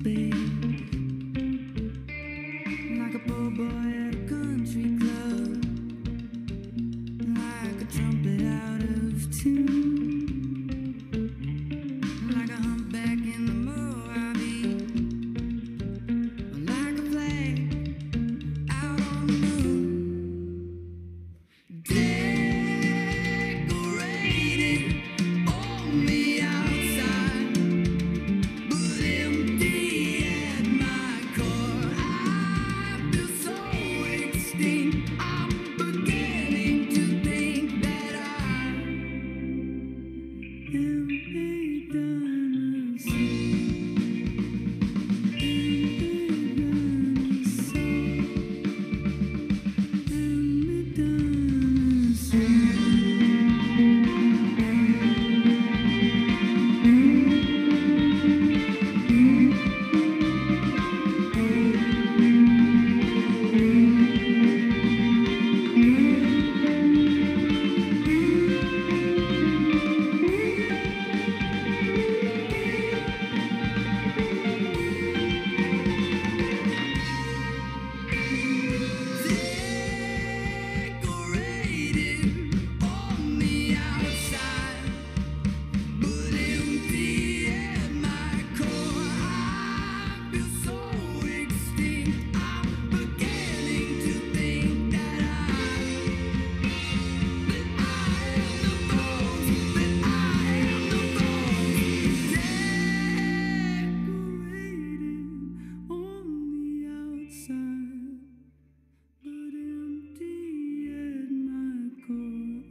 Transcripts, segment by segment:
space, like a poor boy at a country club, like a trumpet out of tune, like a humpback in the Mojave, like a flag out on the moon, decorated on the outside, but empty at my core.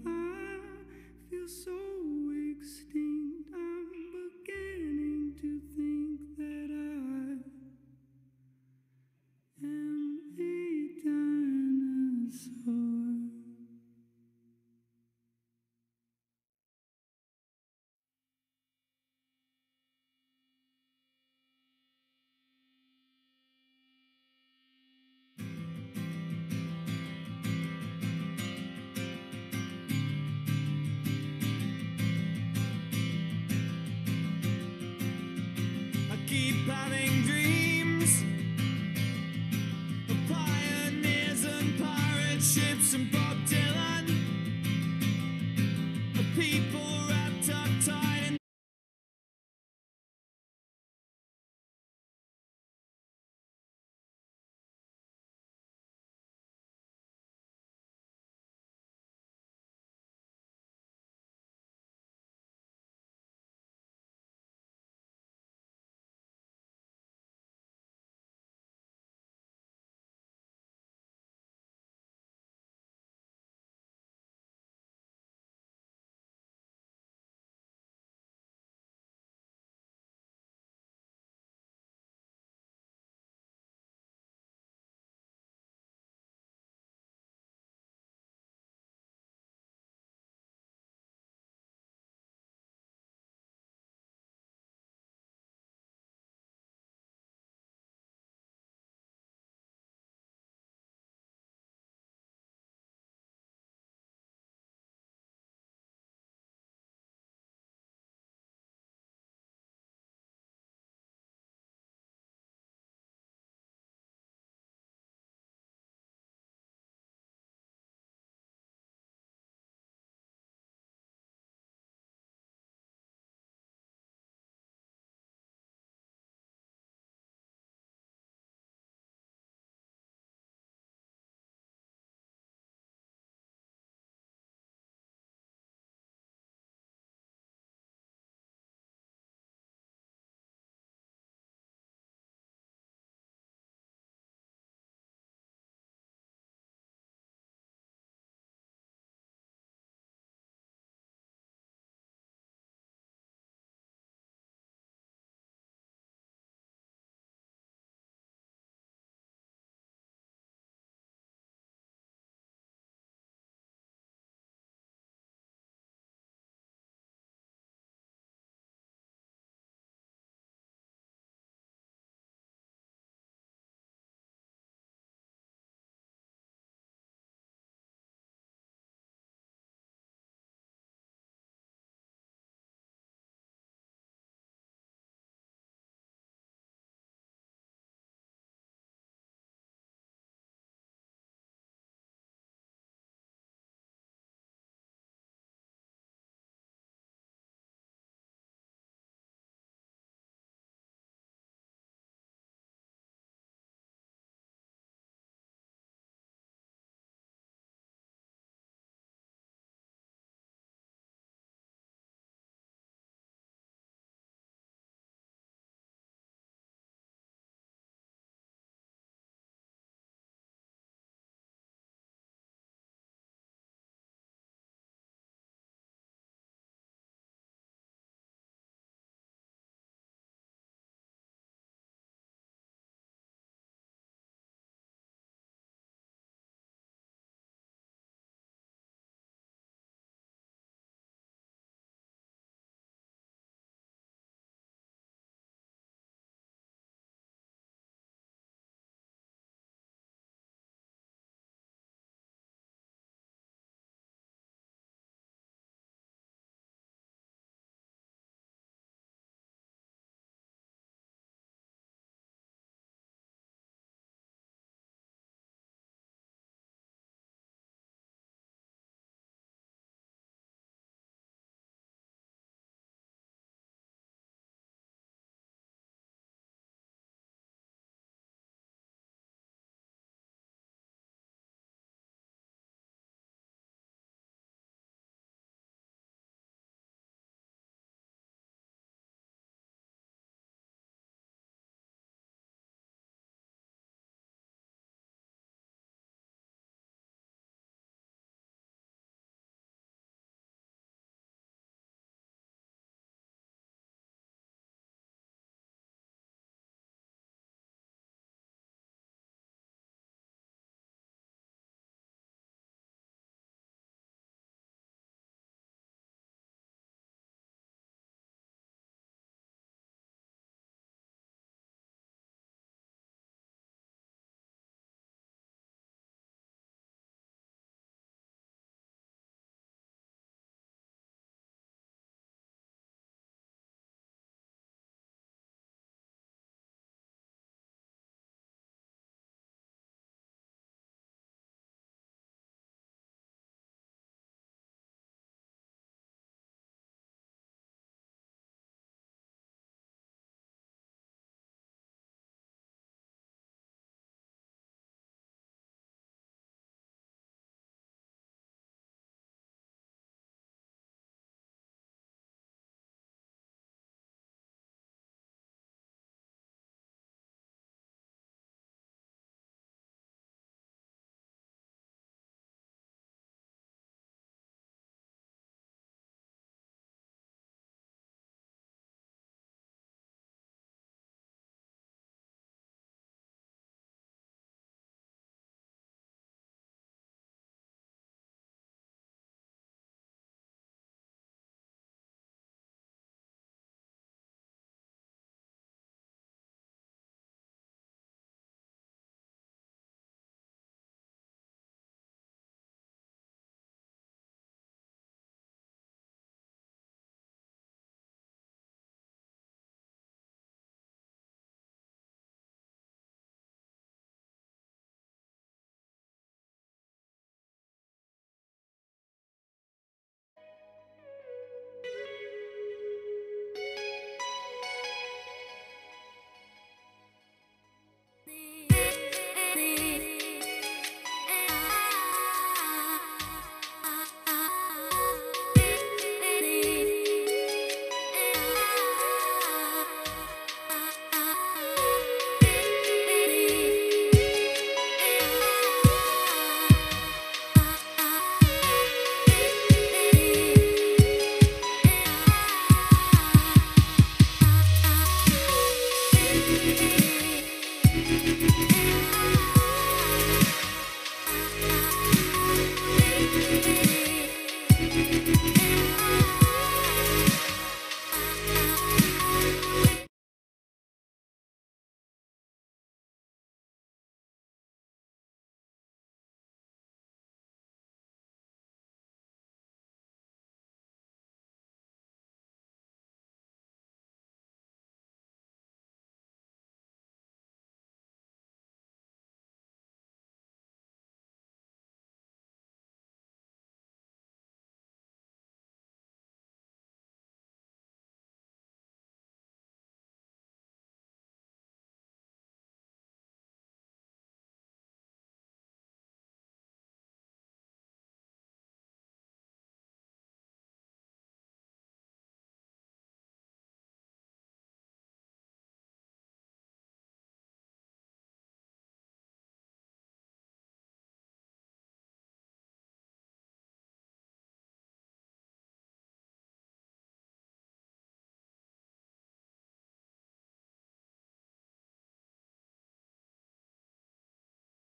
I feel so extinct. I'm beginning to think that I am a dinosaur. Keep having dreams of pioneers and pirate ships and Bob Dylan, of people wrapped up tight in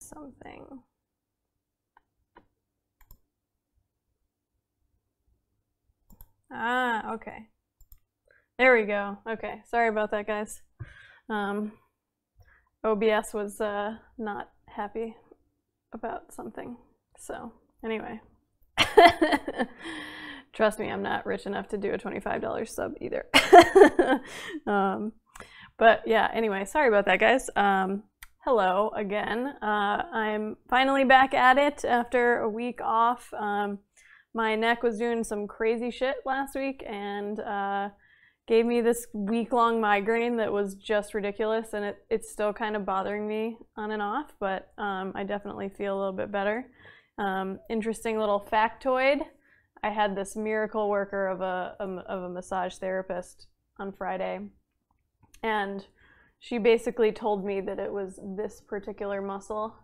something. Ah, okay. There we go. Okay, sorry about that, guys. OBS was not happy about something. So, anyway. Trust me, I'm not rich enough to do a $25 sub either. But yeah, anyway, sorry about that, guys. Hello again. I'm finally back at it after a week off. My neck was doing some crazy shit last week and gave me this week-long migraine that was just ridiculous, and it's still kind of bothering me on and off, but I definitely feel a little bit better. Interesting little factoid. I had this miracle worker of a massage therapist on Friday, and she basically told me that it was this particular muscle.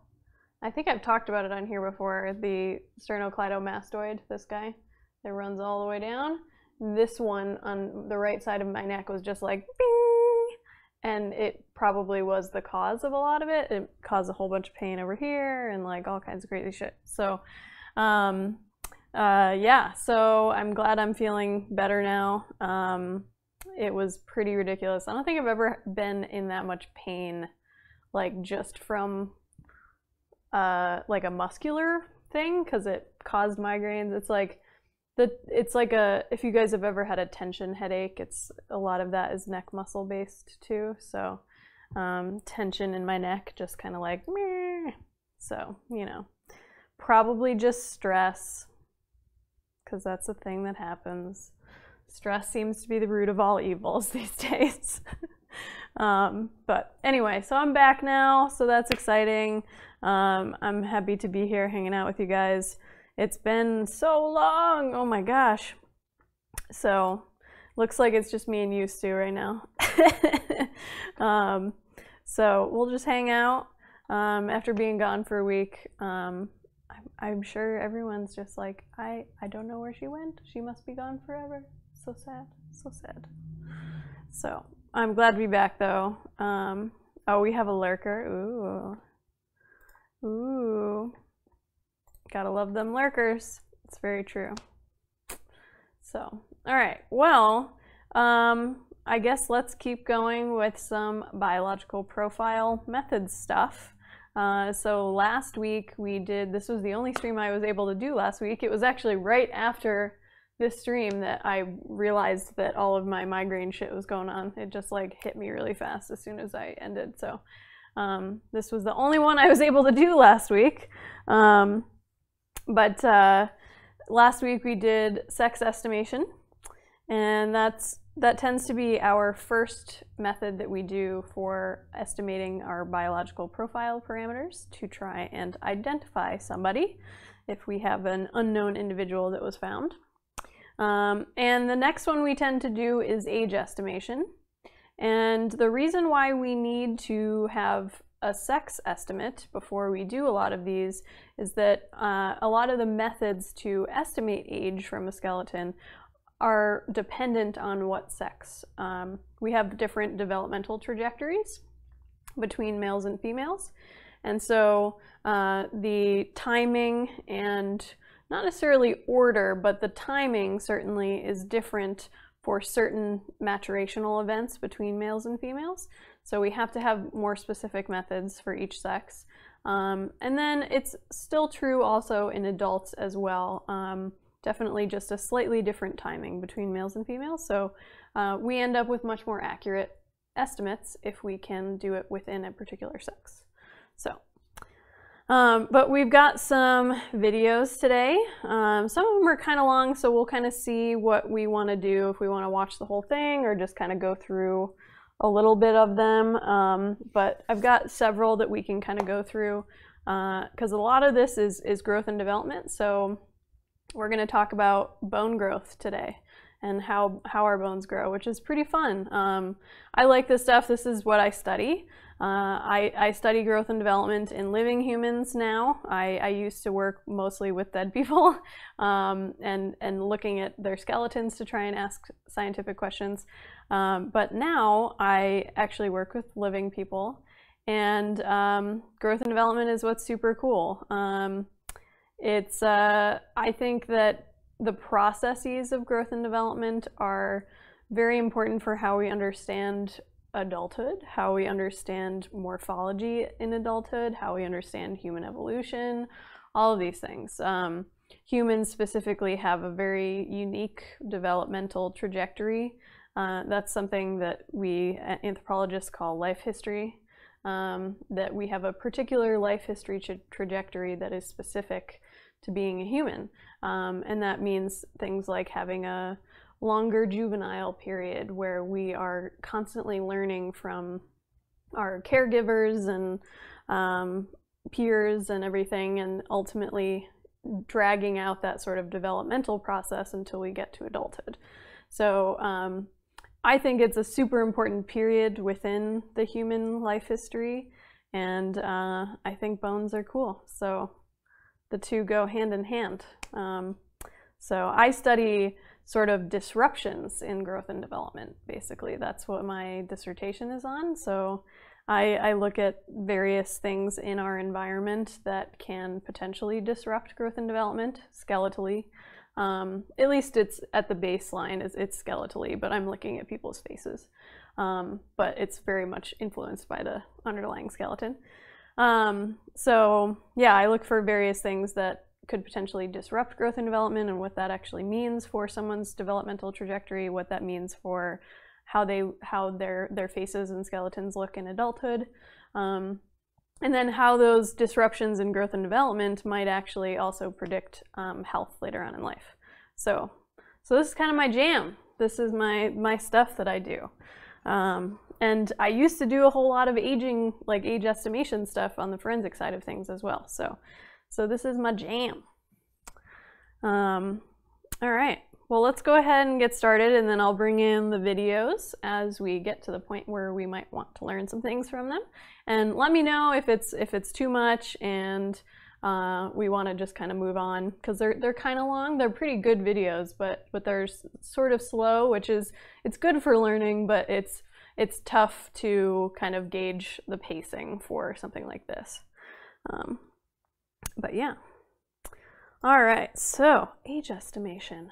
I think I've talked about it on here before, the sternocleidomastoid, this guy that runs all the way down. This one on the right side of my neck was just like bing, and it probably was the cause of a lot of it. It caused a whole bunch of pain over here and like all kinds of crazy shit. So yeah, so I'm glad I'm feeling better now. It was pretty ridiculous. I don't think I've ever been in that much pain, like just from like a muscular thing, because it caused migraines. It's like if you guys have ever had a tension headache, it's a lot of that is neck muscle based too. So tension in my neck, just kind of like meh. So, you know, probably just stress, because that's a thing that happens. Stress seems to be the root of all evils these days. But anyway, so I'm back now, so that's exciting. I'm happy to be here hanging out with you guys. It's been so long, oh my gosh. So looks like it's just me and you, Stu, right now. So we'll just hang out after being gone for a week. I'm sure everyone's just like, I don't know where she went. She must be gone forever. So sad, so sad. So I'm glad to be back though. Oh, we have a lurker. Ooh. Gotta love them lurkers. It's very true. So, all right. Well, I guess let's keep going with some biological profile methods stuff. So last week this was the only stream I was able to do last week. It was actually right after this stream that I realized that all of my migraine shit was going on. It just like hit me really fast as soon as I ended. So this was the only one I was able to do last week. But last week we did sex estimation, and that tends to be our first method that we do for estimating our biological profile parameters to try and identify somebody if we have an unknown individual that was found. And the next one we tend to do is age estimation. And the reason why we need to have a sex estimate before we do a lot of these is that a lot of the methods to estimate age from a skeleton are dependent on what sex. We have different developmental trajectories between males and females, and so the timing, and not necessarily order, but the timing certainly is different for certain maturational events between males and females. So we have to have more specific methods for each sex. And then it's still true also in adults as well. Definitely just a slightly different timing between males and females. So we end up with much more accurate estimates if we can do it within a particular sex. So, but we've got some videos today. Some of them are kind of long, so we'll kind of see what we want to do, if we want to watch the whole thing or just kind of go through a little bit of them. But I've got several that we can kind of go through because a lot of this is growth and development. So we're going to talk about bone growth today and how our bones grow, which is pretty fun. I like this stuff. This is what I study. I study growth and development in living humans now. I used to work mostly with dead people and looking at their skeletons to try and ask scientific questions. But now I actually work with living people, And growth and development is what's super cool. I think that the processes of growth and development are very important for how we understand adulthood, how we understand morphology in adulthood, how we understand human evolution, all of these things. Humans specifically have a very unique developmental trajectory. That's something that we anthropologists call life history, that we have a particular life history trajectory that is specific to being a human. And that means things like having a longer juvenile period where we are constantly learning from our caregivers and peers and everything, and ultimately dragging out that sort of developmental process until we get to adulthood. So I think it's a super important period within the human life history, and I think bones are cool. So the two go hand in hand. So I study sort of disruptions in growth and development, basically. That's what my dissertation is on. So I look at various things in our environment that can potentially disrupt growth and development skeletally. At least it's at the baseline, it's skeletally, but I'm looking at people's faces. But it's very much influenced by the underlying skeleton. So yeah, I look for various things that could potentially disrupt growth and development and what that actually means for someone's developmental trajectory, what that means for how their faces and skeletons look in adulthood, and then how those disruptions in growth and development might actually also predict health later on in life. So this is kind of my jam. This is my stuff that I do. And I used to do a whole lot of aging, like age estimation stuff on the forensic side of things as well. So this is my jam. All right. Well, let's go ahead and get started, and then I'll bring in the videos as we get to the point where we might want to learn some things from them. And let me know if it's too much and we want to just kind of move on, because they're kind of long. They're pretty good videos, but they're sort of slow, which is, it's good for learning, but it's tough to kind of gauge the pacing for something like this. But yeah. All right, so age estimation.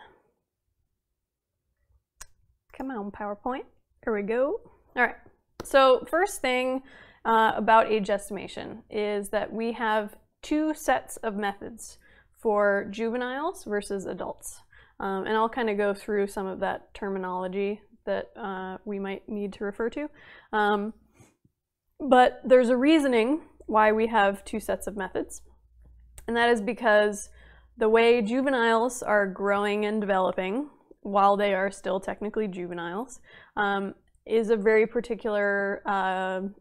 Come on, PowerPoint. Here we go. All right, so first thing about age estimation is that we have two sets of methods for juveniles versus adults. And I'll kind of go through some of that terminology that we might need to refer to. But there's a reasoning why we have two sets of methods. And that is because the way juveniles are growing and developing while they are still technically juveniles is a very particular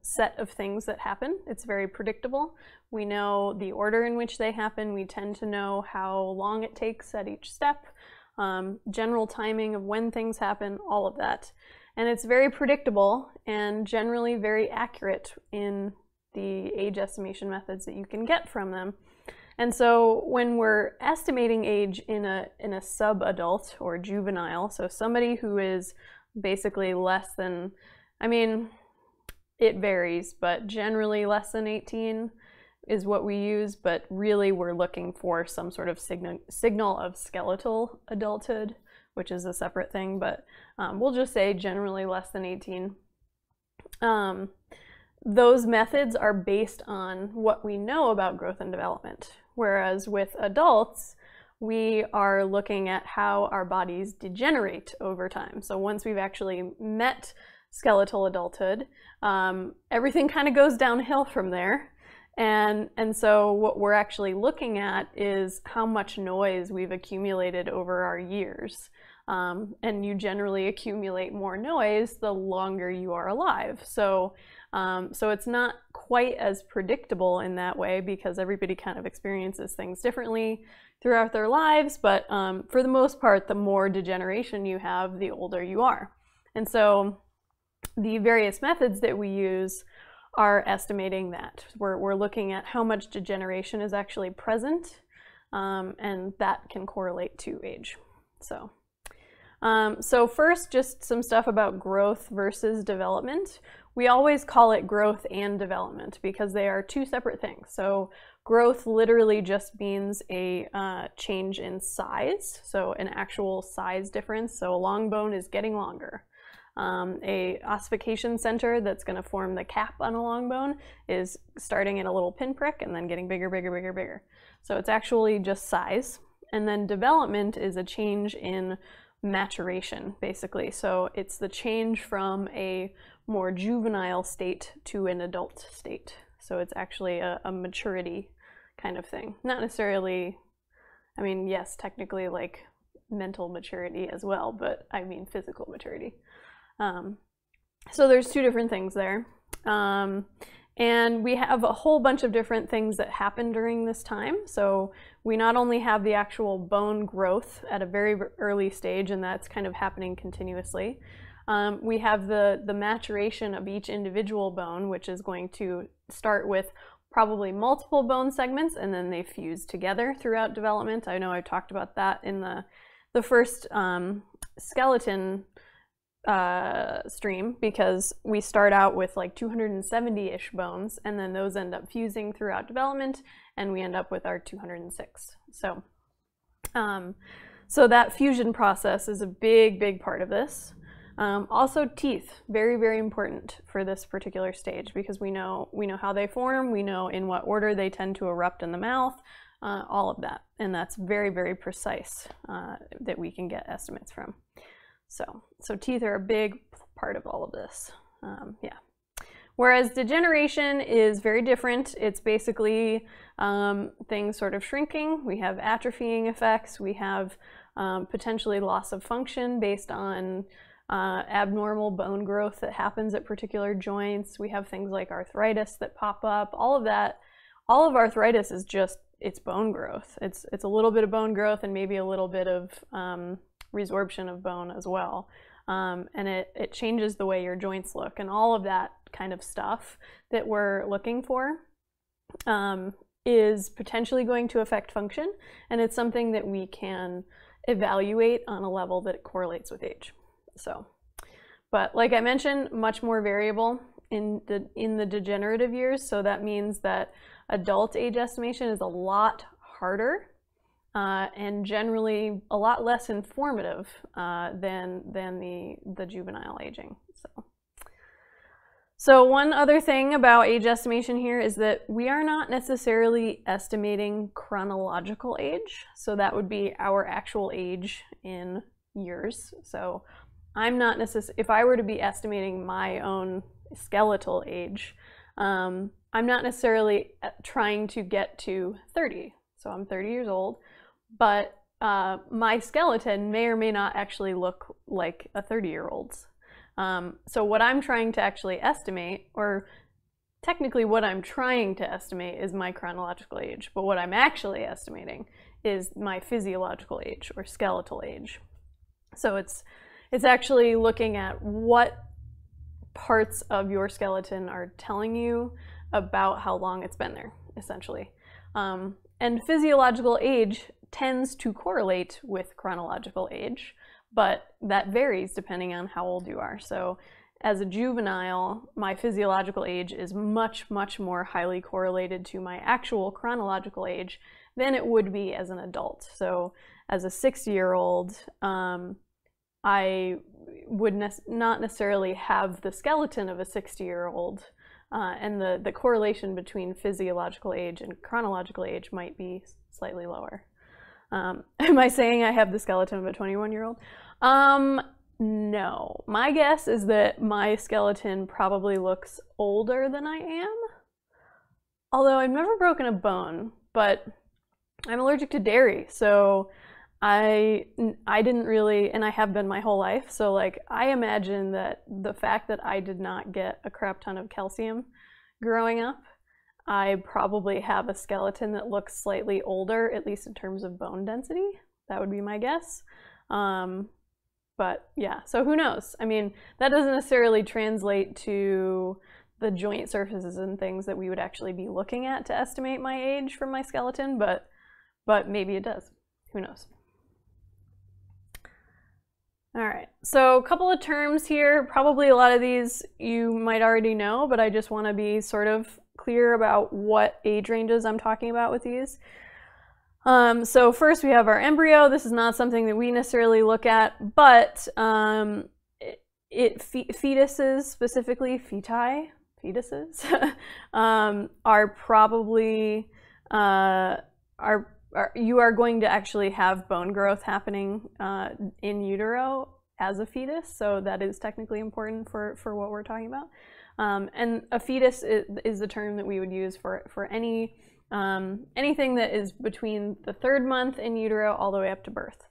set of things that happen. It's very predictable. We know the order in which they happen. We tend to know how long it takes at each step, general timing of when things happen, all of that. And it's very predictable and generally very accurate in the age estimation methods that you can get from them. And so when we're estimating age in a sub-adult or juvenile, so somebody who is basically less than, I mean, it varies, but generally less than 18 is what we use, but really we're looking for some sort of signal of skeletal adulthood, which is a separate thing, but we'll just say generally less than 18. Those methods are based on what we know about growth and development. Whereas with adults, we are looking at how our bodies degenerate over time. So once we've actually met skeletal adulthood, everything kind of goes downhill from there. And so what we're actually looking at is how much noise we've accumulated over our years. And you generally accumulate more noise the longer you are alive. So it's not quite as predictable in that way because everybody kind of experiences things differently throughout their lives, but for the most part, the more degeneration you have, the older you are. And so the various methods that we use are estimating that. We're looking at how much degeneration is actually present, and that can correlate to age. So first, just some stuff about growth versus development. we always call it growth and development because they are two separate things. So growth literally just means a change in size, so an actual size difference. So a long bone is getting longer. A ossification center that's going to form the cap on a long bone is starting at a little pinprick and then getting bigger, bigger, bigger, bigger. So it's actually just size. And then development is a change in maturation, basically. So it's the change from a more juvenile state to an adult state. So it's actually a maturity kind of thing. Not necessarily, I mean, yes, technically like mental maturity as well, but I mean physical maturity. So there's two different things there. And we have a whole bunch of different things that happen during this time. So we not only have the actual bone growth at a very early stage, and that's kind of happening continuously. We have the maturation of each individual bone, which is going to start with probably multiple bone segments, and then they fuse together throughout development. I know I talked about that in the first skeleton stream, because we start out with like 270-ish bones, and then those end up fusing throughout development, and we end up with our 206. So, so that fusion process is a big, big part of this. Also teeth, very, very important for this particular stage, because we know how they form, we know in what order they tend to erupt in the mouth, all of that, and that's very, very precise that we can get estimates from. So teeth are a big part of all of this, yeah. Whereas degeneration is very different. It's basically things sort of shrinking. We have atrophying effects. We have potentially loss of function based on abnormal bone growth that happens at particular joints. We have things like arthritis that pop up. All of that, all of arthritis is just, it's bone growth. It's a little bit of bone growth and maybe a little bit of resorption of bone as well. And it changes the way your joints look, and all of that kind of stuff that we're looking for is potentially going to affect function, and it's something that we can evaluate on a level that it correlates with age. So, but like I mentioned, much more variable in the degenerative years, so that means that adult age estimation is a lot harder and generally a lot less informative than the juvenile aging. So one other thing about age estimation here is that we are not necessarily estimating chronological age. So that would be our actual age in years. So I'm not necessarily, if I were to be estimating my own skeletal age, I'm not necessarily trying to get to 30. So I'm 30 years old. But my skeleton may or may not actually look like a 30-year-old's. So what I'm trying to actually estimate, or technically what I'm trying to estimate, is my chronological age. But what I'm actually estimating is my physiological age or skeletal age. So it's actually looking at what parts of your skeleton are telling you about how long it's been there, essentially. And physiological age tends to correlate with chronological age, but that varies depending on how old you are. So as a juvenile, my physiological age is much, much more highly correlated to my actual chronological age than it would be as an adult. So as a 60-year-old, I would not necessarily have the skeleton of a 60-year-old, and the correlation between physiological age and chronological age might be slightly lower. Am I saying I have the skeleton of a 21-year-old? No. My guess is that my skeleton probably looks older than I am. Although I've never broken a bone, but I'm allergic to dairy, so I didn't really, and I have been my whole life, so like I imagine that the fact that I did not get a crap ton of calcium growing up, I probably have a skeleton that looks slightly older, at least in terms of bone density. That would be my guess. But yeah, so who knows? I mean, that doesn't necessarily translate to the joint surfaces and things that we would actually be looking at to estimate my age from my skeleton, but maybe it does. Who knows? All right, so a couple of terms here. Probably a lot of these you might already know, but I just want to be sort of clear about what age ranges I'm talking about with these. So first we have our embryo. This is not something that we necessarily look at, but fetuses, specifically fetuses, are probably you are going to actually have bone growth happening in utero as a fetus, so that is technically important for what we're talking about. And a fetus is the term that we would use for any anything that is between the 3rd month in utero all the way up to birth.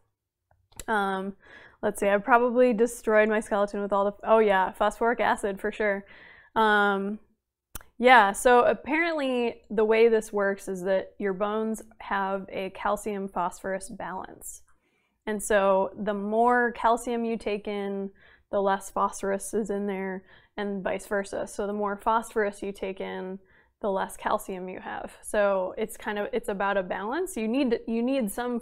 Let's see, I probably destroyed my skeleton with all the, oh yeah, phosphoric acid for sure. Yeah, so apparently the way this works is that your bones have a calcium-phosphorus balance. And so the more calcium you take in, the less phosphorus is in there, and vice versa. So the more phosphorus you take in, the less calcium you have. So it's about a balance. You need some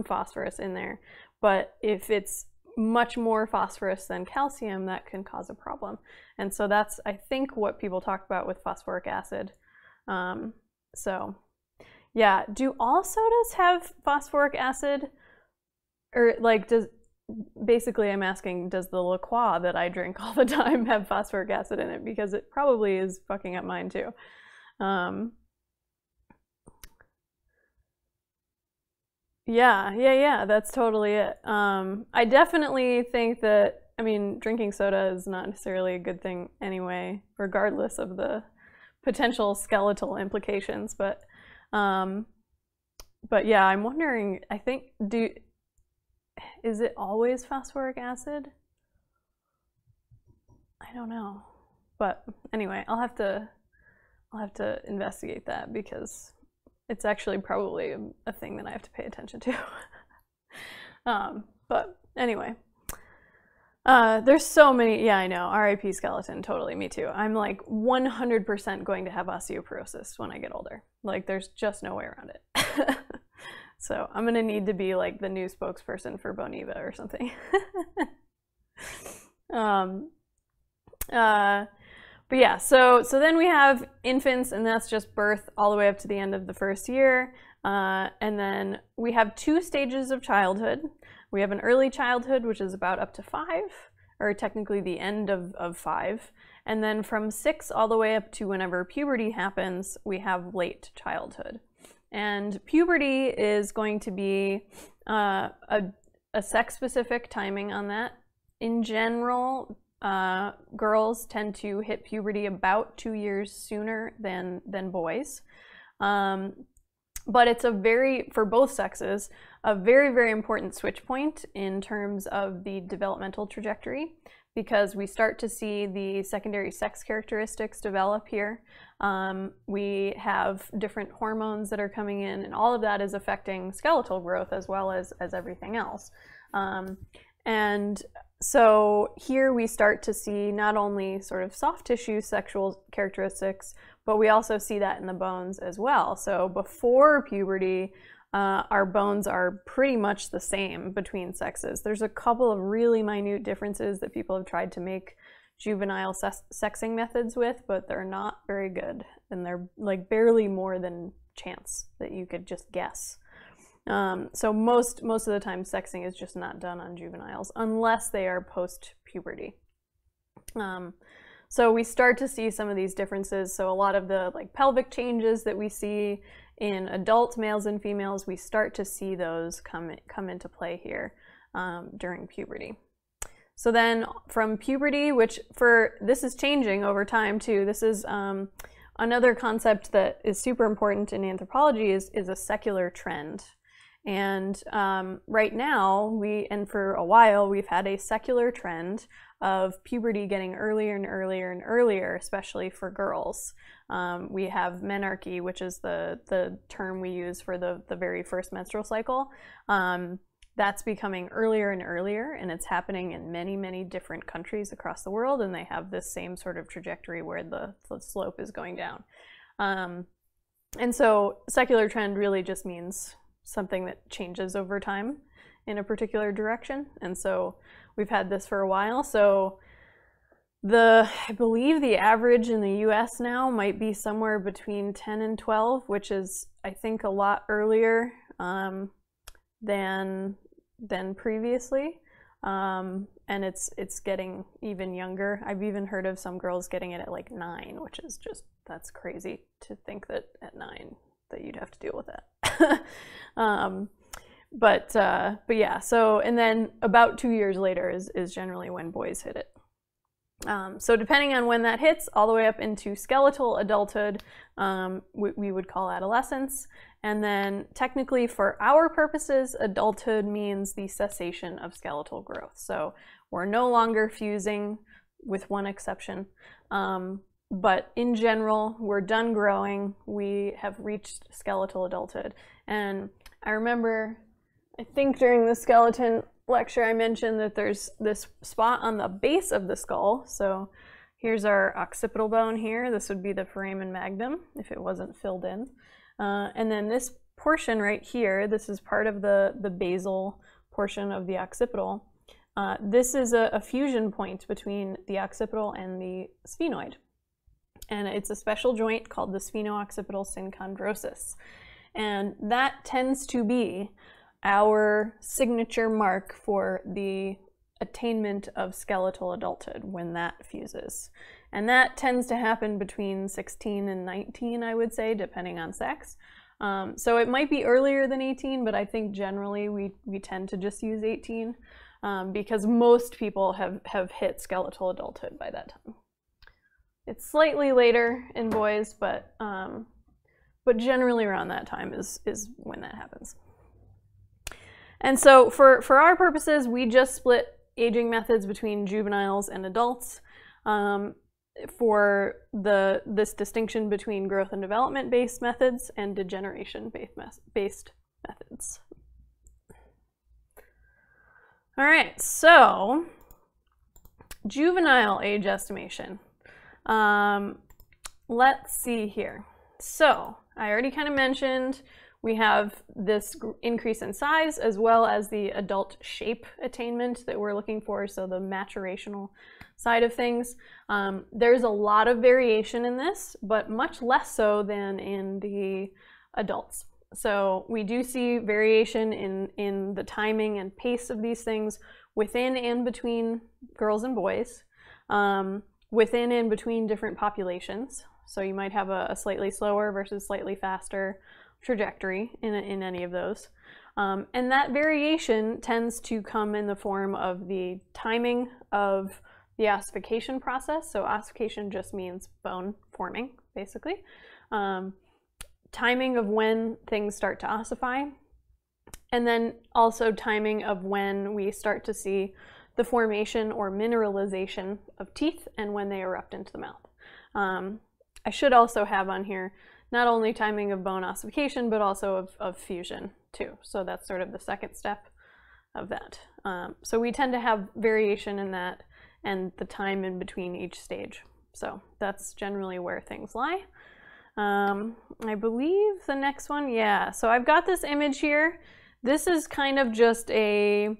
phosphorus in there, but if it's much more phosphorus than calcium, that can cause a problem. And so that's, I think, what people talk about with phosphoric acid. So yeah, do all sodas have phosphoric acid? Or like, basically I'm asking, does the La Croix that I drink all the time have phosphoric acid in it? Because it probably is fucking up mine too. Yeah, that's totally it. I definitely think that, I mean, drinking soda is not necessarily a good thing anyway, regardless of the potential skeletal implications. But yeah, I'm wondering, I think, is it always phosphoric acid? I don't know. But anyway, I'll have to investigate that, because it's actually probably a thing that I have to pay attention to. But anyway, there's so many, yeah, I know, RIP skeleton, totally, me too. I'm like 100% going to have osteoporosis when I get older. Like, there's just no way around it. So I'm gonna need to be like the new spokesperson for Boniva or something. But yeah, so then we have infants, and that's just birth all the way up to the end of the 1st year. And then we have 2 stages of childhood. We have an early childhood, which is about up to 5, or technically the end of 5. And then from 6 all the way up to whenever puberty happens, we have late childhood. And puberty is going to be a sex-specific timing on that. In general, girls tend to hit puberty about 2 years sooner than boys. But it's for both sexes, a very, very important switch point in terms of the developmental trajectory, because we start to see the secondary sex characteristics develop here. We have different hormones that are coming in, and all of that is affecting skeletal growth as well as everything else. And so here we start to see not only sort of soft tissue sexual characteristics, but we also see that in the bones as well. So before puberty, our bones are pretty much the same between sexes. There's a couple of really minute differences that people have tried to make juvenile sexing methods with, but they're not very good. And they're like barely more than chance that you could just guess. So most of the time sexing is just not done on juveniles unless they are post-puberty. So we start to see some of these differences. So a lot of the like pelvic changes that we see in adult males and females, we start to see those come into play here during puberty. So then from puberty, this is changing over time too. This is another concept that is super important in anthropology is a secular trend. And right now, and for a while, we've had a secular trend of puberty getting earlier and earlier and earlier, especially for girls. We have menarche, which is the term we use for the very first menstrual cycle. That's becoming earlier and earlier, and it's happening in many, many different countries across the world, and they have this same sort of trajectory where the slope is going down. And so secular trend really just means something that changes over time in a particular direction. And so we've had this for a while. So I believe the average in the US now might be somewhere between 10 and 12, which is, I think, a lot earlier than previously. And it's getting even younger. I've even heard of some girls getting it at like 9, which is just, that's crazy to think that at 9 that you'd have to deal with that. But yeah, so, and then about 2 years later is generally when boys hit it. So depending on when that hits, all the way up into skeletal adulthood, we would call adolescence. And then technically for our purposes, adulthood means the cessation of skeletal growth. So we're no longer fusing, with one exception. But in general, we're done growing. We have reached skeletal adulthood. And I remember, I think during the skeleton lecture, I mentioned that there's this spot on the base of the skull. So here's our occipital bone here. This would be the foramen magnum if it wasn't filled in. And then this portion right here, this is part of the basal portion of the occipital. This is a fusion point between the occipital and the sphenoid. And it's a special joint called the spheno-occipital synchondrosis. And that tends to be our signature mark for the attainment of skeletal adulthood, when that fuses. And that tends to happen between 16 and 19, I would say, depending on sex. So it might be earlier than 18, but I think generally we tend to just use 18 because most people have hit skeletal adulthood by that time. It's slightly later in boys, but generally around that time is when that happens. And so for our purposes, we just split aging methods between juveniles and adults for this distinction between growth and development-based methods and degeneration-based methods. All right, so juvenile age estimation. Let's see here. So I already kind of mentioned we have this increase in size as well as the adult shape attainment that we're looking for, so the maturational side of things. There's a lot of variation in this, but much less so than in the adults. So we do see variation in the timing and pace of these things within and between girls and boys, within and between different populations. So you might have a slightly slower versus slightly faster trajectory in any of those. And that variation tends to come in the form of the timing of the ossification process. So ossification just means bone forming, basically. Timing of when things start to ossify, and then also timing of when we start to see the formation or mineralization of teeth and when they erupt into the mouth. I should also have on here not only timing of bone ossification, but also of fusion too. So that's sort of the second step of that. So we tend to have variation in that and the time in between each stage. So that's generally where things lie. I believe the next one, yeah. So I've got this image here. This is kind of just a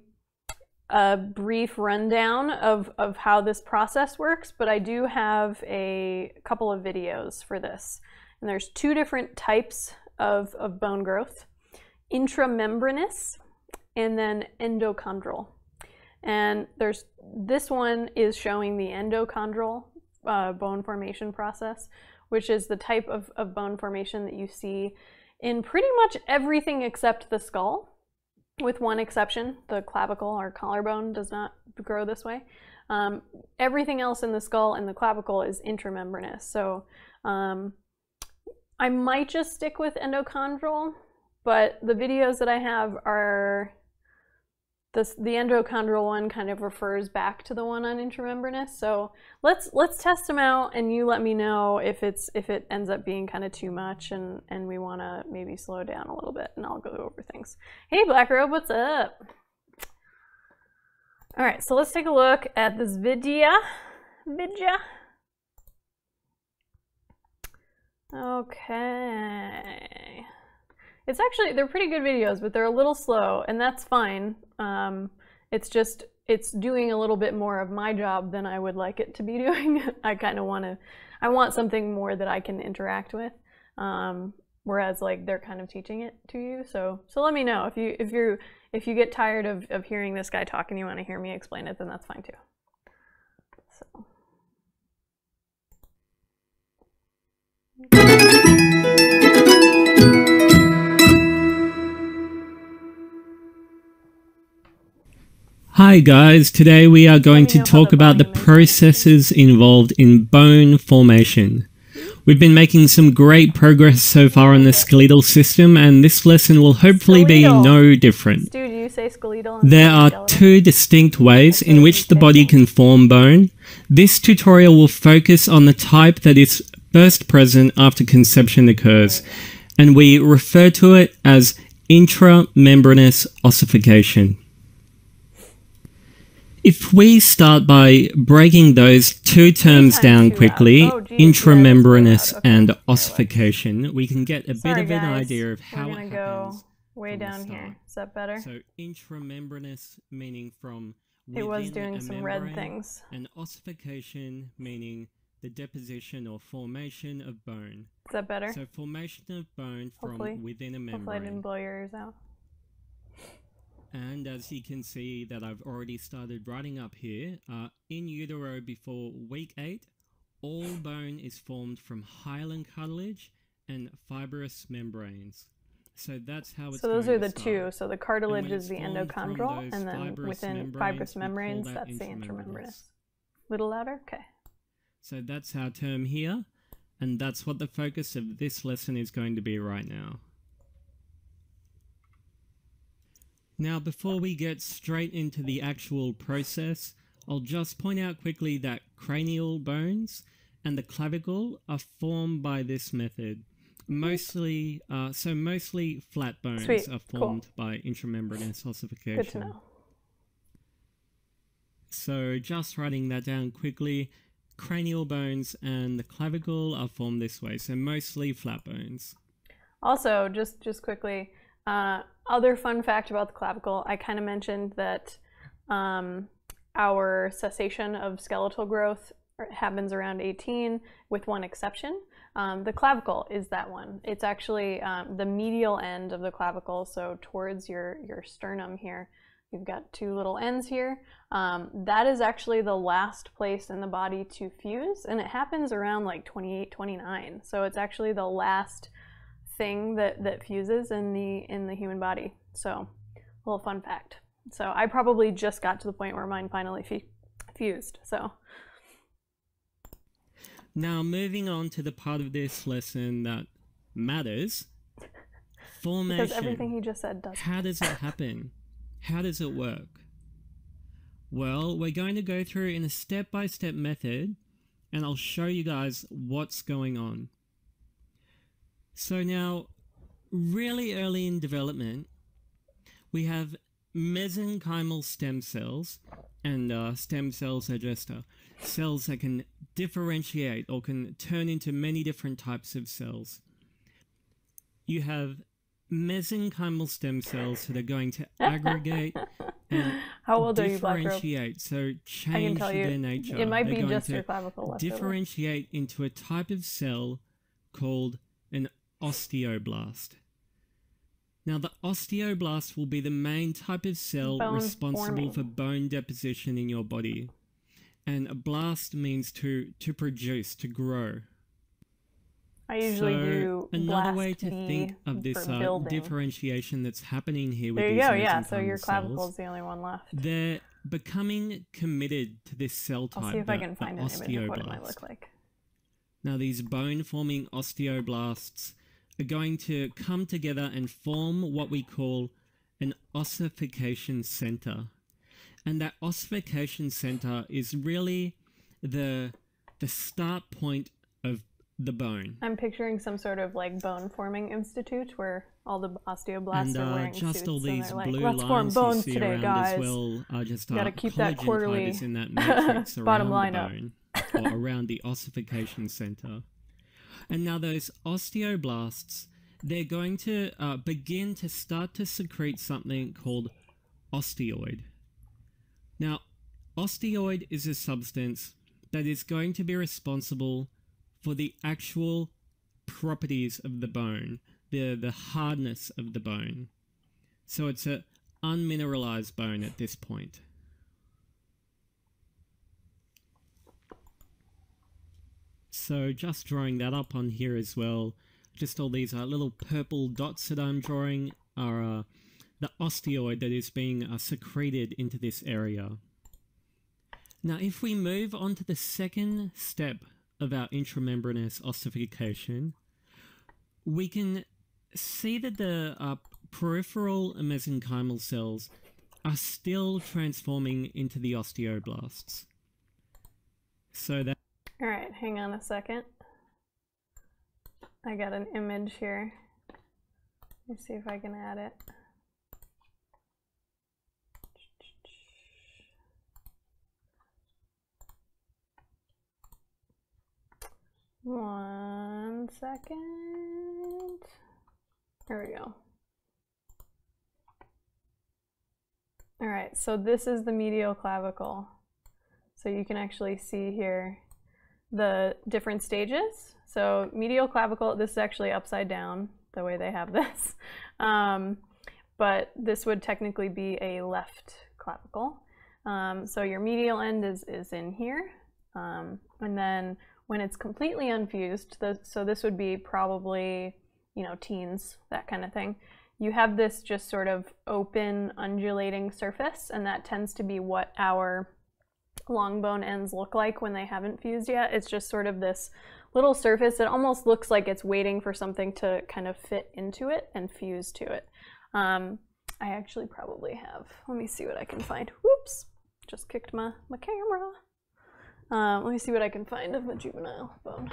brief rundown of how this process works, but I do have a couple of videos for this. And there's two different types of bone growth: intramembranous and then endochondral. And this one is showing the endochondral bone formation process, which is the type of bone formation that you see in pretty much everything except the skull, with one exception. The clavicle or collarbone does not grow this way. Everything else in the skull and the clavicle is intramembranous. So I might just stick with endochondral, but the videos that I have are the endochondral one kind of refers back to the one on intramembranous. So let's test them out, and you let me know if it ends up being kind of too much and we want to maybe slow down a little bit, and I'll go over things. Hey Black Robe, what's up? All right, so let's take a look at this video. Okay. It's actually, they're pretty good videos, but they're a little slow, and that's fine. It's just, it's doing a little bit more of my job than I would like it to be doing. I kind of I want something more that I can interact with. Whereas like they're kind of teaching it to you. So let me know if you get tired of hearing this guy talk and you want to hear me explain it, then that's fine too. So. Hi guys, today we are going to talk about the processes involved in bone formation. We've been making some great progress so far in the skeletal system, and this lesson will hopefully be no different. Dude, you say skeletal? There are two distinct ways in which the body can form bone. This tutorial will focus on the type that is first present after conception occurs, and we refer to it as intramembranous ossification. If we start by breaking those two terms down quickly, intramembranous and ossification, we can get a bit of an idea of how it happens. Way down here. Is that better? So intramembranous meaning from within it was doing a some membrane, red things. and ossification meaning the deposition or formation of bone. Is that better? So formation of bone from within a membrane. Hopefully I didn't blow your ears out. And as you can see that I've already started writing up here, in utero before week 8, all bone is formed from hyaline cartilage and fibrous membranes. So that's how it's So those going are the to two. start. So the cartilage is the formed from endochondral, those and then within fibrous membranes, we call that that's the intramembranous. intramembranous. Little louder? Okay. So that's our term here, and that's what the focus of this lesson is going to be right now. Now, before we get straight into the actual process, I'll just point out quickly that cranial bones and the clavicle are formed by this method. Mostly flat bones are formed by intramembranous ossification. Good to know. So just writing that down quickly, cranial bones and the clavicle are formed this way, so mostly flat bones. Also, just quickly, other fun fact about the clavicle, I kind of mentioned that our cessation of skeletal growth happens around 18, with one exception. The clavicle is that one. It's actually the medial end of the clavicle, so towards your sternum here. You've got two little ends here. That is actually the last place in the body to fuse, and it happens around like 28, 29. So it's actually the last thing that fuses in the human body. So a little fun fact. So I probably just got to the point where mine finally fused. So now moving on to the part of this lesson that matters, formation. Because everything he just said does. How does it happen? How does it work? Well, we're going to go through in a step-by-step method, and I'll show you guys what's going on. So now, really early in development, we have mesenchymal stem cells, and stem cells are just cells that can differentiate or can turn into many different types of cells. You have mesenchymal stem cells that are going to aggregate and How old are you, Black Robe? differentiate, so change their nature. It might be They're just going your to clavicle left differentiate into a type of cell called an osteoblast. Now, the osteoblast will be the main type of cell responsible for bone deposition in your body. And a blast means to produce, to grow. I usually do another way to blast think of this differentiation that's happening here with there these you go, yeah. So your cells, clavicle's the only one left. they're becoming committed to this cell type. I'll see if I can find an image of what it might look like. Now, these bone-forming osteoblasts are going to come together and form what we call an ossification center. And that ossification center is really the start point of the bone. I'm picturing some sort of like bone forming institute where all the osteoblasts are wearing just suits all these and they're blue like, let's form lines bones you see today, around guys. as well are just gotta keep that collagen quarterly fibers in that matrix bottom around line the up. bone or around the ossification center. And now those osteoblasts, they're going to begin to start to secrete something called osteoid. Now, osteoid is a substance that is going to be responsible for the actual properties of the bone, the hardness of the bone. So it's an unmineralized bone at this point. So just drawing that up on here as well, just all these little purple dots that I'm drawing are the osteoid that is being secreted into this area. Now if we move on to the second step of our intramembranous ossification, we can see that the peripheral mesenchymal cells are still transforming into the osteoblasts. So that... All right, hang on a second. I got an image here. Let me see if I can add it. One second. There we go. All right, so this is the medial clavicle. So you can actually see here the different stages. So medial clavicle, this is actually upside down, the way they have this. But this would technically be a left clavicle. So your medial end is in here. And then when it's completely unfused, so this would be probably, you know, teens, that kind of thing. You have this just sort of open, undulating surface, and that tends to be what our long bone ends look like when they haven't fused yet. It's just sort of this little surface. It almost looks like it's waiting for something to kind of fit into it and fuse to it. I actually probably have, let me see what I can find. Whoops, just kicked my camera. Let me see what I can find of the juvenile bone.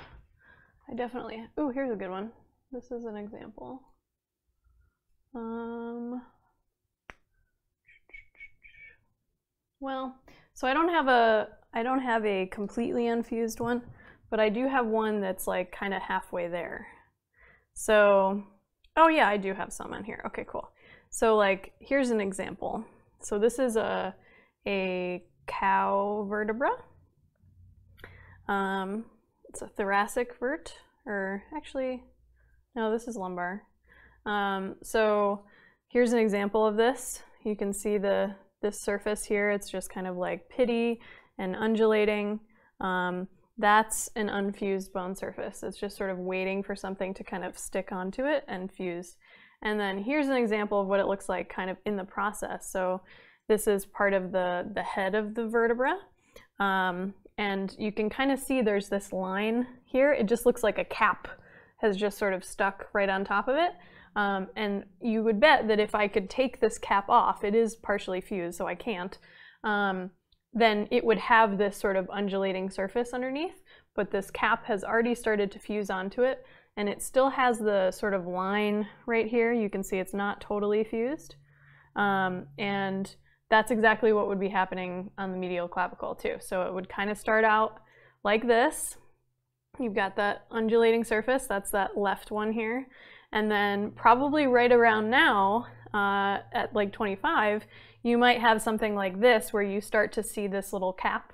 I definitely, ooh, here's a good one. This is an example. Well, so I don't have a completely unfused one, but I do have one that's like kind of halfway there. So, oh yeah, I do have some on here. Okay, cool. So like, here's an example. So this is a cow vertebra. It's a thoracic vert, or actually, no, this is lumbar. So here's an example of this. You can see this surface here. It's just kind of like pitty and undulating. That's an unfused bone surface. It's just sort of waiting for something to kind of stick onto it and fuse. And then here's an example of what it looks like kind of in the process. So this is part of the head of the vertebra. And you can kind of see there's this line here. It just looks like a cap has just sort of stuck right on top of it. And you would bet that if I could take this cap off, it is partially fused, so I can't, then it would have this sort of undulating surface underneath, but this cap has already started to fuse onto it, and it still has the sort of line right here. You can see it's not totally fused. And that's exactly what would be happening on the medial clavicle too. So it would kind of start out like this. You've got that undulating surface, that's that left one here. And then probably right around now, at like 25, you might have something like this where you start to see this little cap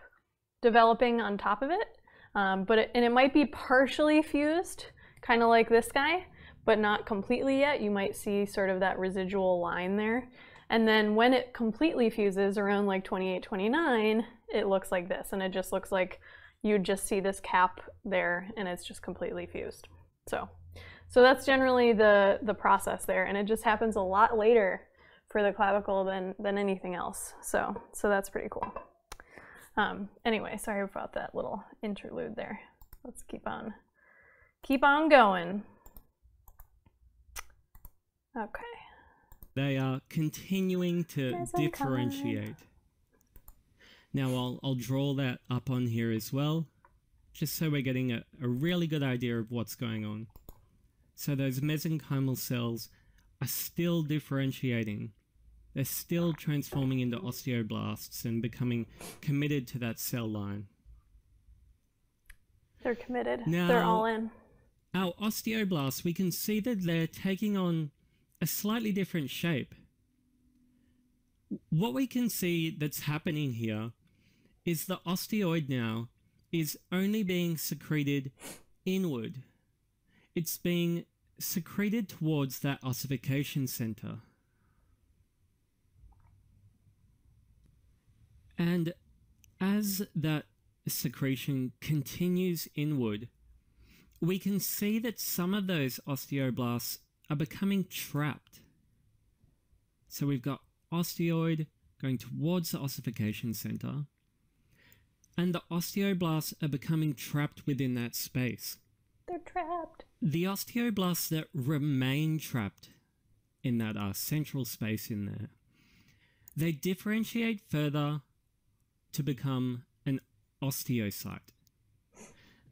developing on top of it. And it might be partially fused, kind of like this guy, but not completely yet. You might see sort of that residual line there. And then when it completely fuses around like 28, 29, it looks like this. And it just looks like you just see this cap there and it's just completely fused. So that's generally the process there. And it just happens a lot later for the clavicle than anything else. So that's pretty cool. Anyway, sorry about that little interlude there. Let's keep on going. Okay. They are continuing to differentiate. Now I'll draw that up on here as well, just so we're getting a really good idea of what's going on. So those mesenchymal cells are still differentiating. They're still transforming into osteoblasts and becoming committed to that cell line. They're committed. Now, they're all in. our osteoblasts, we can see that they're taking on a slightly different shape. What we can see that's happening here is the osteoid now is only being secreted inward. It's being secreted towards that ossification center. And as that secretion continues inward, we can see that some of those osteoblasts are becoming trapped. So we've got osteoid going towards the ossification center, and the osteoblasts are becoming trapped within that space. They're trapped. The osteoblasts that remain trapped in that central space in there, they differentiate further to become an osteocyte.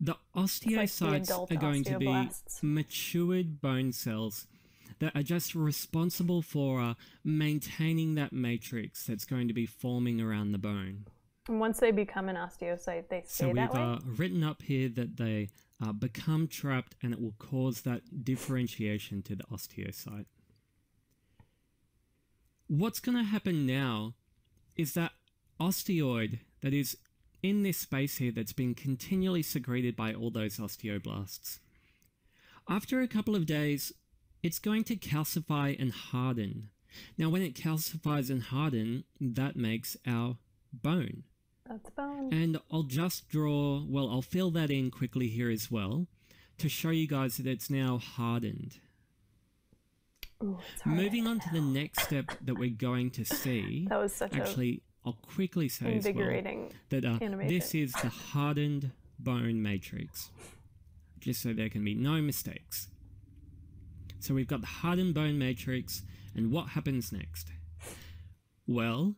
The osteocytes are going to be matured bone cells that are just responsible for maintaining that matrix that's going to be forming around the bone. And once they become an osteocyte, they stay that way? So we've written up here that they become trapped, and it will cause that differentiation to the osteocyte. What's going to happen now is that osteoid that is in this space here that's been continually secreted by all those osteoblasts, after a couple of days, it's going to calcify and harden. Now, when it calcifies and hardens, that makes our bone. That's bone. And I'll just draw, well, I'll fill that in quickly here as well to show you guys that it's now hardened. Ooh, it's Moving on to the next step that we're going to see. That was such actually, I'll quickly say as well that this is the hardened bone matrix, just so there can be no mistakes. So we've got the hardened bone matrix, and what happens next? Well,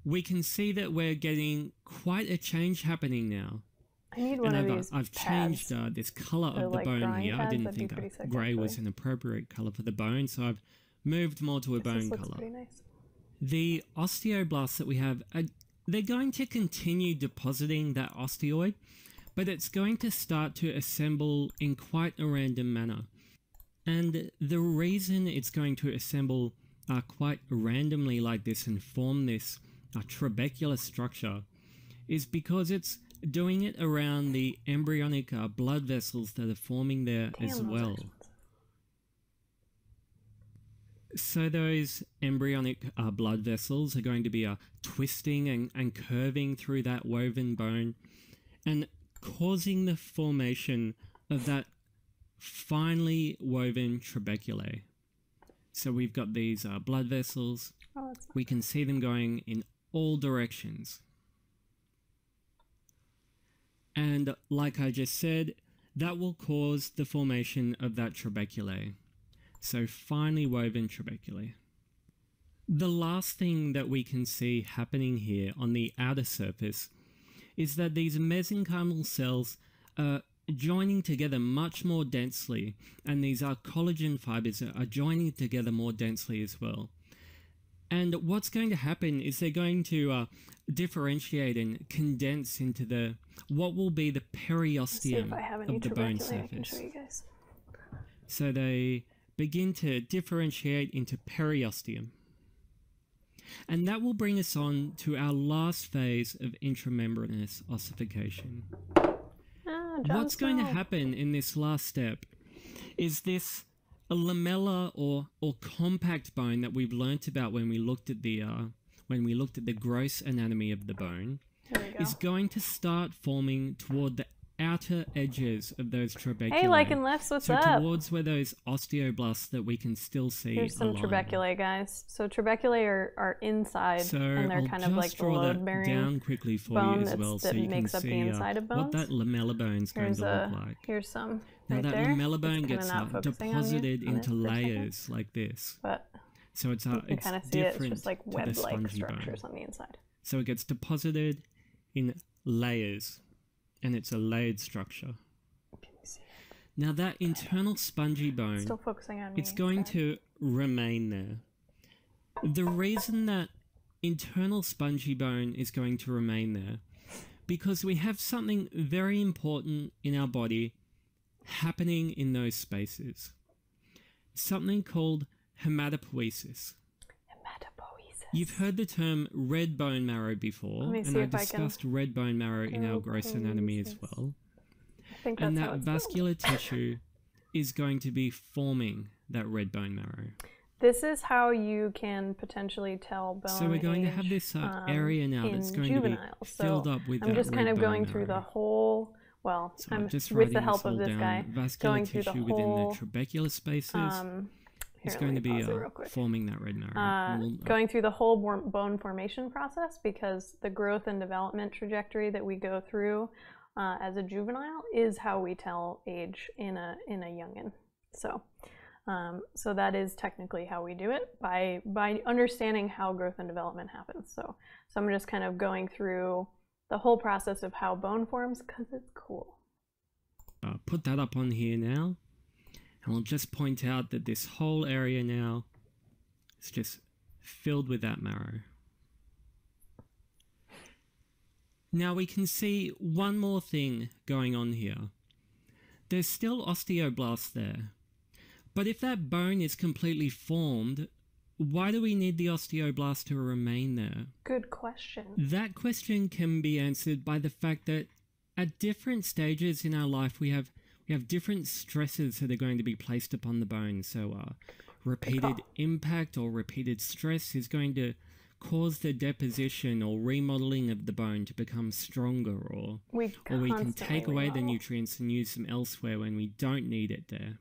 we can see that we're getting quite a change happening now. I need one of these I've pads. changed this color of the like bone here. I didn't think grey was actually. an appropriate color for the bone, so I've moved more to a bone color. Pretty nice. The osteoblasts that we have, they're going to continue depositing that osteoid, but it's going to start to assemble in quite a random manner. And the reason it's going to assemble quite randomly like this and form this trabecular structure is because it's doing it around the embryonic blood vessels that are forming there as well. So those embryonic blood vessels are going to be twisting and curving through that woven bone and causing the formation of that finely woven trabeculae. So we've got these blood vessels. We can see them going in all directions. And like I just said, that will cause the formation of that trabeculae. So finely woven trabeculae. The last thing that we can see happening here on the outer surface is that these mesenchymal cells are joining together much more densely, and these collagen fibers are joining together more densely as well. And what's going to happen is they're going to differentiate and condense into what will be the periosteum of the bone surface. So they begin to differentiate into periosteum. And that will bring us on to our last phase of intramembranous ossification. What's going to happen in this last step is this lamellar or compact bone that we've learnt about when we looked at the gross anatomy of the bone is going to start forming toward the outer edges of those trabeculae. Hey, like and lefts, what's up? Towards where those osteoblasts that we can still see. Here's some trabeculae, guys. So trabeculae are inside, and they're kind of like the load-bearing down quickly for bone you as well, so you can see what that lamellar bone is going to look like. Here's some. Now right that there. lamellar bone gets deposited into layers like this. But so it's you can kind of see different it's just like web-like structures bone. on the inside. So it gets deposited in layers, and it's a layered structure. Now that internal spongy bone, Still focusing on me, it's going to remain there. The reason that internal spongy bone is going to remain there, because we have something very important in our body happening in those spaces. Something called hematopoiesis. Hematopoiesis. You've heard the term red bone marrow before, and I discussed red bone marrow in our gross anatomy as well. I think that's And how that it's vascular tissue is going to be forming that red bone marrow. This is how you can potentially tell bone So we're going to age, have this area now that's going to be filled up with I'm just kind of going through the whole, well, so I'm just with the writing help all of this down. guy, Vascular going through the tissue whole, within the trabecular spaces is here, going let to me be pause it real quick. forming that red marrow. Going through the whole bone formation process, because the growth and development trajectory that we go through as a juvenile is how we tell age in a youngin. So that is technically how we do it, by understanding how growth and development happens. So I'm just kind of going through the whole process of how bone forms, because it's cool. Put that up on here now, and I'll just point out that this whole area now is just filled with that marrow. Now we can see one more thing going on here. There's still osteoblasts there. But if that bone is completely formed, why do we need the osteoblast to remain there? Good question. That question can be answered by the fact that at different stages in our life, we have different stresses that are going to be placed upon the bone. So repeated impact or repeated stress is going to cause the deposition or remodeling of the bone to become stronger, or we can take away the nutrients and use them elsewhere when we don't need it there.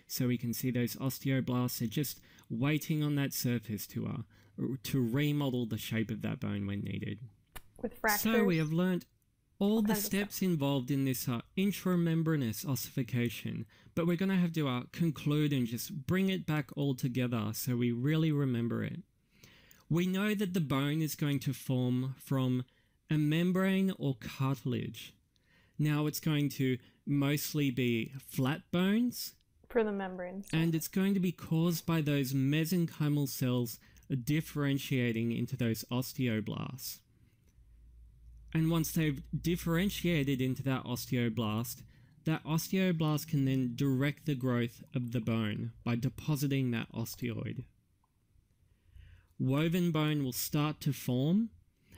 So we can see those osteoblasts are just waiting on that surface to remodel the shape of that bone when needed. With fractures. So we have learnt all the steps involved in this intramembranous ossification, but we're going to have to conclude and just bring it back all together so we really remember it. We know that the bone is going to form from a membrane or cartilage. Now it's going to mostly be flat bones, for the membranes. And it's going to be caused by those mesenchymal cells differentiating into those osteoblasts. And once they've differentiated into that osteoblast can then direct the growth of the bone by depositing that osteoid. Woven bone will start to form,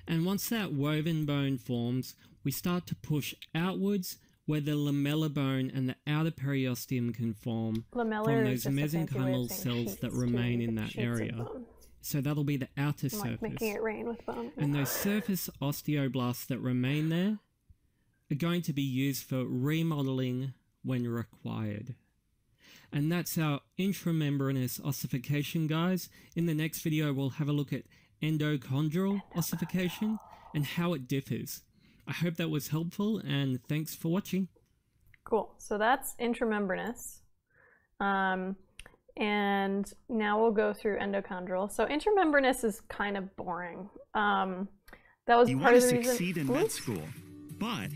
and once that woven bone forms, we start to push outwards where the lamellar bone and the outer periosteum can form from those mesenchymal cells that remain in that area. So that'll be the outer surface. Making it rain with bone. And those surface osteoblasts that remain there are going to be used for remodeling when required. And that's our intramembranous ossification, guys. In the next video, we'll have a look at endochondral ossification and how it differs. I hope that was helpful, and thanks for watching. Cool. So that's intramembranous. And now we'll go through endochondral. So intramembranous is kind of boring. That was part of the reason. You want to succeed in med school, but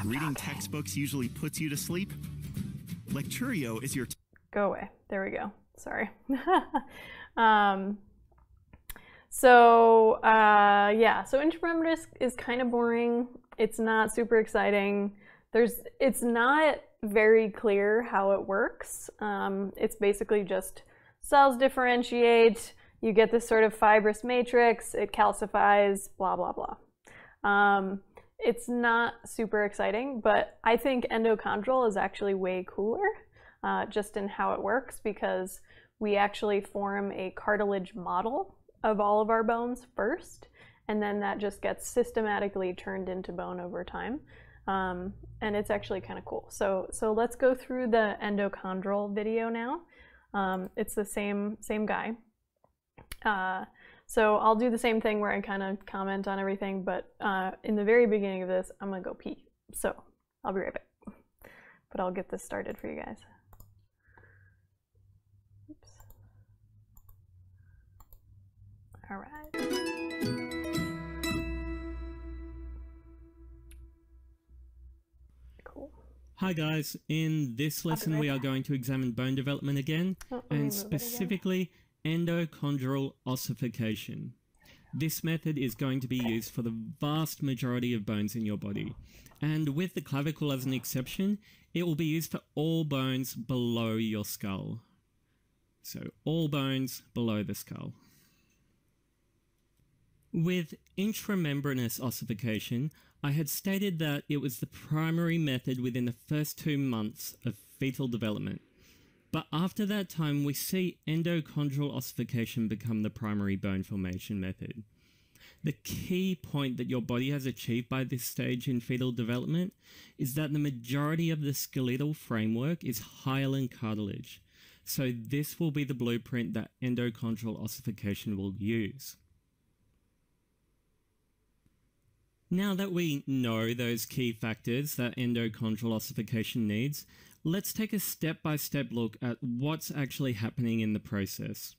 reading textbooks usually puts you to sleep. Lecturio is your... Go away. There we go. Sorry. So intramembranous is kind of boring. It's not super exciting. It's not very clear how it works. It's basically just cells differentiate, you get this sort of fibrous matrix, it calcifies, blah, blah, blah. It's not super exciting, but I think endochondral is actually way cooler, just in how it works, because we actually form a cartilage model of all of our bones first, and then that just gets systematically turned into bone over time. And it's actually kind of cool. So let's go through the endochondral video now. It's the same guy. So I'll do the same thing where I kind of comment on everything, but in the very beginning of this, I'm gonna go pee. So I'll be right back. But I'll get this started for you guys. Oops. All right. Cool. Hi guys, in this lesson we are going to examine bone development again, and specifically endochondral ossification. This method is going to be used for the vast majority of bones in your body. And with the clavicle as an exception, it will be used for all bones below your skull. So all bones below the skull. With intramembranous ossification, I had stated that it was the primary method within the first 2 months of fetal development. But after that time, we see endochondral ossification become the primary bone formation method. The key point that your body has achieved by this stage in fetal development is that the majority of the skeletal framework is hyaline cartilage. So this will be the blueprint that endochondral ossification will use. Now that we know those key factors that endochondral ossification needs, let's take a step-by-step look at what's actually happening in the process.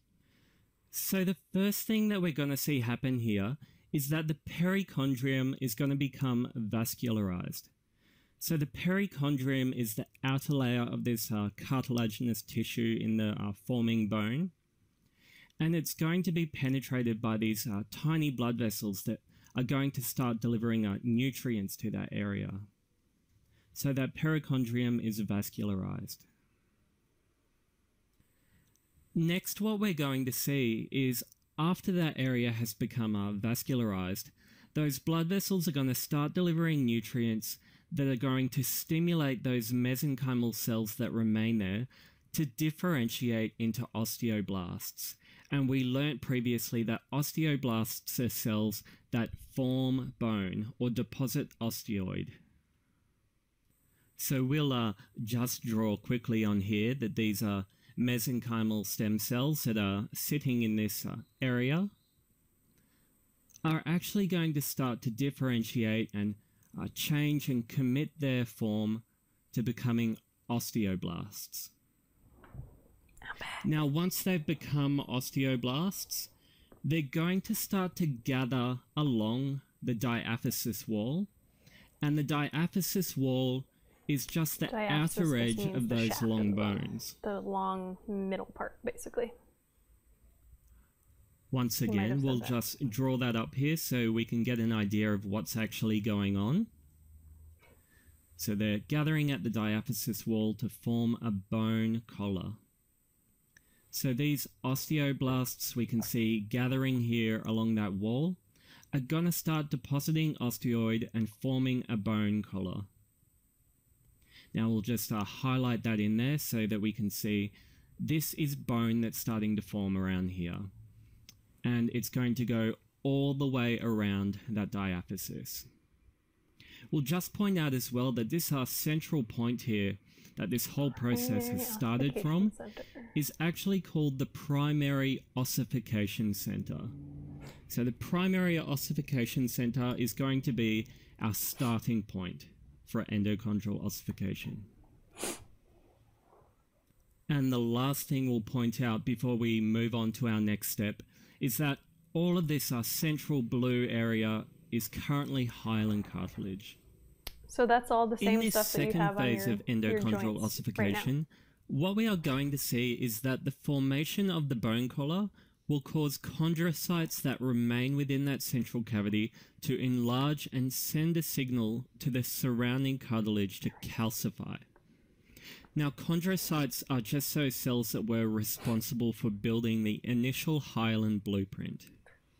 So the first thing that we're going to see happen here is that the perichondrium is going to become vascularized. So the perichondrium is the outer layer of this cartilaginous tissue in the forming bone, and it's going to be penetrated by these tiny blood vessels that are going to start delivering nutrients to that area. So that perichondrium is vascularized. Next, what we're going to see is after that area has become vascularized, those blood vessels are going to start delivering nutrients that are going to stimulate those mesenchymal cells that remain there to differentiate into osteoblasts. And we learnt previously that osteoblasts are cells that form bone or deposit osteoid. So we'll just draw quickly on here that these are mesenchymal stem cells that are sitting in this area are actually going to start to differentiate and change and commit their form to becoming osteoblasts. Now, once they've become osteoblasts, they're going to start to gather along the diaphysis wall, and the diaphysis wall is just the outer edge of those long bones. The long middle part, basically. Once again, we'll just draw that up here so we can get an idea of what's actually going on. So they're gathering at the diaphysis wall to form a bone collar. So these osteoblasts we can see gathering here along that wall are going to start depositing osteoid and forming a bone collar. Now we'll just highlight that in there so that we can see this is bone that's starting to form around here. And it's going to go all the way around that diaphysis. We'll just point out as well that this central point here that this whole process has started from is actually called the primary ossification center. So the primary ossification center is going to be our starting point for endochondral ossification. And the last thing we'll point out before we move on to our next step is that all of this central blue area is currently hyaline cartilage. So that's all the same stuff that you have on In this second phase of endochondral ossification, what we are going to see is that the formation of the bone collar will cause chondrocytes that remain within that central cavity to enlarge and send a signal to the surrounding cartilage to calcify. Now, chondrocytes are just those cells that were responsible for building the initial hyaline blueprint.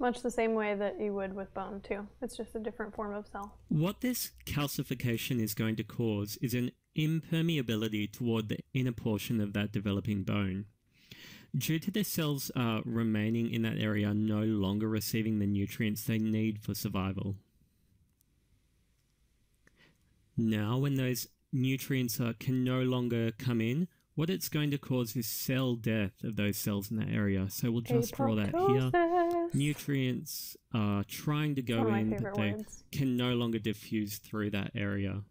Much the same way that you would with bone, too. It's just a different form of cell. What this calcification is going to cause is an impermeability toward the inner portion of that developing bone. Due to the cells remaining in that area no longer receiving the nutrients they need for survival. Now, when those nutrients can no longer come in, what it's going to cause is cell death of those cells in that area. So we'll just draw that here. Nutrients are trying to go in, but they can no longer diffuse through that area.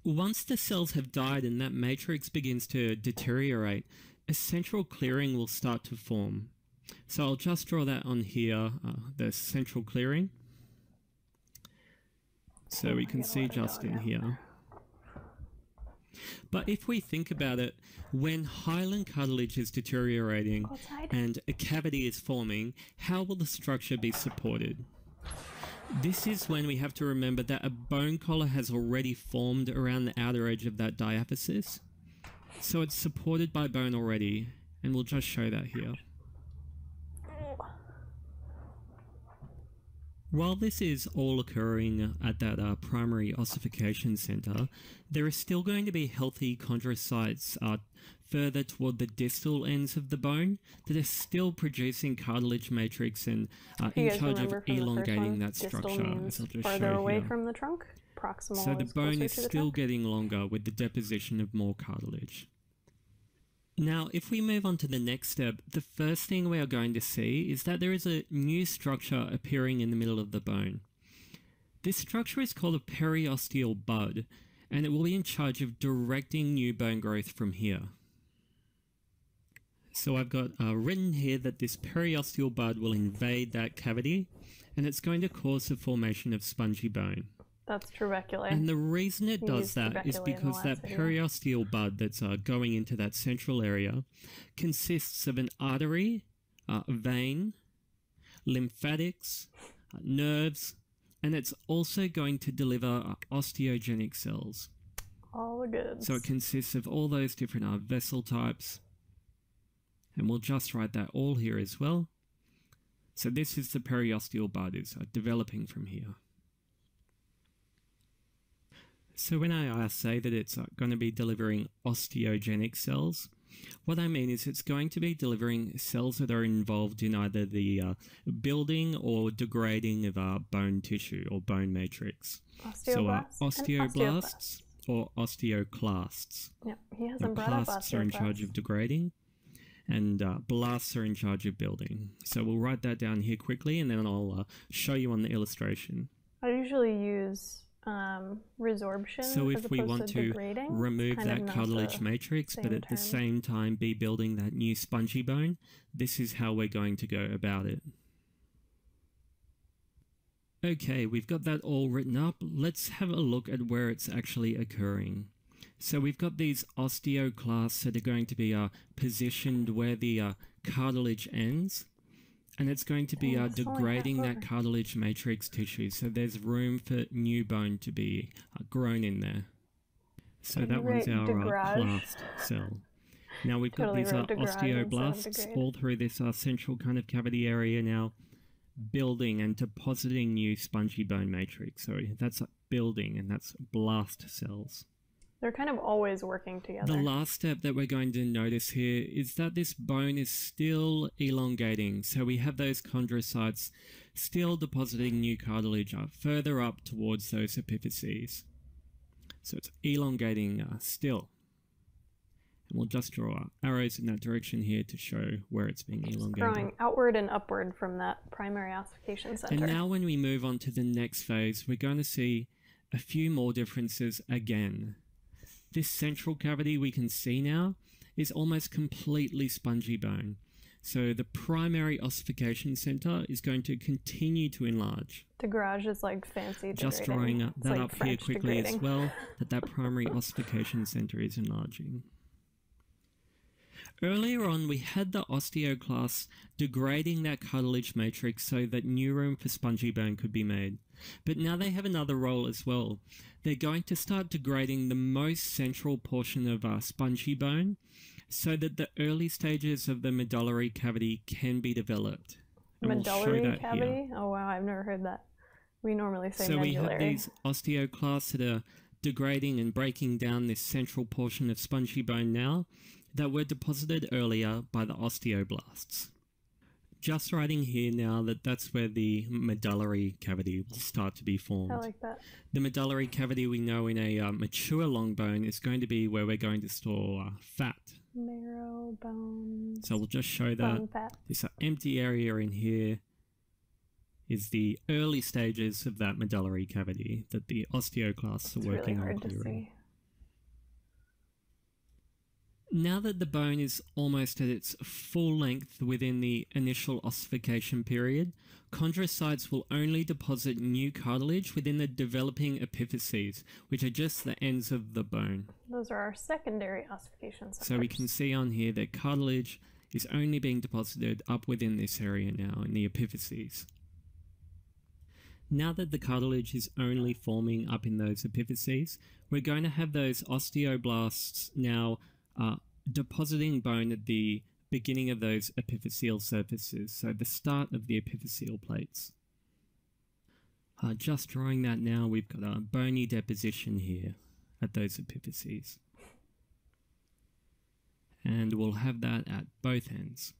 Once the cells have died and that matrix begins to deteriorate, a central clearing will start to form. So I'll just draw that on here, the central clearing. So we can see just in here. But if we think about it, when hyaline cartilage is deteriorating and a cavity is forming, how will the structure be supported? This is when we have to remember that a bone collar has already formed around the outer edge of that diaphysis. So it's supported by bone already, and we'll just show that here. While this is all occurring at that primary ossification center, there are still going to be healthy chondrocytes further toward the distal ends of the bone that are still producing cartilage matrix and in charge of elongating that structure, as I'll just farther show away here. from the trunk. Proximal So the bone is closer to the still trunk. getting longer with the deposition of more cartilage. Now, if we move on to the next step, the first thing we are going to see is that there is a new structure appearing in the middle of the bone. This structure is called a periosteal bud, and it will be in charge of directing new bone growth from here. So I've got written here that this periosteal bud will invade that cavity, and it's going to cause the formation of spongy bone. That's trabeculae. And the reason it does that is trabeculae in the because that last video. periosteal bud that's going into that central area consists of an artery, a vein, lymphatics, nerves, and it's also going to deliver osteogenic cells. All the goods. So it consists of all those different vessel types. And we'll just write that all here as well. So this is the periosteal bud is developing from here. So when I say that it's going to be delivering osteogenic cells, what I mean is it's going to be delivering cells that are involved in either the building or degrading of bone tissue or bone matrix. Osteoblasts So osteoblasts or osteoclasts. Yeah, he Now, hasn't brought up clasts are in charge of osteoclasts. degrading, and blasts are in charge of building. So we'll write that down here quickly, and then I'll show you on the illustration. I usually use resorption So as if we opposed want to to degrading. remove Kind of that not cartilage the matrix, but same at the term. same time be building that new spongy bone, this is how we're going to go about it. Okay, we've got that all written up. Let's have a look at where it's actually occurring. So we've got these osteoclasts that are going to be positioned where the cartilage ends. And it's going to be degrading that cartilage matrix tissue. So there's room for new bone to be grown in there. So that one's our clast cell. Now we've got these osteoblasts all through this central kind of cavity area now, building and depositing new spongy bone matrix. So that's building, and that's blast cells. They're kind of always working together. The last step that we're going to notice here is that this bone is still elongating. So we have those chondrocytes still depositing new cartilage further up towards those epiphyses. So it's elongating still. And we'll just draw arrows in that direction here to show where it's being elongated. Growing outward and upward from that primary ossification center. And now when we move on to the next phase, we're going to see a few more differences again. This central cavity we can see now is almost completely spongy bone. So the primary ossification center is going to continue to enlarge. Degrage is like fancy Just degrading. drawing It's that like up here French quickly degrading. as well, that primary ossification center is enlarging. Earlier on, we had the osteoclasts degrading that cartilage matrix so that new room for spongy bone could be made. But now they have another role as well. They're going to start degrading the most central portion of our spongy bone so that the early stages of the medullary cavity can be developed. And Medullary we'll show that cavity? here. Oh wow, I've never heard that. We normally say So we medullary. have these osteoclasts that are degrading and breaking down this central portion of spongy bone now that were deposited earlier by the osteoblasts. Just writing here now that that's where the medullary cavity will start to be formed. I like that. The medullary cavity we know in a mature long bone is going to be where we're going to store fat. Marrow, bones, So we'll just show that bone fat. this empty area in here is the early stages of that medullary cavity that the osteoclasts are It's working really on hard to clearing. see. Now that the bone is almost at its full length within the initial ossification period, chondrocytes will only deposit new cartilage within the developing epiphyses, which are just the ends of the bone. Those are our secondary ossification centers. So we can see on here that cartilage is only being deposited up within this area now in the epiphyses. Now that the cartilage is only forming up in those epiphyses, we're going to have those osteoblasts now depositing bone at the beginning of those epiphyseal surfaces, so the start of the epiphyseal plates. Just drawing that now, we've got a bony deposition here at those epiphyses. And we'll have that at both ends.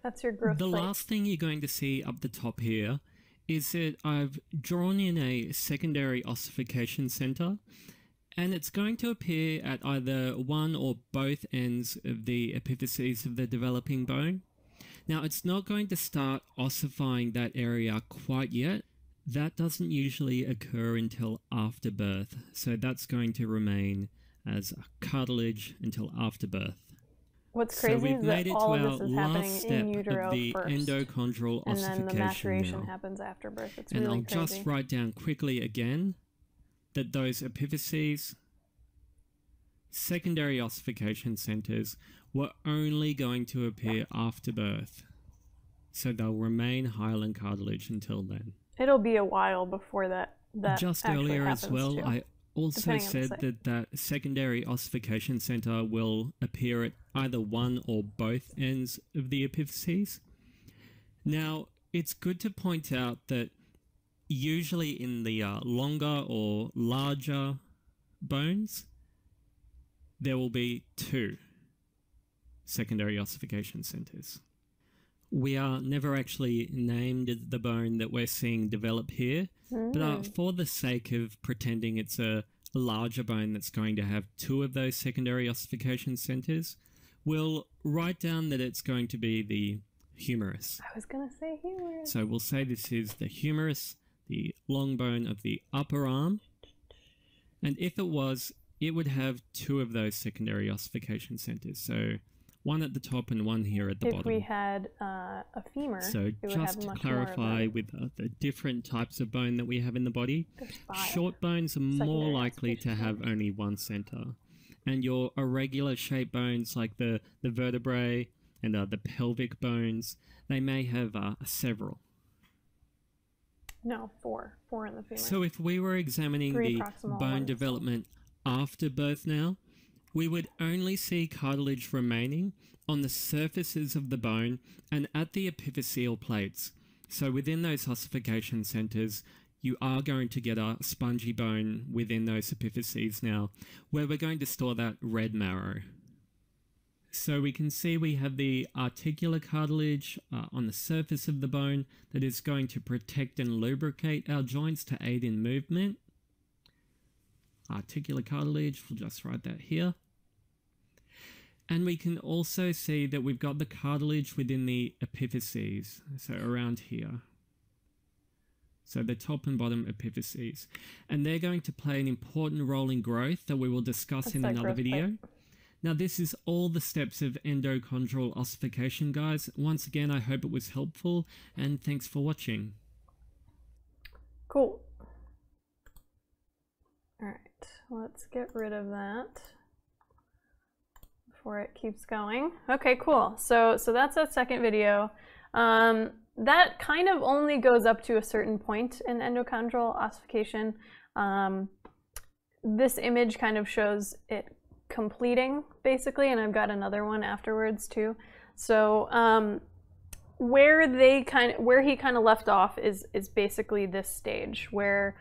That's your growth The plate. last thing you're going to see up the top here is that I've drawn in a secondary ossification center, and it's going to appear at either one or both ends of the epiphyses of the developing bone. Now, it's not going to start ossifying that area quite yet. That doesn't usually occur until after birth, so that's going to remain as cartilage until after birth. What's So crazy we've is made that it all to of our this is last happening step in utero of the first, endochondral and ossification then the maturation now. happens after birth. It's And really I'll crazy. just write down quickly again that those epiphyses, secondary ossification centers, were only going to appear after birth. So they'll remain hyaline cartilage until then. It'll be a while before that Just actually earlier as happens well, too. I also depending on the said site. that secondary ossification center will appear at either one or both ends of the epiphyses. Now, it's good to point out that usually in the longer or larger bones, there will be two secondary ossification centers. We are never actually named the bone that we're seeing develop here, but for the sake of pretending it's a larger bone that's going to have two of those secondary ossification centers, we'll write down that it's going to be the humerus. I was going to say humerus. So we'll say this is the humerus, the long bone of the upper arm, and if it was, it would have two of those secondary ossification centers. So one at the top and one here at the If bottom. we had a femur, So it would just have to much more of clarify them. with the different types of bone that we have in the body, There's 5. short bones are more secondary likely to ossification have only one center. And your irregular shaped bones like the vertebrae and the pelvic bones, they may have several. No, 4. 4 in the femur. So if we were examining 3 the proximal, bone 1 development after birth now, we would only see cartilage remaining on the surfaces of the bone and at the epiphyseal plates. So within those ossification centers, you are going to get a spongy bone within those epiphyses now, where we're going to store that red marrow. So we can see we have the articular cartilage on the surface of the bone that is going to protect and lubricate our joints to aid in movement. Articular cartilage, we'll just write that here. And we can also see that we've got the cartilage within the epiphyses, so around here. So the top and bottom epiphyses. And they're going to play an important role in growth that we will discuss That's in that another growth video. plate. Now this is all the steps of endochondral ossification, guys. Once again, I hope it was helpful, and thanks for watching. Cool. Alright, let's get rid of that before it keeps going. Okay, cool. So that's that second video. That kind of only goes up to a certain point in endochondral ossification. This image kind of shows it completing, basically, and I've got another one afterwards too. So where he kind of left off is basically this stage where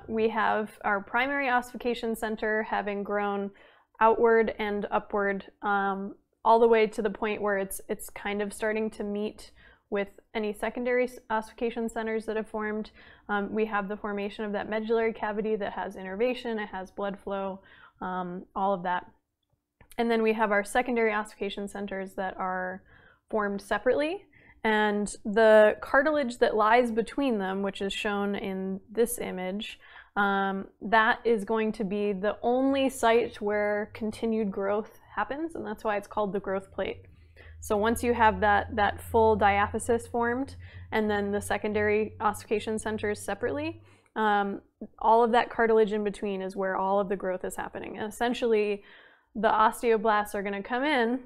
we have our primary ossification center having grown outward and upward all the way to the point where it's kind of starting to meet with any secondary ossification centers that have formed. We have the formation of that medullary cavity that has innervation, it has blood flow, all of that. And then we have our secondary ossification centers that are formed separately. And the cartilage that lies between them, which is shown in this image, that is going to be the only site where continued growth happens, and that's why it's called the growth plate. So once you have that full diaphysis formed, and then the secondary ossification centers separately, all of that cartilage in between is where all of the growth is happening. And essentially, the osteoblasts are going to come in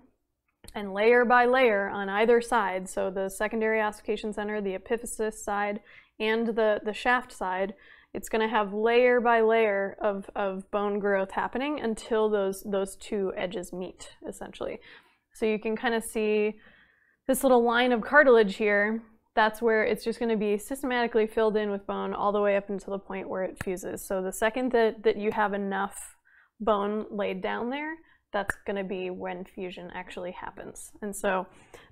and layer by layer on either side, so the secondary ossification center, the epiphysis side, and the shaft side, it's going to have layer by layer of bone growth happening until those two edges meet, essentially. So you can kind of see this little line of cartilage here. That's where it's just going to be systematically filled in with bone all the way up until the point where it fuses. So the second that you have enough bone laid down there, that's going to be when fusion actually happens. And so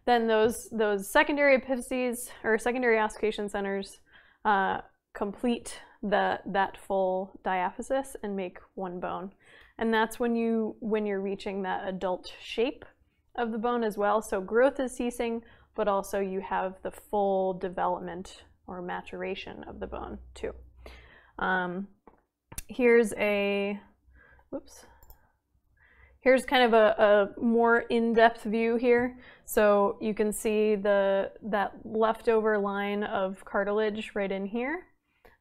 then those secondary epiphyses or secondary ossification centers complete that full diaphysis and make one bone. And that's when you're reaching that adult shape of the bone as well. So growth is ceasing, but also you have the full development or maturation of the bone too. Here's kind of a more in-depth view here. So you can see that leftover line of cartilage right in here.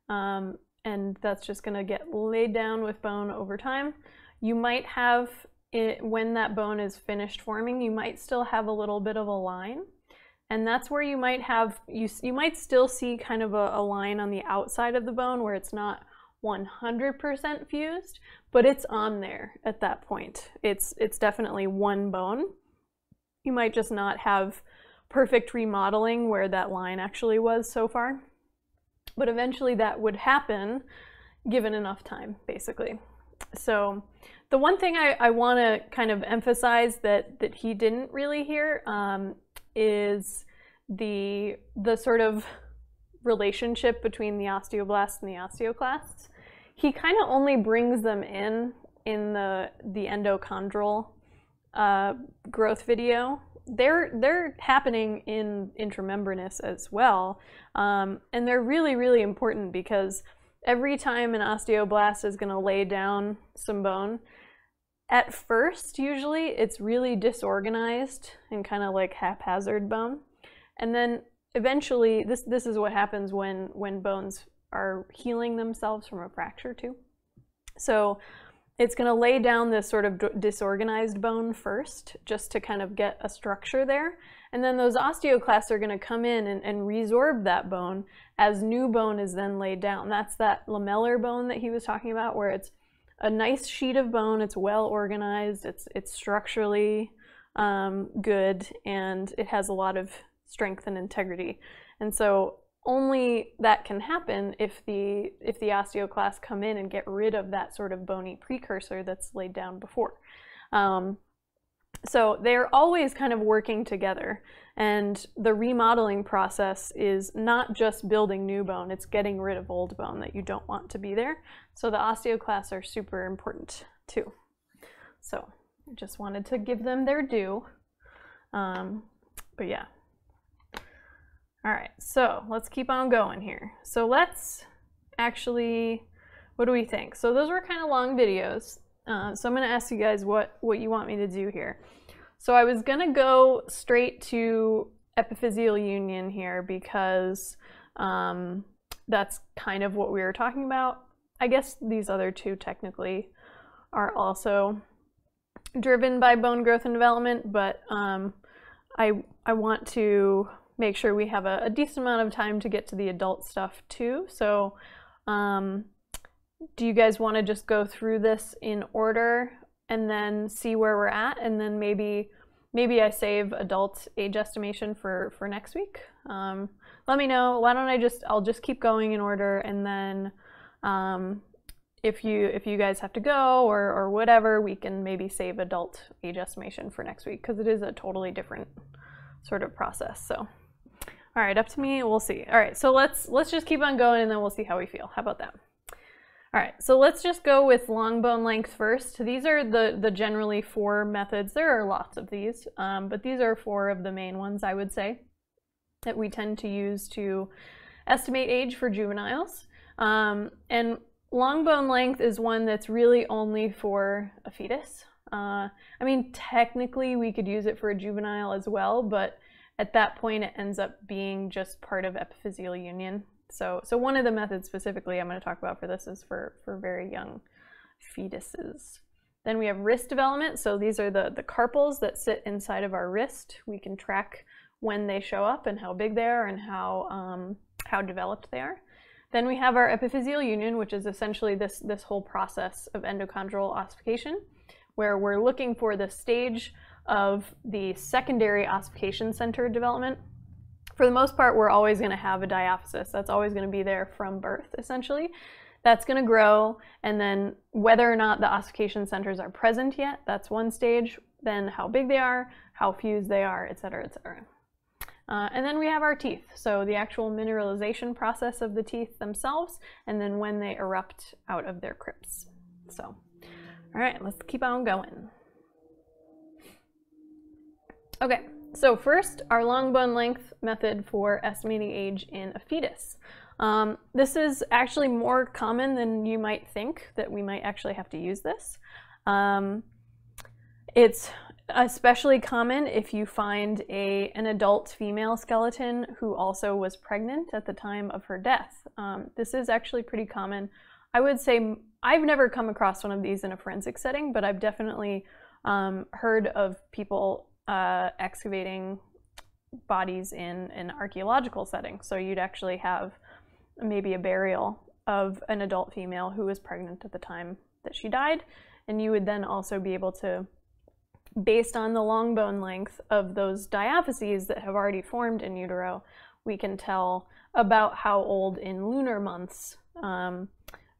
And that's just going to get laid down with bone over time. You might have when that bone is finished forming, you might still have a little bit of a line. And that's where you might have, you might still see kind of a line on the outside of the bone where it's not 100% fused, but it's on there at that point. It's definitely one bone. You might just not have perfect remodeling where that line actually was so far. But eventually that would happen given enough time, basically. So the one thing I want to kind of emphasize that he didn't really hear is the sort of relationship between the osteoblasts and the osteoclasts. He kind of only brings them in the endochondral growth video. They're happening in intramembranous as well, and they're really, really important because every time an osteoblast is going to lay down some bone, at first, usually, it's really disorganized and kind of like haphazard bone. And then eventually, this is what happens when bones are healing themselves from a fracture too. So it's going to lay down this sort of disorganized bone first, just to kind of get a structure there. And then those osteoclasts are going to come in and resorb that bone as new bone is then laid down. That's that lamellar bone that he was talking about, where it's a nice sheet of bone, it's well organized, it's structurally good, and it has a lot of strength and integrity. And so only that can happen if the osteoclasts come in and get rid of that sort of bony precursor that's laid down before. So they're always kind of working together, and the remodeling process is not just building new bone, it's getting rid of old bone that you don't want to be there. So the osteoclasts are super important too. So I just wanted to give them their due. But yeah. All right, so let's keep on going here. So let's actually, what do we think? So those were kind of long videos. So I'm going to ask you guys what you want me to do here. So I was going to go straight to epiphyseal union here because that's kind of what we were talking about. I guess these other two technically are also driven by bone growth and development, but I want to make sure we have a decent amount of time to get to the adult stuff too. So do you guys want to just go through this in order and then see where we're at, and then maybe I save adult age estimation for next week? Let me know. Why don't I'll just keep going in order, and then if you guys have to go or whatever, we can maybe save adult age estimation for next week, because it is a totally different sort of process. So all right, up to me, we'll see. All right, so let's just keep on going, and then we'll see how we feel. How about that? All right, so let's just go with long bone length first. These are the generally 4 methods. There are lots of these, but these are 4 of the main ones, I would say, that we tend to use to estimate age for juveniles. And long bone length is one that's really only for a fetus. I mean, technically we could use it for a juvenile as well, but at that point it ends up being just part of epiphyseal union. So one of the methods specifically I'm going to talk about for this is for very young fetuses. Then we have wrist development. So these are the carpals that sit inside of our wrist. We can track when they show up and how big they are and how developed they are. Then we have our epiphyseal union, which is essentially this whole process of endochondral ossification, where we're looking for the stage of the secondary ossification center development. For the most part, we're always going to have a diaphysis. That's always going to be there from birth, essentially. That's going to grow, and then whether or not the ossification centers are present yet, that's one stage. Then how big they are, how fused they are, et cetera, et cetera. And then we have our teeth, so the actual mineralization process of the teeth themselves, and then when they erupt out of their crypts. So, all right, let's keep on going. Okay, so first, our long bone length method for estimating age in a fetus. This is actually more common than you might think, that we might actually have to use this. It's especially common if you find an adult female skeleton who also was pregnant at the time of her death. This is actually pretty common. I would say I've never come across one of these in a forensic setting, but I've definitely heard of people excavating bodies in an archaeological setting. So you'd actually have maybe a burial of an adult female who was pregnant at the time that she died, and you would then also be able to, based on the long bone length of those diaphyses that have already formed in utero, we can tell about how old in lunar months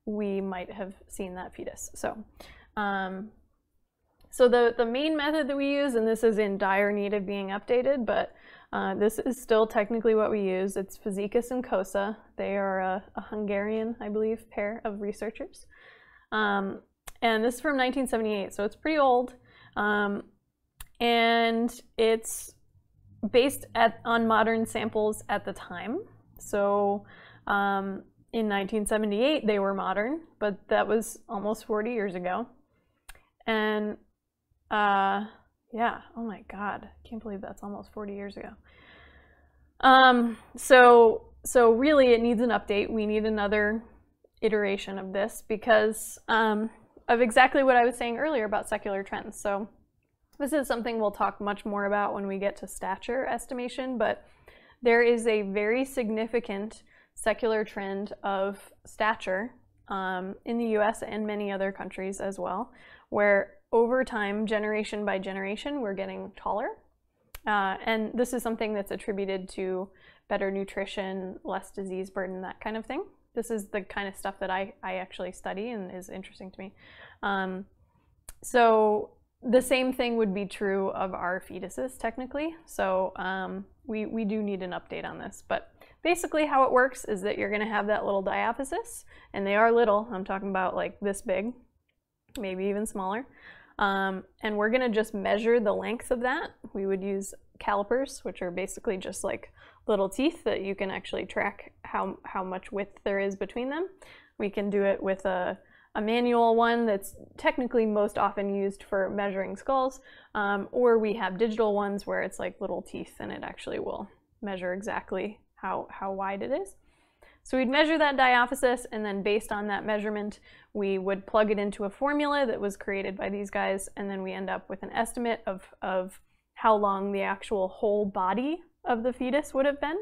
we might have seen that fetus. So, the main method that we use, and this is in dire need of being updated, but this is still technically what we use. It's Fazekas and Kosa. They are a Hungarian, I believe, pair of researchers. And this is from 1978, so it's pretty old. And it's based on modern samples at the time. So in 1978, they were modern, but that was almost 40 years ago. And yeah, oh my God, I can't believe that's almost 40 years ago. So really it needs an update. We need another iteration of this because of exactly what I was saying earlier about secular trends. So this is something we'll talk much more about when we get to stature estimation, but there is a very significant secular trend of stature in the US and many other countries as well, where over time, generation by generation, we're getting taller. And this is something that's attributed to better nutrition, less disease burden, that kind of thing. This is the kind of stuff that I actually study and is interesting to me. So the same thing would be true of our fetuses, technically. So we do need an update on this. But basically how it works is that you're going to have that little diaphysis, and they are little. I'm talking about like this big, maybe even smaller. And we're going to just measure the length of that. We would use calipers, which are basically just like little teeth that you can actually track how much width there is between them. We can do it with a manual one that's technically most often used for measuring skulls, or we have digital ones where it's like little teeth and it actually will measure exactly how wide it is. So we'd measure that diaphysis, and then based on that measurement, we would plug it into a formula that was created by these guys, and then we end up with an estimate of how long the actual whole body of the fetus would have been.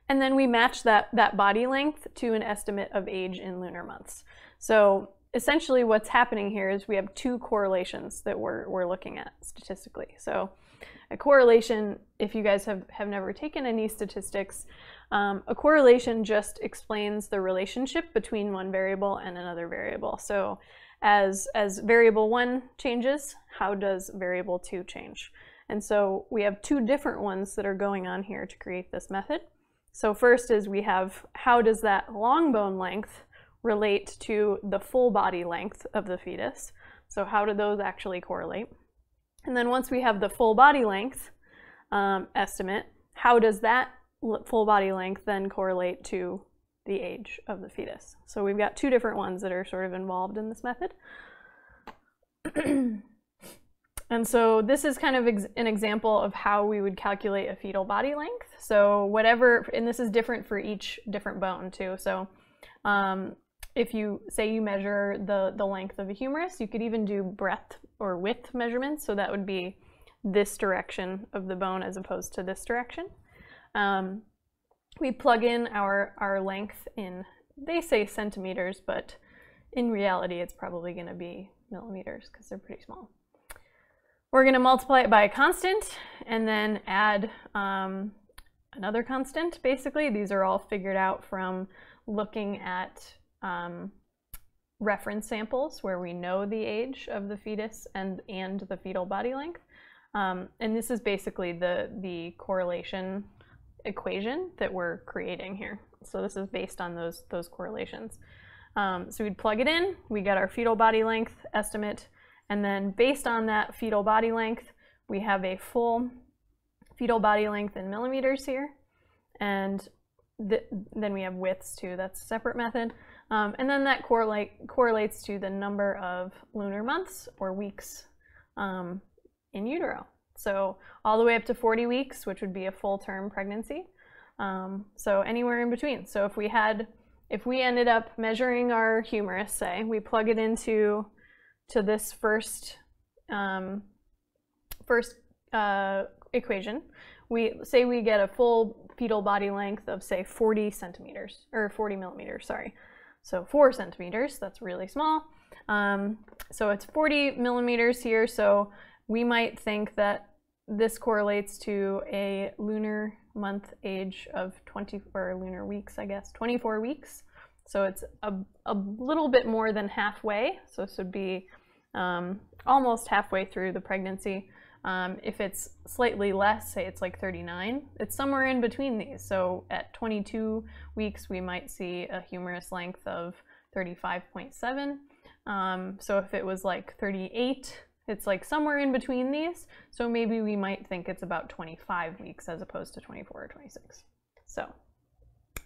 And then we match that body length to an estimate of age in lunar months. So essentially what's happening here is we have two correlations that we're looking at statistically. So a correlation, if you guys have never taken any statistics, a correlation just explains the relationship between one variable and another variable. So as variable 1 changes, how does variable 2 change? And so we have two different ones that are going on here to create this method. So first is we have how does that long bone length relate to the full body length of the fetus? So how do those actually correlate? And then once we have the full body length estimate, how does that full body length then correlate to the age of the fetus. So we've got two different ones that are sort of involved in this method. And so this is kind of an example of how we would calculate a fetal body length. So whatever, and this is different for each different bone too. So if you say you measure the length of a humerus, you could even do breadth or width measurements. So that would be this direction of the bone as opposed to this direction. We plug in our length in, they say centimeters, but in reality it's probably going to be millimeters because they're pretty small. We're going to multiply it by a constant and then add another constant, basically. These are all figured out from looking at reference samples where we know the age of the fetus and the fetal body length. And this is basically the correlation equation that we're creating here. So this is based on those correlations. So we'd plug it in, we get our fetal body length estimate, and then based on that fetal body length, we have a full fetal body length in millimeters here. And then we have widths too, that's a separate method. And then that correlates to the number of lunar months or weeks in utero. So all the way up to 40 weeks, which would be a full-term pregnancy. So anywhere in between. So if we ended up measuring our humerus, say, we plug it into this first equation, we say we get a full fetal body length of, say, 40 centimeters, or 40 millimeters, sorry. So 4 centimeters, that's really small. So it's 40 millimeters here, so we might think that this correlates to a lunar month age of 24 lunar weeks, I guess, 24 weeks. So it's a little bit more than halfway. So this would be almost halfway through the pregnancy. If it's slightly less, say it's like 39, it's somewhere in between these. So at 22 weeks, we might see a humerus length of 35.7. So if it was like 38, it's like somewhere in between these. So maybe we might think it's about 25 weeks as opposed to 24 or 26. So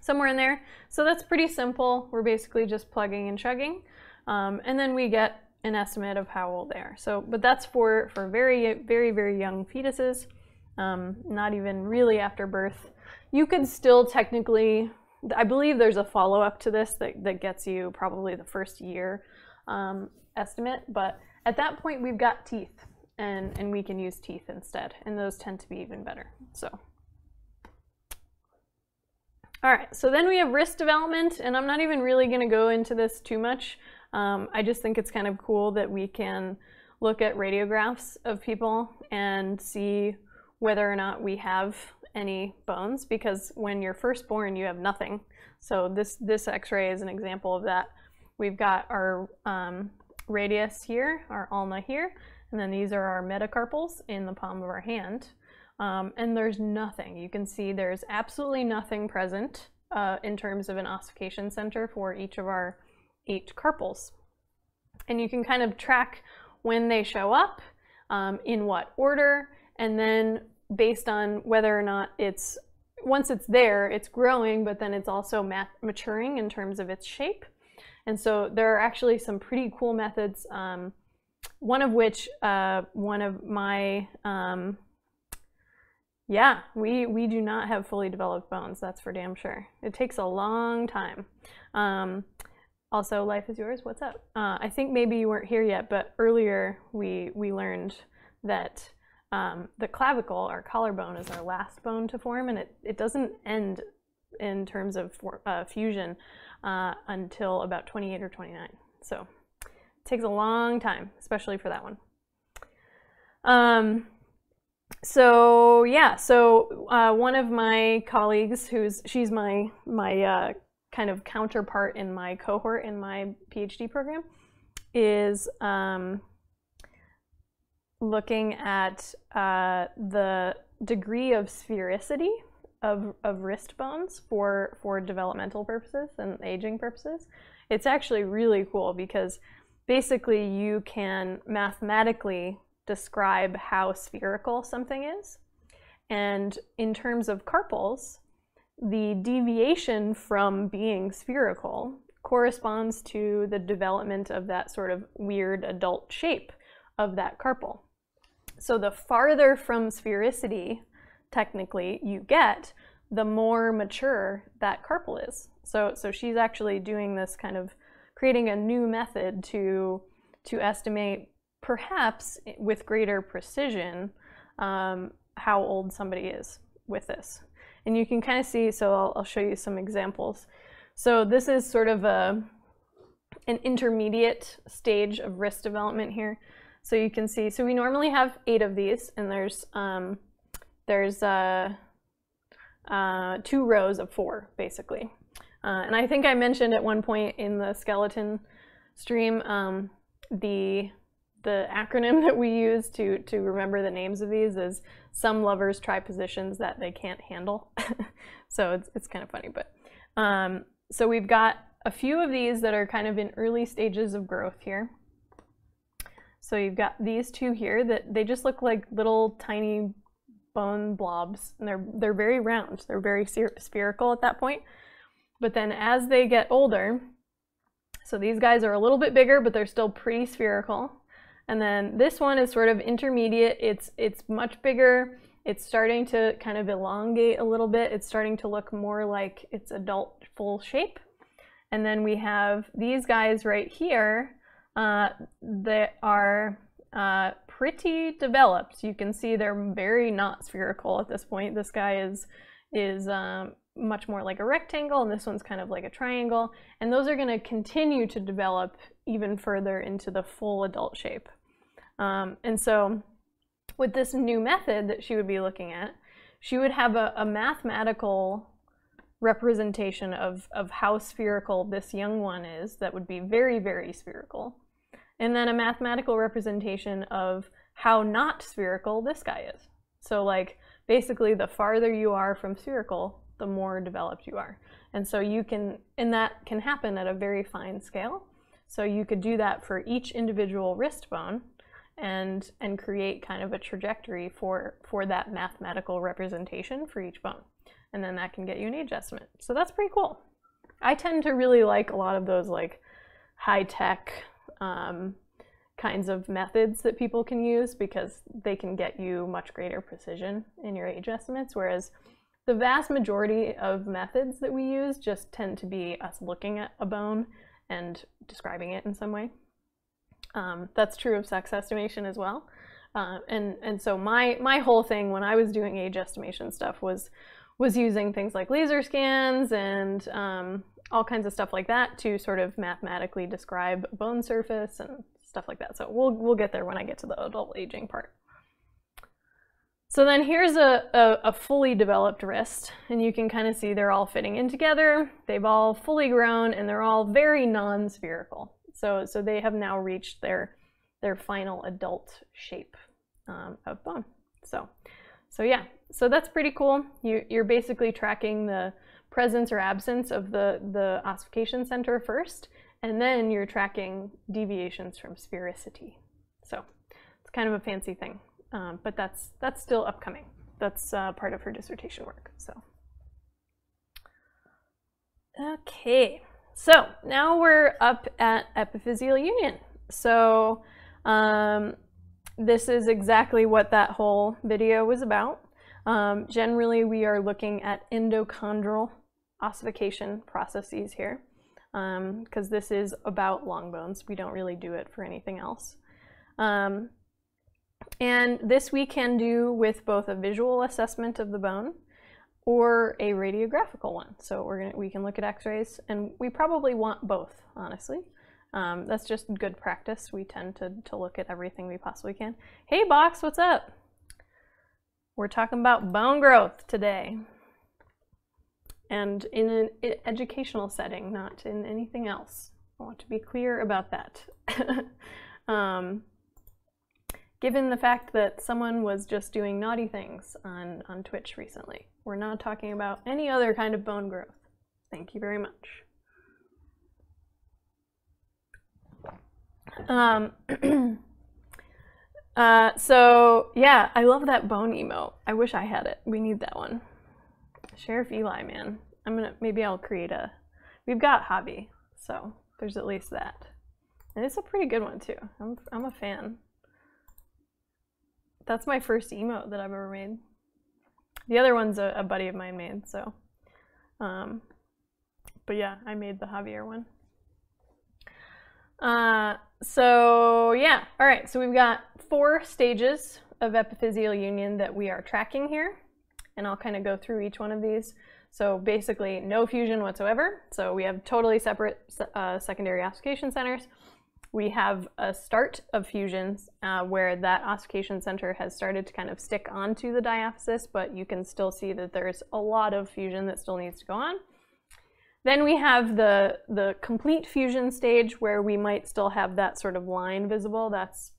somewhere in there. So that's pretty simple. We're basically just plugging and chugging. And then we get an estimate of how old they are. So, but that's for very, very, very young fetuses, not even really after birth. You could still technically, I believe there's a follow-up to this that gets you probably the first year estimate, but at that point we've got teeth and we can use teeth instead, and those tend to be even better. So. All right, so then we have wrist development, and I'm not even really going to go into this too much. I just think it's kind of cool that we can look at radiographs of people and see whether or not we have any bones, because when you're first born, you have nothing. So this X-ray is an example of that. We've got our radius here, our ulna here, and then these are our metacarpals in the palm of our hand. And there's nothing. You can see there's absolutely nothing present in terms of an ossification center for each of our 8 carpals. And you can kind of track when they show up, in what order, and then based on whether or not once it's there, it's growing, but then it's also maturing in terms of its shape. And so there are actually some pretty cool methods, one of which, one of my, yeah, we do not have fully developed bones, that's for damn sure. It takes a long time. Also, Life is Yours, what's up? I think maybe you weren't here yet, but earlier we learned that the clavicle, our collarbone, is our last bone to form, and it doesn't end in terms of fusion until about 28 or 29. So it takes a long time, especially for that one. So yeah, so one of my colleagues, she's my kind of counterpart in my cohort in my PhD program, is looking at the degree of sphericity of wrist bones for developmental purposes and aging purposes. It's actually really cool because basically you can mathematically describe how spherical something is. And in terms of carpals, the deviation from being spherical corresponds to the development of that sort of weird adult shape of that carpel. So the farther from sphericity, technically, you get, the more mature that carpel is. So she's actually doing this kind of, creating a new method to estimate, perhaps with greater precision, how old somebody is with this. And you can kind of see, so I'll show you some examples. So this is sort of an intermediate stage of wrist development here. So you can see, so we normally have 8 of these, and there's 2 rows of 4, basically. And I think I mentioned at one point in the skeleton stream, the acronym that we use to remember the names of these is some lovers try positions that they can't handle. So it's kind of funny, but so we've got a few of these that are kind of in early stages of growth here. So you've got these 2 here that they just look like little tiny bone blobs, and they're very round. They're very spherical at that point. But then as they get older, so these guys are a little bit bigger, but they're still pretty spherical. And then this one is sort of intermediate. It's much bigger. It's starting to kind of elongate a little bit. It's starting to look more like its adult full shape. And then we have these guys right here that are pretty developed. You can see they're very not spherical at this point. This guy is much more like a rectangle, and this one's kind of like a triangle. And those are going to continue to develop even further into the full adult shape. And so with this new method that she would be looking at, she would have a mathematical representation of how spherical this young one is that would be very, very spherical. And then a mathematical representation of how not spherical this guy is. So like basically the farther you are from spherical, the more developed you are. And so you can, and that can happen at a very fine scale. So you could do that for each individual wrist bone and create kind of a trajectory for that mathematical representation for each bone. And then that can get you an age estimate. So that's pretty cool. I tend to really like a lot of those like high-tech kinds of methods that people can use because they can get you much greater precision in your age estimates, whereas the vast majority of methods that we use just tend to be us looking at a bone and describing it in some way. That's true of sex estimation as well. And so my whole thing when I was doing age estimation stuff was using things like laser scans and all kinds of stuff like that to sort of mathematically describe bone surface and stuff like that. So we'll get there when I get to the adult aging part. So then here's a fully developed wrist, and you can kind of see they're all fitting in together. They've all fully grown, and they're all very non-spherical. So they have now reached their final adult shape of bone. So yeah, so that's pretty cool. You're basically tracking the presence or absence of the ossification center first, and then you're tracking deviations from sphericity. So it's kind of a fancy thing, but that's still upcoming. That's part of her dissertation work. So okay, so now we're up at epiphyseal union. So this is exactly what that whole video was about. Generally, we are looking at endochondral ossification processes here, because this is about long bones. We don't really do it for anything else. And this we can do with both a visual assessment of the bone or a radiographical one. So we can look at x-rays, and we probably want both, honestly. That's just good practice. We tend to look at everything we possibly can. Hey Box, what's up? We're talking about bone growth today. And in an educational setting, not in anything else. I want to be clear about that. Given the fact that someone was just doing naughty things on Twitch recently, we're not talking about any other kind of bone growth. Thank you very much. So yeah, I love that bone emote. I wish I had it. We need that one. Sheriff Eli, man. Maybe I'll create we've got Javi, so there's at least that. And it's a pretty good one too. I'm a fan. That's my first emote that I've ever made. The other one's a buddy of mine made, so. But yeah, I made the Javier one. So yeah, all right, so we've got 4 stages of epiphyseal union that we are tracking here, and I'll kind of go through each one of these. So basically no fusion whatsoever. So we have totally separate secondary ossification centers. We have a start of fusions where that ossification center has started to kind of stick onto the diaphysis, but you can still see that there's a lot of fusion that still needs to go on. Then we have the complete fusion stage where we might still have that sort of line visible. That's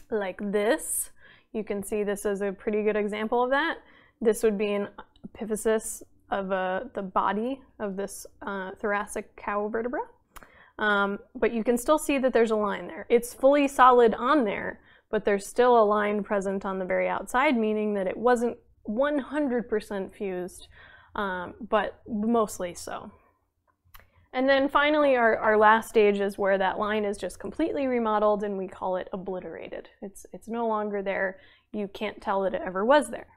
like this. You can see this is a pretty good example of that. This would be an epiphysis of the body of this thoracic cow vertebra. But you can still see that there's a line there. It's fully solid on there, but there's still a line present on the very outside, meaning that it wasn't 100% fused, but mostly so. And then finally, our last stage is where that line is just completely remodeled, and we call it obliterated. It's no longer there. You can't tell that it ever was there.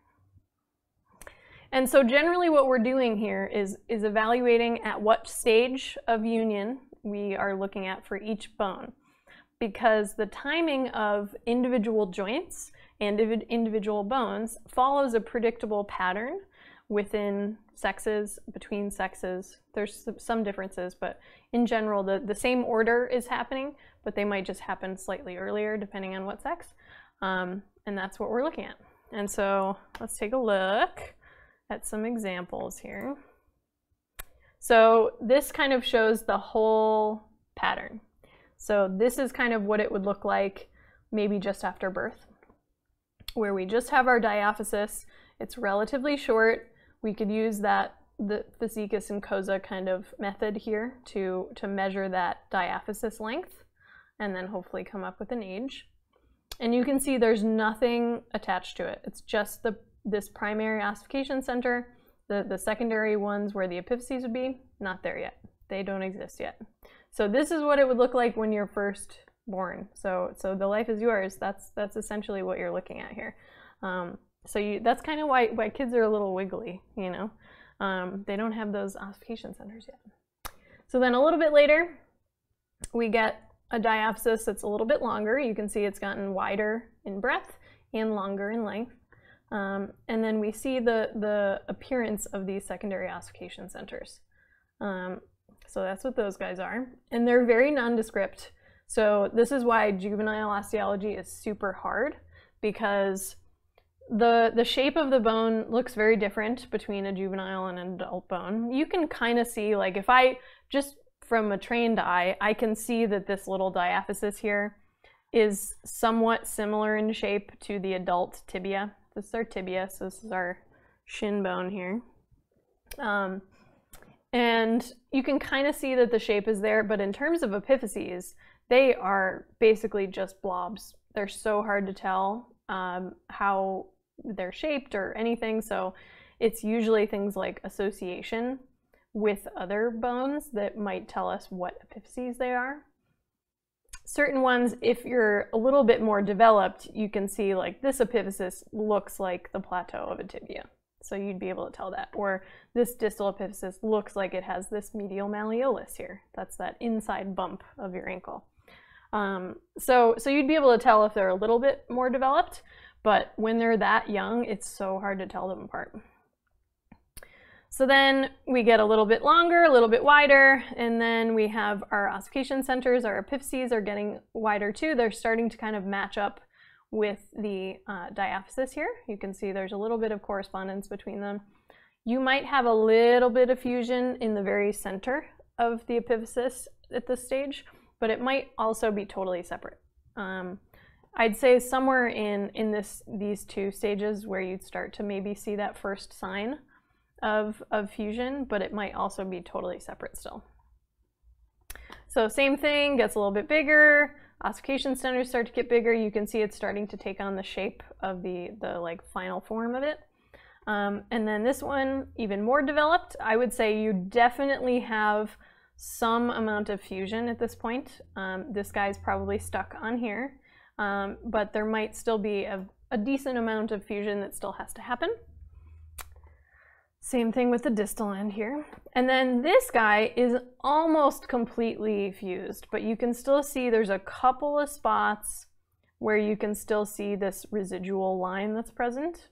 And so generally what we're doing here is evaluating at what stage of union we are looking at for each bone, because the timing of individual joints and individual bones follows a predictable pattern within sexes, between sexes. There's some differences, but in general the same order is happening, but they might just happen slightly earlier depending on what sex. And that's what we're looking at. And so let's take a look at some examples here. So this kind of shows the whole pattern. So this is kind of what it would look like maybe just after birth, where we just have our diaphysis. It's relatively short. We could use the fascicus and cosa kind of method here to measure that diaphysis length and then hopefully come up with an age. And you can see there's nothing attached to it. It's just this primary ossification center. The secondary ones where the epiphyses would be, not there yet. They don't exist yet. So this is what it would look like when you're first born. So the life is yours. That's essentially what you're looking at here. That's kind of why kids are a little wiggly, you know. They don't have those ossification centers yet. So then a little bit later, we get a diaphysis that's a little bit longer. You can see it's gotten wider in breadth and longer in length. And then we see the appearance of these secondary ossification centers. So that's what those guys are. And they're very nondescript. So this is why juvenile osteology is super hard, because the shape of the bone looks very different between a juvenile and an adult bone. You can kind of see, like if I just from a trained eye, I can see that this little diaphysis here is somewhat similar in shape to the adult tibia. This is our tibia, so this is our shin bone here. And you can kind of see that the shape is there, but in terms of epiphyses, they are basically just blobs. They're so hard to tell how they're shaped or anything, so it's usually things like association with other bones that might tell us what epiphyses they are. Certain ones, if you're a little bit more developed, you can see like this epiphysis looks like the plateau of a tibia. So you'd be able to tell that. Or this distal epiphysis looks like it has this medial malleolus here. That's that inside bump of your ankle. So you'd be able to tell if they're a little bit more developed, but when they're that young, it's so hard to tell them apart. So then we get a little bit longer, a little bit wider, and then we have our ossification centers. Our epiphyses are getting wider too. They're starting to kind of match up with the diaphysis here. You can see there's a little bit of correspondence between them. You might have a little bit of fusion in the very center of the epiphysis at this stage, but it might also be totally separate. I'd say somewhere in these two stages where you'd start to maybe see that first sign of fusion, but it might also be totally separate still. So same thing, gets a little bit bigger. Ossification centers start to get bigger. You can see it's starting to take on the shape of the like final form of it. And then this one, even more developed, I would say you definitely have some amount of fusion at this point. This guy's probably stuck on here, but there might still be a decent amount of fusion that still has to happen. Same thing with the distal end here. And then this guy is almost completely fused, but you can still see there's a couple of spots where you can still see this residual line that's present.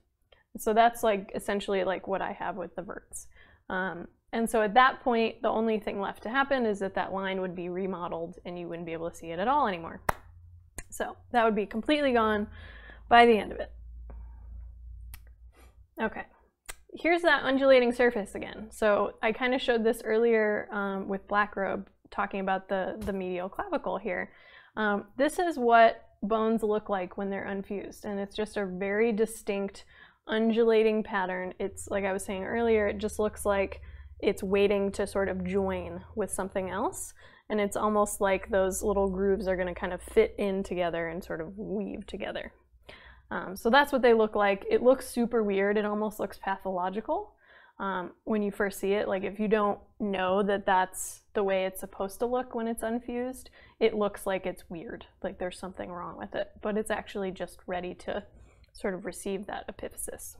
So that's like essentially like what I have with the verts. And so at that point, the only thing left to happen is that that line would be remodeled and you wouldn't be able to see it at all anymore. So that would be completely gone by the end of it. Okay, here's that undulating surface again. So I kind of showed this earlier with Blackrobe, talking about the medial clavicle here. This is what bones look like when they're unfused, and it's just a very distinct undulating pattern. It's like I was saying earlier, it just looks like it's waiting to sort of join with something else, and it's almost like those little grooves are going to kind of fit in together and sort of weave together. So that's what they look like. It looks super weird. It almost looks pathological when you first see it. Like if you don't know that that's the way it's supposed to look when it's unfused, it looks like it's weird, like there's something wrong with it, but it's actually just ready to sort of receive that epiphysis.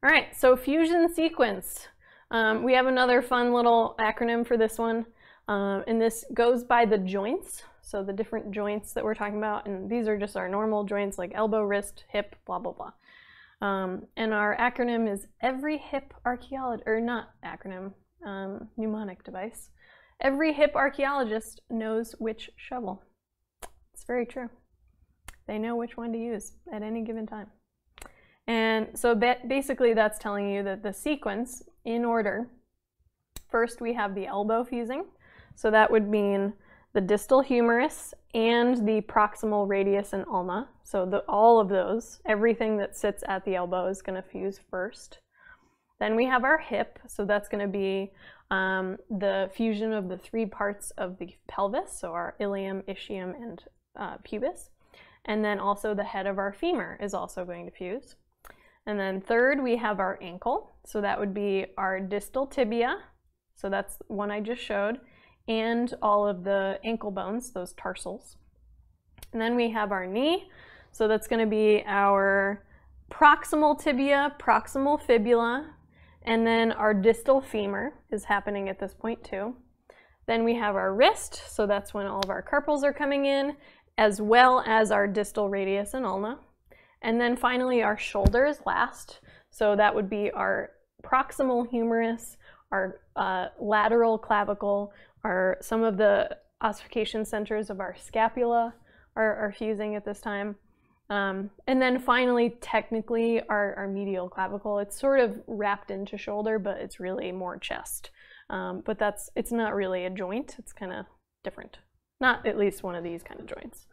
All right, so fusion sequence. We have another fun little acronym for this one, and this goes by the joints. So the different joints that we're talking about, and these are just our normal joints like elbow, wrist, hip, blah, blah, blah. And our acronym is every hip archaeologist, or not acronym, mnemonic device. Every hip archaeologist knows which shovel. It's very true. They know which one to use at any given time. And so basically that's telling you that the sequence in order, first we have the elbow fusing. So that would mean the distal humerus and the proximal radius and ulna. So all of those, everything that sits at the elbow is going to fuse first. Then we have our hip. So that's going to be the fusion of the three parts of the pelvis. So our ilium, ischium, and pubis. And then also the head of our femur is also going to fuse. And then third, we have our ankle. So that would be our distal tibia. So that's one I just showed. And all of the ankle bones, those tarsals. And then we have our knee. So that's going to be our proximal tibia, proximal fibula, and then our distal femur is happening at this point too. Then we have our wrist. So that's when all of our carpals are coming in, as well as our distal radius and ulna. And then finally our shoulders last. So that would be our proximal humerus, our lateral clavicle, some of the ossification centers of our scapula are fusing at this time. And then finally, technically, our medial clavicle. It's sort of wrapped into shoulder, but it's really more chest. But it's not really a joint. It's kind of different. Not at least one of these kind of joints.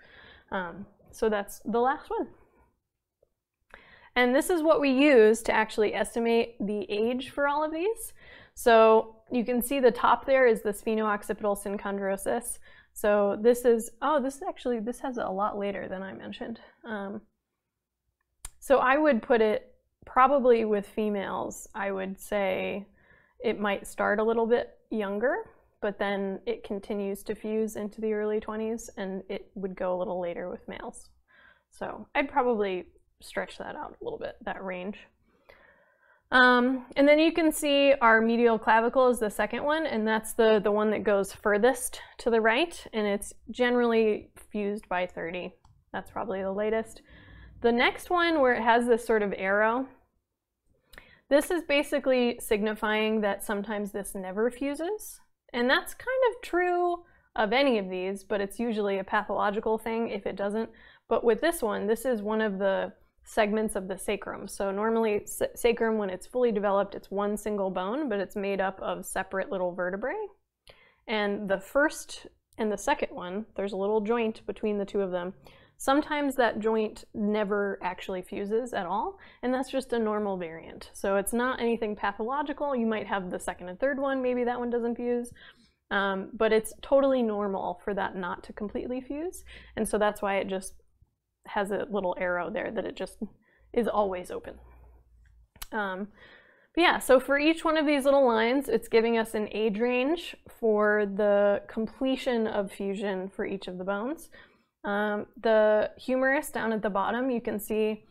So that's the last one. And this is what we use to actually estimate the age for all of these. So you can see the top there is the spheno-occipital synchondrosis. So this is, this has a lot later than I mentioned. So I would put it probably with females, I would say it might start a little bit younger, but then it continues to fuse into the early 20s, and it would go a little later with males. So I'd probably stretch that out a little bit, that range. And then you can see our medial clavicle is the second one, and that's the one that goes furthest to the right, and it's generally fused by 30. That's probably the latest. The next one, where it has this sort of arrow, this is basically signifying that sometimes this never fuses. And that's kind of true of any of these, but it's usually a pathological thing if it doesn't. But with this one, this is one of the segments of the sacrum. So normally sacrum, when it's fully developed, it's one single bone, but it's made up of separate little vertebrae. And the first and the second one, there's a little joint between the two of them. Sometimes that joint never actually fuses at all, and that's just a normal variant. So it's not anything pathological. You might have the second and third one, maybe that one doesn't fuse, but it's totally normal for that not to completely fuse. And so that's why it just has a little arrow there that it just is always open. But yeah, so for each one of these little lines, it's giving us an age range for the completion of fusion for each of the bones. The humerus down at the bottom, you can see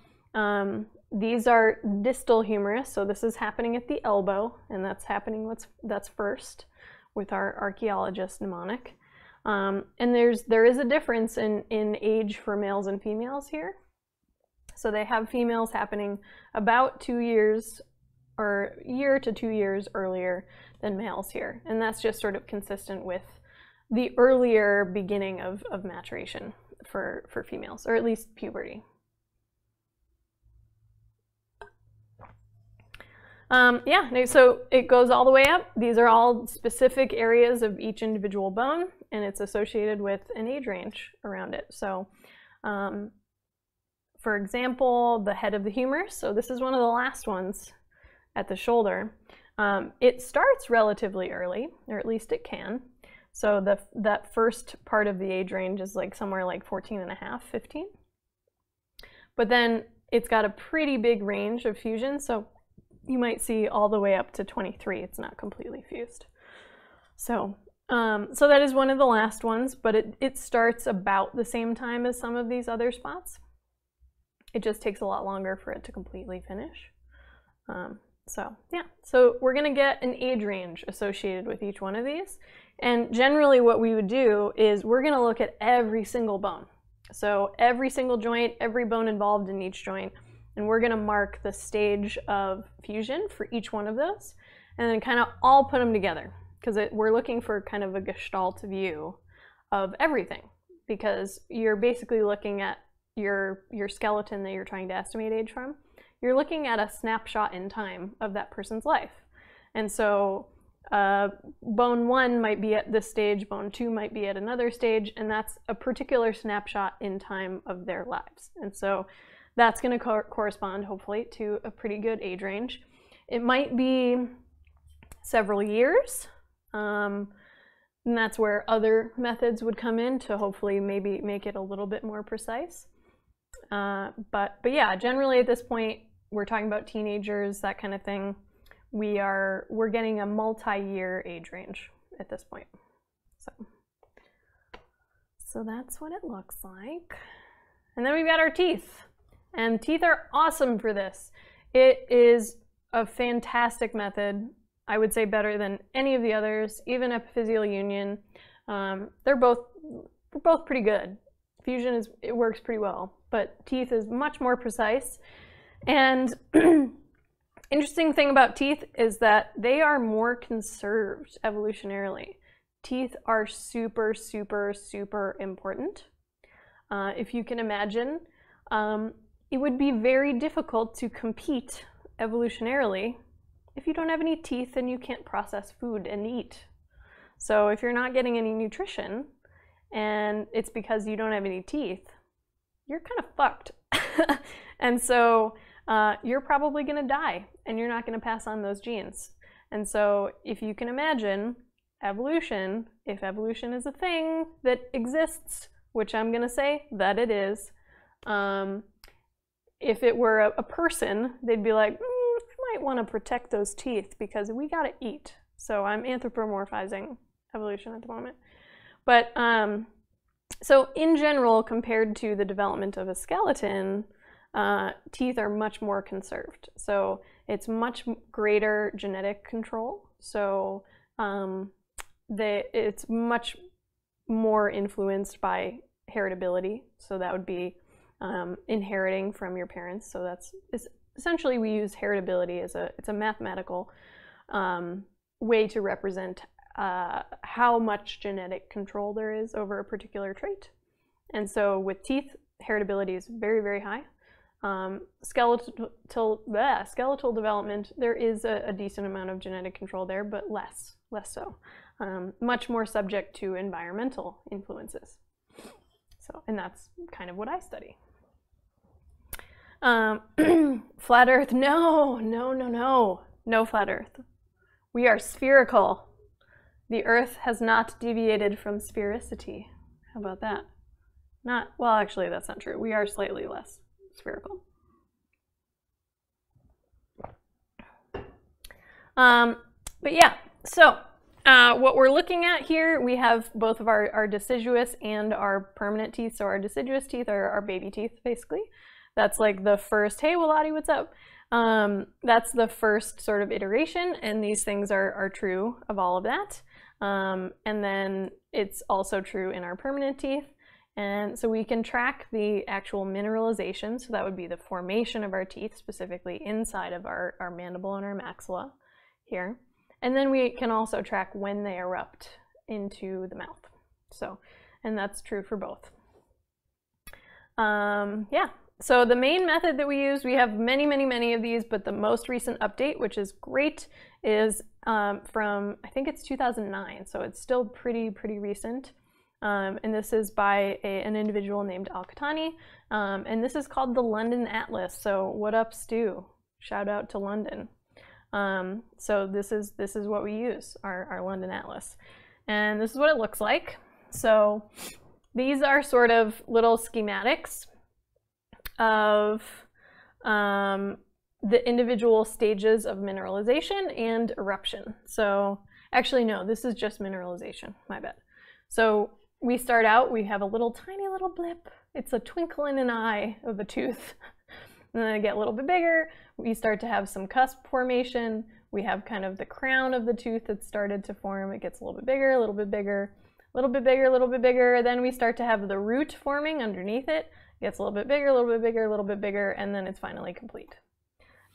these are distal humerus, so this is happening at the elbow, and that's happening, that's first with our archaeologist mnemonic. And there is a difference in age for males and females here. So they have females happening about 2 years or year to 2 years earlier than males here. And that's just sort of consistent with the earlier beginning of maturation for females, or at least puberty. Yeah, so it goes all the way up. These are all specific areas of each individual bone, and it's associated with an age range around it. So, for example, the head of the humerus, so this is one of the last ones at the shoulder. It starts relatively early, or at least it can. So that first part of the age range is like somewhere like 14 and a half, 15. But then it's got a pretty big range of fusion, so you might see all the way up to 23. It's not completely fused. So, so that is one of the last ones, but it starts about the same time as some of these other spots. It just takes a lot longer for it to completely finish. So yeah, so we're gonna get an age range associated with each one of these. And generally what we would do is we're gonna look at every single bone. So every single joint, every bone involved in each joint, and we're gonna mark the stage of fusion for each one of those, and then kind of all put them together, because we're looking for kind of a gestalt view of everything, because you're basically looking at your skeleton that you're trying to estimate age from. You're looking at a snapshot in time of that person's life. And so bone 1 might be at this stage, bone 2 might be at another stage, and that's a particular snapshot in time of their lives. And so that's going to correspond, hopefully, to a pretty good age range. It might be several years, and that's where other methods would come in to hopefully maybe make it a little bit more precise. But yeah, generally at this point, we're talking about teenagers, that kind of thing. We're getting a multi-year age range at this point. So that's what it looks like. And then we've got our teeth. And teeth are awesome for this. It is a fantastic method. I would say better than any of the others, even epiphyseal union. They're both pretty good. Fusion it works pretty well, but teeth is much more precise. And interesting thing about teeth is that they are more conserved evolutionarily. Teeth are super, super, super important. If you can imagine, it would be very difficult to compete evolutionarily if you don't have any teeth and you can't process food and eat. So if you're not getting any nutrition and it's because you don't have any teeth, you're kind of fucked. And so you're probably going to die and you're not going to pass on those genes. And so if you can imagine evolution, if evolution is a thing that exists, which I'm going to say that it is, if it were a person, they'd be like, I might want to protect those teeth because we got to eat. So I'm anthropomorphizing evolution at the moment. But so in general, compared to the development of a skeleton, teeth are much more conserved. So it's much greater genetic control. So it's much more influenced by heritability. So that would be inheriting from your parents. So that's essentially, we use heritability as it's a mathematical way to represent how much genetic control there is over a particular trait. And so with teeth, heritability is very, very high. Skeletal development, there is a decent amount of genetic control there, but less so. Much more subject to environmental influences. So, and that's kind of what I study. Flat Earth, no flat Earth. We are spherical. The Earth has not deviated from sphericity. How about that? Not, well, actually, that's not true. We are slightly less spherical. But yeah, so what we're looking at here, we have both of our deciduous and our permanent teeth. So our deciduous teeth are our baby teeth, basically. That's like the first, hey, Willati, what's up? That's the first sort of iteration, and these things are true of all of that. And then it's also true in our permanent teeth. And so we can track the actual mineralization, so that would be the formation of our teeth, specifically inside of our mandible and our maxilla here. And then we can also track when they erupt into the mouth. So, and that's true for both. Yeah, so the main method that we use, we have many of these, but the most recent update, which is great, is from, I think it's 2009, so it's still pretty recent. And this is by an individual named Al-Qahtani, and this is called the London Atlas. So what up, Stu? Shout out to London. So this is what we use, our London Atlas. And this is what it looks like. So these are sort of little schematics of the individual stages of mineralization and eruption. So actually, no, this is just mineralization, my bad. So we start out, we have a tiny little blip. It's a twinkle in an eye of a tooth. And then they get a little bit bigger. We start to have some cusp formation. We have kind of the crown of the tooth that started to form. It gets a little bit bigger, a little bit bigger, a little bit bigger, a little bit bigger. Then we start to have the root forming underneath it. It gets a little bit bigger, a little bit bigger, a little bit bigger, and then it's finally complete.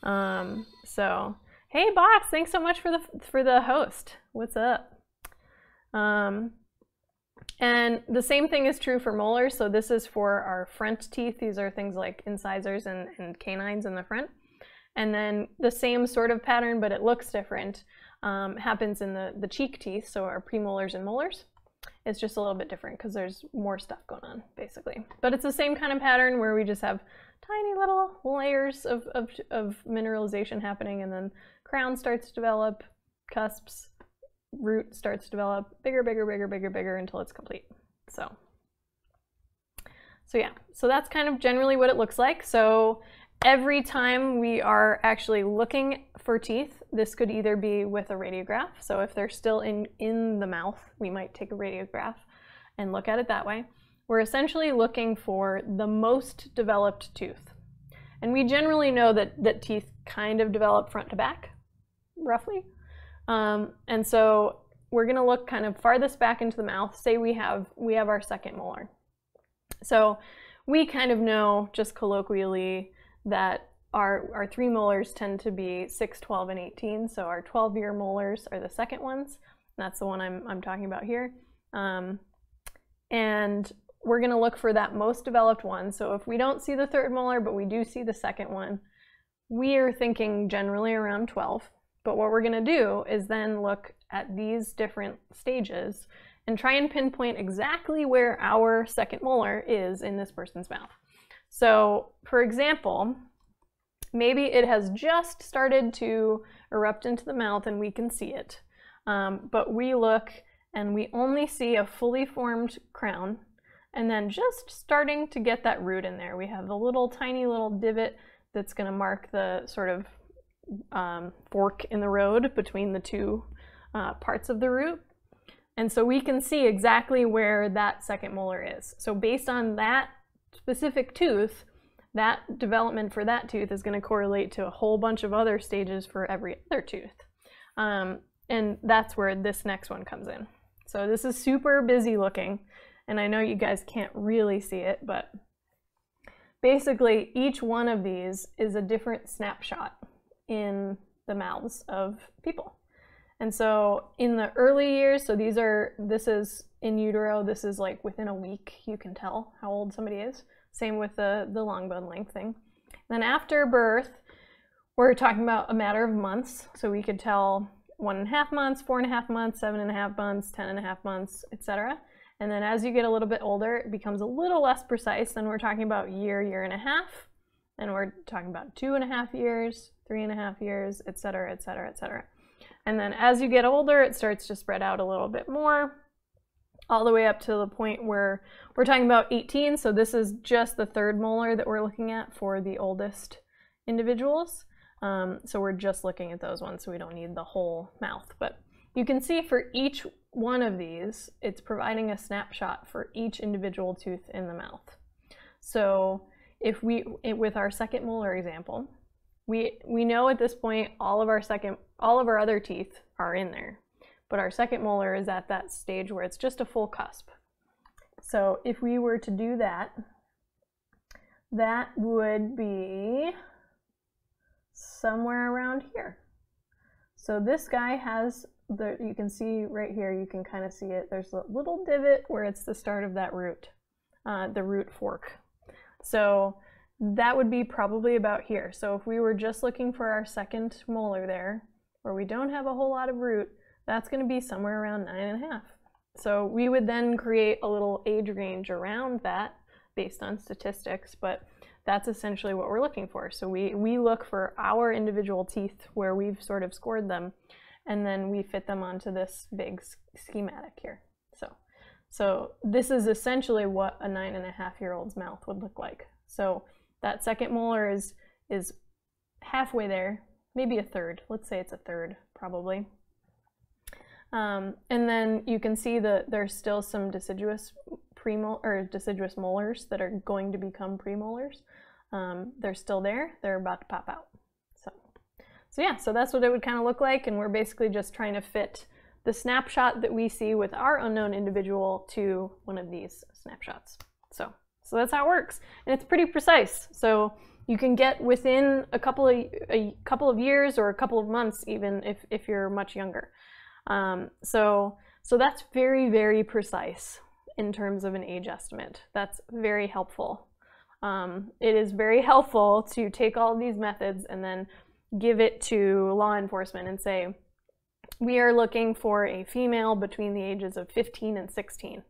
So, hey Box, thanks so much for the host. What's up? And the same thing is true for molars. So this is for our front teeth. These are things like incisors and canines in the front. And then the same sort of pattern, but it looks different, happens in the cheek teeth, so our premolars and molars. It's just a little bit different because there's more stuff going on, basically. But it's the same kind of pattern where we just have tiny little layers of mineralization happening, and then crown starts to develop, cusps, root starts to develop, bigger, bigger until it's complete. So yeah, so that's kind of generally what it looks like. So every time we are actually looking for teeth, this could either be with a radiograph. So if they're still in the mouth, we might take a radiograph and look at it that way. We're essentially looking for the most developed tooth. And we generally know that teeth kind of develop front to back, roughly. And so we're going to look kind of farthest back into the mouth. Say we have our second molar. So we kind of know, just colloquially, that our three molars tend to be 6, 12, and 18. So our 12-year molars are the second ones. That's the one I'm talking about here. And we're going to look for that most developed one. So if we don't see the third molar, but we do see the second one, we are thinking generally around 12. But what we're going to do is then look at these different stages and try and pinpoint exactly where our second molar is in this person's mouth. So, for example, maybe it has just started to erupt into the mouth and we can see it. But we look and we only see a fully formed crown and then just starting to get that root in there. We have a tiny little divot that's going to mark the sort of fork in the road between the two parts of the root. And so we can see exactly where that second molar is. So based on that specific tooth, that development for that tooth is going to correlate to a whole bunch of other stages for every other tooth. And that's where this next one comes in. So this is super busy looking, and I know you guys can't really see it, but basically each one of these is a different snapshot in the mouths of people. And so in the early years, so this is in utero, this is like within a week you can tell how old somebody is. Same with the long bone length thing. Then after birth, we're talking about a matter of months. So we could tell 1.5 months, 4.5 months, 7.5 months, 10.5 months, etc. And then as you get a little bit older, it becomes a little less precise. Then we're talking about year and a half. And we're talking about 2.5 years, 3.5 years, etc., etc., etc. And then as you get older, it starts to spread out a little bit more. all the way up to the point where we're talking about 18. So this is just the third molar that we're looking at for the oldest individuals. So we're just looking at those ones, so we don't need the whole mouth. But you can see for each one of these, it's providing a snapshot for each individual tooth in the mouth. So if with our second molar example, we know at this point all of our other teeth are in there, but our second molar is at that stage where it's just a full cusp. So if we were to do that, that would be somewhere around here. So this guy has you can see right here, you can kind of see it. There's a little divot where it's the start of that root, the root fork. So that would be probably about here. So if we were just looking for our second molar there, where we don't have a whole lot of root, that's going to be somewhere around 9.5. So we would then create a little age range around that based on statistics, but that's essentially what we're looking for. So we look for our individual teeth where we've sort of scored them, and then we fit them onto this big schematic here. So this is essentially what a 9.5-year-old's mouth would look like. So that second molar is halfway there, maybe a third. Let's say it's a third, probably. And then you can see that there's still some deciduous molars that are going to become premolars. They're still there. They're about to pop out. So yeah, so that's what it would kind of look like, and we're basically just trying to fit the snapshot that we see with our unknown individual to one of these snapshots. So that's how it works, and it's pretty precise. So you can get within a couple of years or a couple of months, even if you're much younger. So that's very, very precise in terms of an age estimate. That's very helpful. It is very helpful to take all of these methods and then give it to law enforcement and say, we are looking for a female between the ages of 15 and 16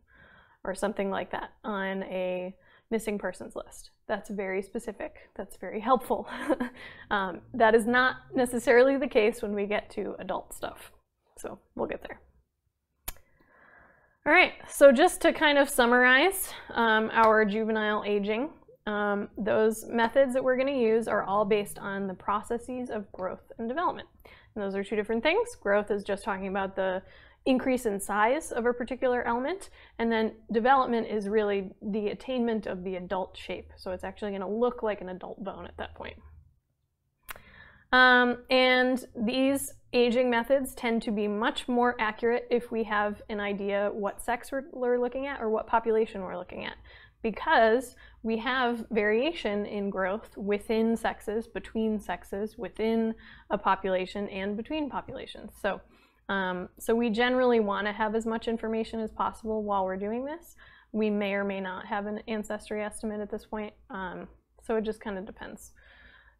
or something like that on a missing persons list. That's very specific. That's very helpful. That is not necessarily the case when we get to adult stuff. So we'll get there. All right, so just to kind of summarize our juvenile aging, those methods that we're going to use are all based on the processes of growth and development. And those are two different things. Growth is just talking about the increase in size of a particular element, and then development is really the attainment of the adult shape. So it's actually going to look like an adult bone at that point. And these aging methods tend to be much more accurate if we have an idea what sex we're looking at or what population we're looking at, because we have variation in growth within sexes, between sexes, within a population, and between populations. So we generally want to have as much information as possible while we're doing this. We may or may not have an ancestry estimate at this point, so it just kind of depends.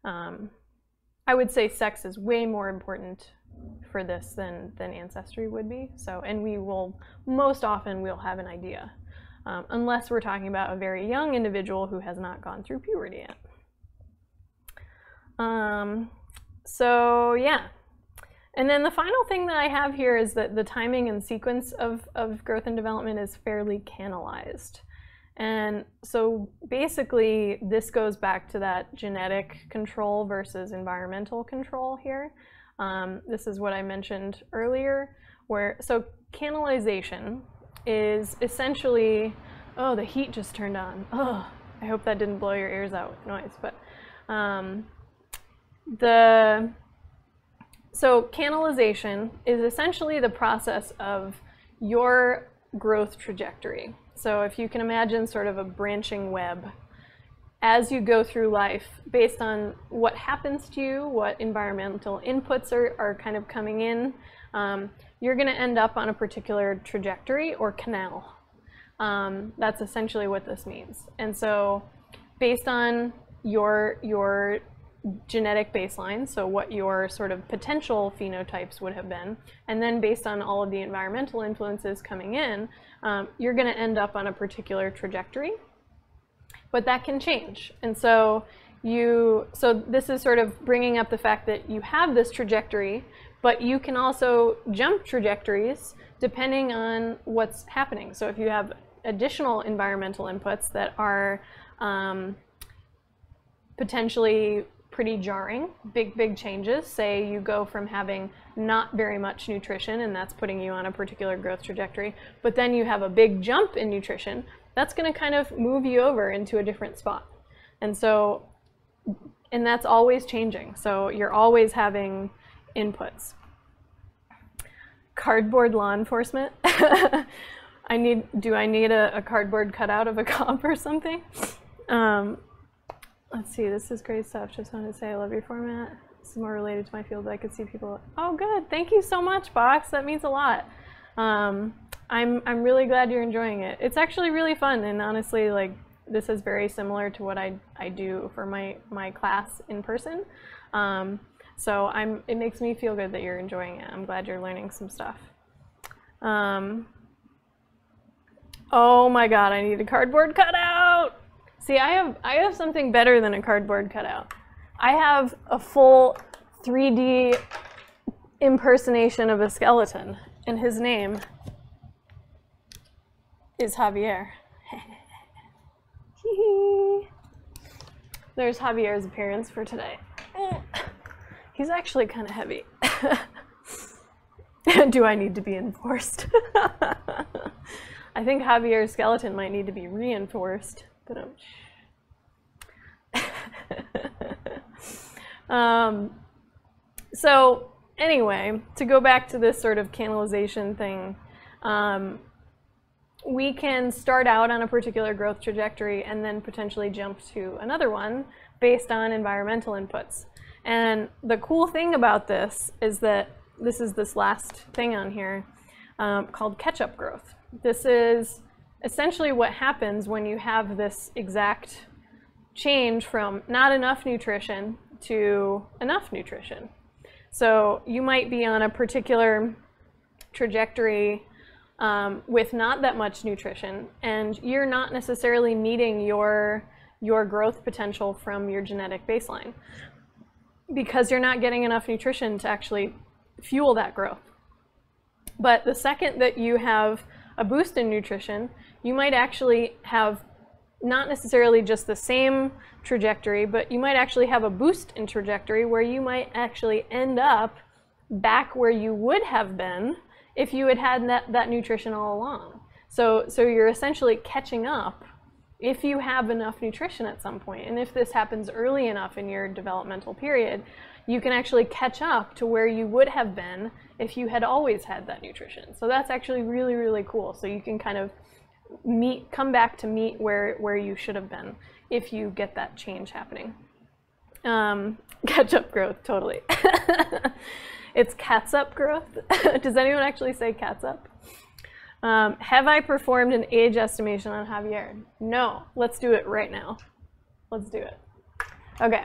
I would say sex is way more important for this than ancestry would be. So, and we will, most often we'll have an idea. Unless we're talking about a very young individual who has not gone through puberty yet. So yeah. And then the final thing that I have here is that the timing and sequence of growth and development is fairly canalized. And so basically this goes back to that genetic control versus environmental control here. This is what I mentioned earlier, so canalization is essentially, oh, the heat just turned on. Oh, I hope that didn't blow your ears out with noise. But so canalization is essentially the process of your growth trajectory. So if you can imagine sort of a branching web, as you go through life, based on what happens to you, what environmental inputs are kind of coming in, you're going to end up on a particular trajectory or canal. That's essentially what this means. And so based on your genetic baseline, so what your sort of potential phenotypes would have been, and then based on all of the environmental influences coming in, you're going to end up on a particular trajectory. But that can change. And so this is sort of bringing up the fact that you have this trajectory, but you can also jump trajectories depending on what's happening. So if you have additional environmental inputs that are potentially pretty jarring, big changes, say you go from having not very much nutrition, and that's putting you on a particular growth trajectory, but then you have a big jump in nutrition, that's going to kind of move you over into a different spot. And so, and that's always changing. So you're always having inputs. Cardboard law enforcement. Do I need a cardboard cutout of a cop or something? Let's see, this is great stuff. Just wanted to say I love your format. This is more related to my field, but I could see people. Oh, good. Thank you so much, Box. That means a lot. I'm really glad you're enjoying it. It's actually really fun, and honestly, like, this is very similar to what I do for my class in person. So it makes me feel good that you're enjoying it. I'm glad you're learning some stuff. Oh my God, I need a cardboard cutout. See, I have something better than a cardboard cutout. I have a full 3D impersonation of a skeleton, and his name is Javier. There's Javier's appearance for today. He's actually kind of heavy. Do I need to be enforced? I think Javier's skeleton might need to be reinforced. So anyway, to go back to this sort of canalization thing, we can start out on a particular growth trajectory and then potentially jump to another one based on environmental inputs. And the cool thing about this is that this is this last thing on here called catch-up growth. This is essentially what happens when you have this exact change from not enough nutrition to enough nutrition. So you might be on a particular trajectory with not that much nutrition, and you're not necessarily meeting your growth potential from your genetic baseline because you're not getting enough nutrition to actually fuel that growth. But the second that you have a boost in nutrition, you might actually have not necessarily just the same trajectory, but you might actually have a boost in trajectory where you might actually end up back where you would have been if you had had that nutrition all along. So you're essentially catching up if you have enough nutrition at some point. And if this happens early enough in your developmental period, you can actually catch up to where you would have been if you had always had that nutrition. So that's actually really, really cool. So you can kind of come back to meet where you should have been if you get that change happening. Catch-up growth, totally. It's catsup growth. Does anyone actually say catsup? Have I performed an age estimation on Javier? No. Let's do it right now. Let's do it. Okay.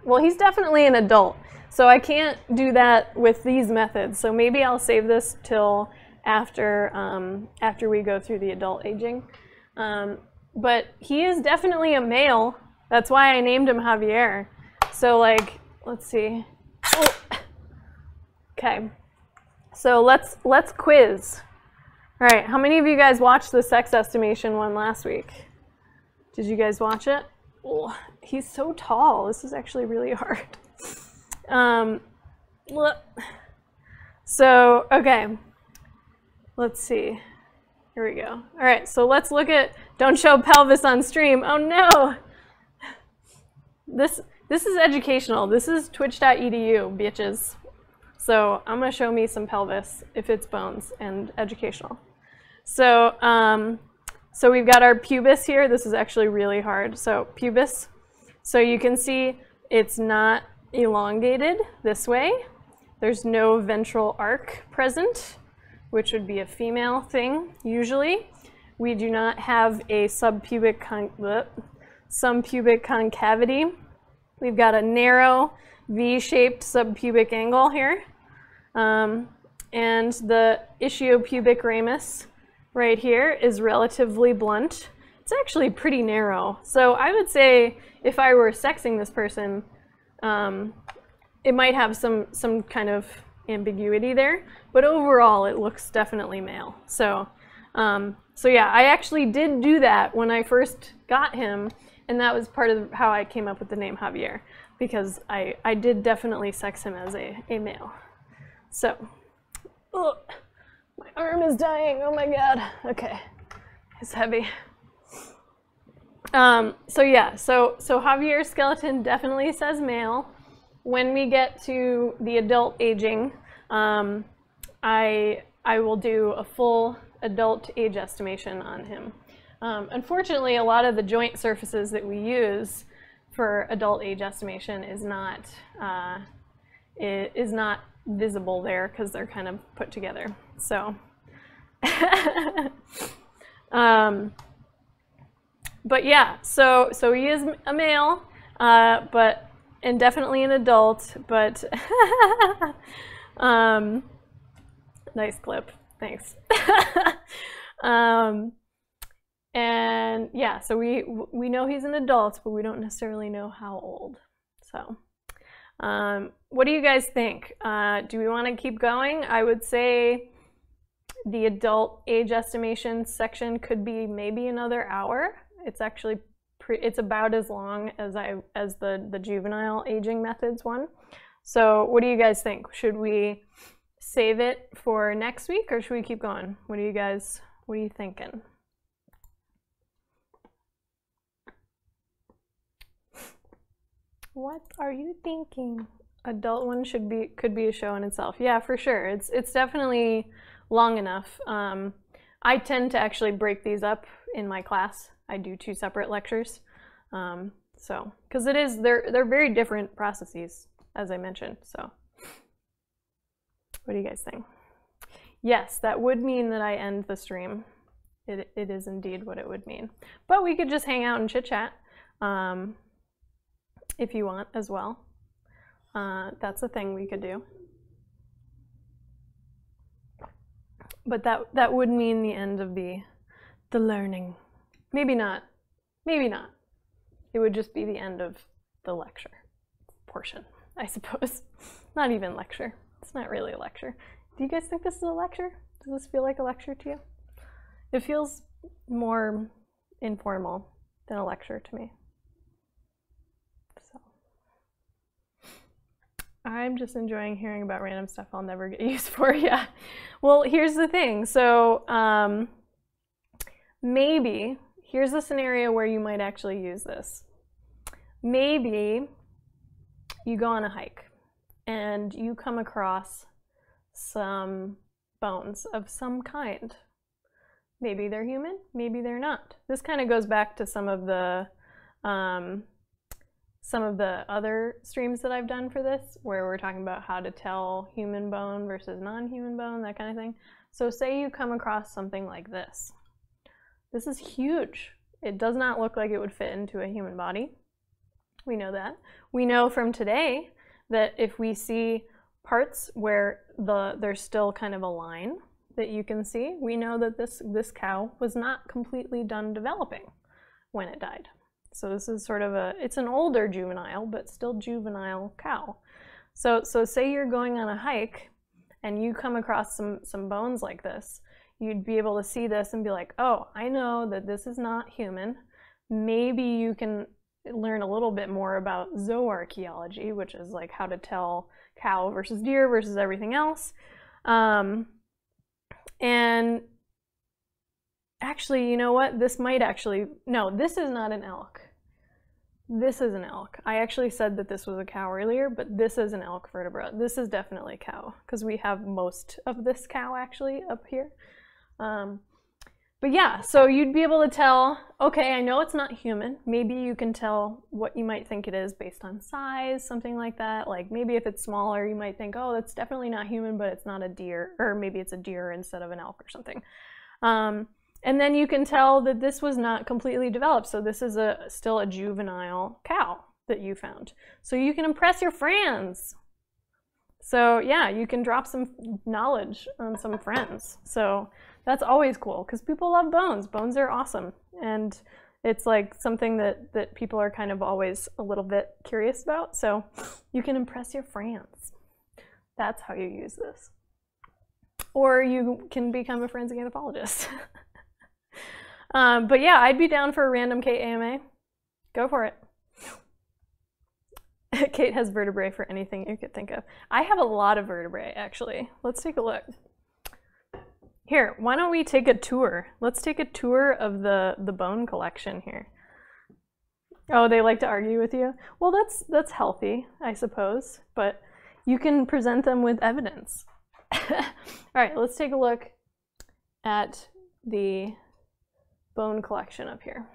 Well, he's definitely an adult, so I can't do that with these methods. So maybe I'll save this till after we go through the adult aging. But he is definitely a male. That's why I named him Javier. So, like, let's see. Oh. Okay. So let's quiz. All right, how many of you guys watched the sex estimation one last week? Did you guys watch it? Oh, he's so tall. This is actually really hard. So, okay. Let's see. Here we go. All right, so let's look at don't show pelvis on stream. Oh no. This is educational. This is twitch.edu, bitches. So I'm gonna show me some pelvis if it's bones and educational. So so we've got our pubis here. This is actually really hard. So pubis. So you can see it's not elongated this way. There's no ventral arc present, which would be a female thing usually. We do not have a subpubic concavity. We've got a narrow V-shaped subpubic angle here. And the ischiopubic ramus right here is relatively blunt. It's actually pretty narrow. So I would say if I were sexing this person, it might have some kind of ambiguity there, but overall it looks definitely male. So, so yeah, I actually did do that when I first got him, and that was part of how I came up with the name Javier, because I did definitely sex him as a male. So, ugh, my arm is dying, oh my god. Okay, it's heavy. So yeah, so Javier's skeleton definitely says male. When we get to the adult aging, I will do a full adult age estimation on him. Unfortunately, a lot of the joint surfaces that we use for adult age estimation is not visible there because they're kind of put together. So, but yeah, so he is a male, and definitely an adult, but nice clip, thanks. And yeah, so we know he's an adult, but we don't necessarily know how old. So, what do you guys think? Do we want to keep going? I would say the adult age estimation section could be maybe another hour. It's actually it's about as long as the juvenile aging methods one. So what do you guys think? Should we save it for next week or should we keep going? What are you thinking? What are you thinking? Adult one could be a show in itself. Yeah, for sure. It's definitely long enough. I tend to actually break these up in my class. I do 2 separate lectures. So, because they're very different processes, as I mentioned. So, what do you guys think? Yes, that would mean that I end the stream. It is indeed what it would mean. But we could just hang out and chit chat, if you want as well. That's a thing we could do. But that would mean the end of the learning. Maybe not. Maybe not. It would just be the end of the lecture portion, I suppose. Not even lecture. It's not really a lecture. Do you guys think this is a lecture? Does this feel like a lecture to you? It feels more informal than a lecture to me. So I'm just enjoying hearing about random stuff I'll never get used for. Yeah. Well, here's the thing. So maybe here's a scenario where you might actually use this. Maybe you go on a hike and you come across some bones of some kind. Maybe they're human, maybe they're not. This kind of goes back to some of the other streams that I've done for this, where we're talking about how to tell human bone versus non-human bone, that kind of thing. So say you come across something like this. This is huge. It does not look like it would fit into a human body. We know that. We know from today that if we see parts where there's still kind of a line that you can see, we know that this cow was not completely done developing when it died. So this is sort of it's an older juvenile, but still juvenile cow. So say you're going on a hike and you come across some bones like this, you'd be able to see this and be like, oh, I know that this is not human. Maybe you can learn a little bit more about zooarchaeology, which is like how to tell cow versus deer versus everything else. And actually, you know what? This might actually, no, this is not an elk. This is an elk. I actually said that this was a cow earlier, but this is an elk vertebra. This is definitely a cow because we have most of this cow actually up here. But yeah, so you'd be able to tell, okay, I know it's not human. Maybe you can tell what you might think it is based on size, something like that. Like maybe if it's smaller, you might think, oh, that's definitely not human, but it's not a deer, or maybe it's a deer instead of an elk or something. And then you can tell that this was not completely developed. So this is still a juvenile cow that you found. So you can impress your friends. So yeah, you can drop some knowledge on some friends. So that's always cool because people love bones. Bones are awesome. And it's like something that people are kind of always a little bit curious about. So you can impress your friends. That's how you use this. Or you can become a forensic anthropologist. But yeah, I'd be down for a random Kate AMA. Go for it. Kate has vertebrae for anything you could think of. I have a lot of vertebrae, actually. Let's take a look. Here, why don't we take a tour? Let's take a tour of the bone collection here. Oh, they like to argue with you? Well, that's healthy, I suppose, but you can present them with evidence. All right, let's take a look at the bone collection up here.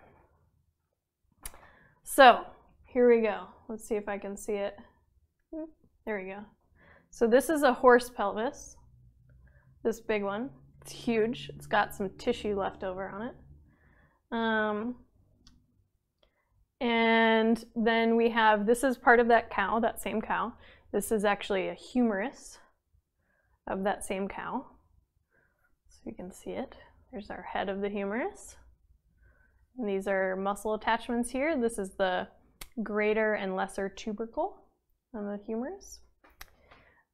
So here we go. Let's see if I can see it. There we go. So this is a horse pelvis, this big one. It's huge. It's got some tissue left over on it. And then we have, this is part of that cow, that same cow. This is actually a humerus of that same cow. So you can see it. There's our head of the humerus. And these are muscle attachments here. This is the greater and lesser tubercle on the humerus.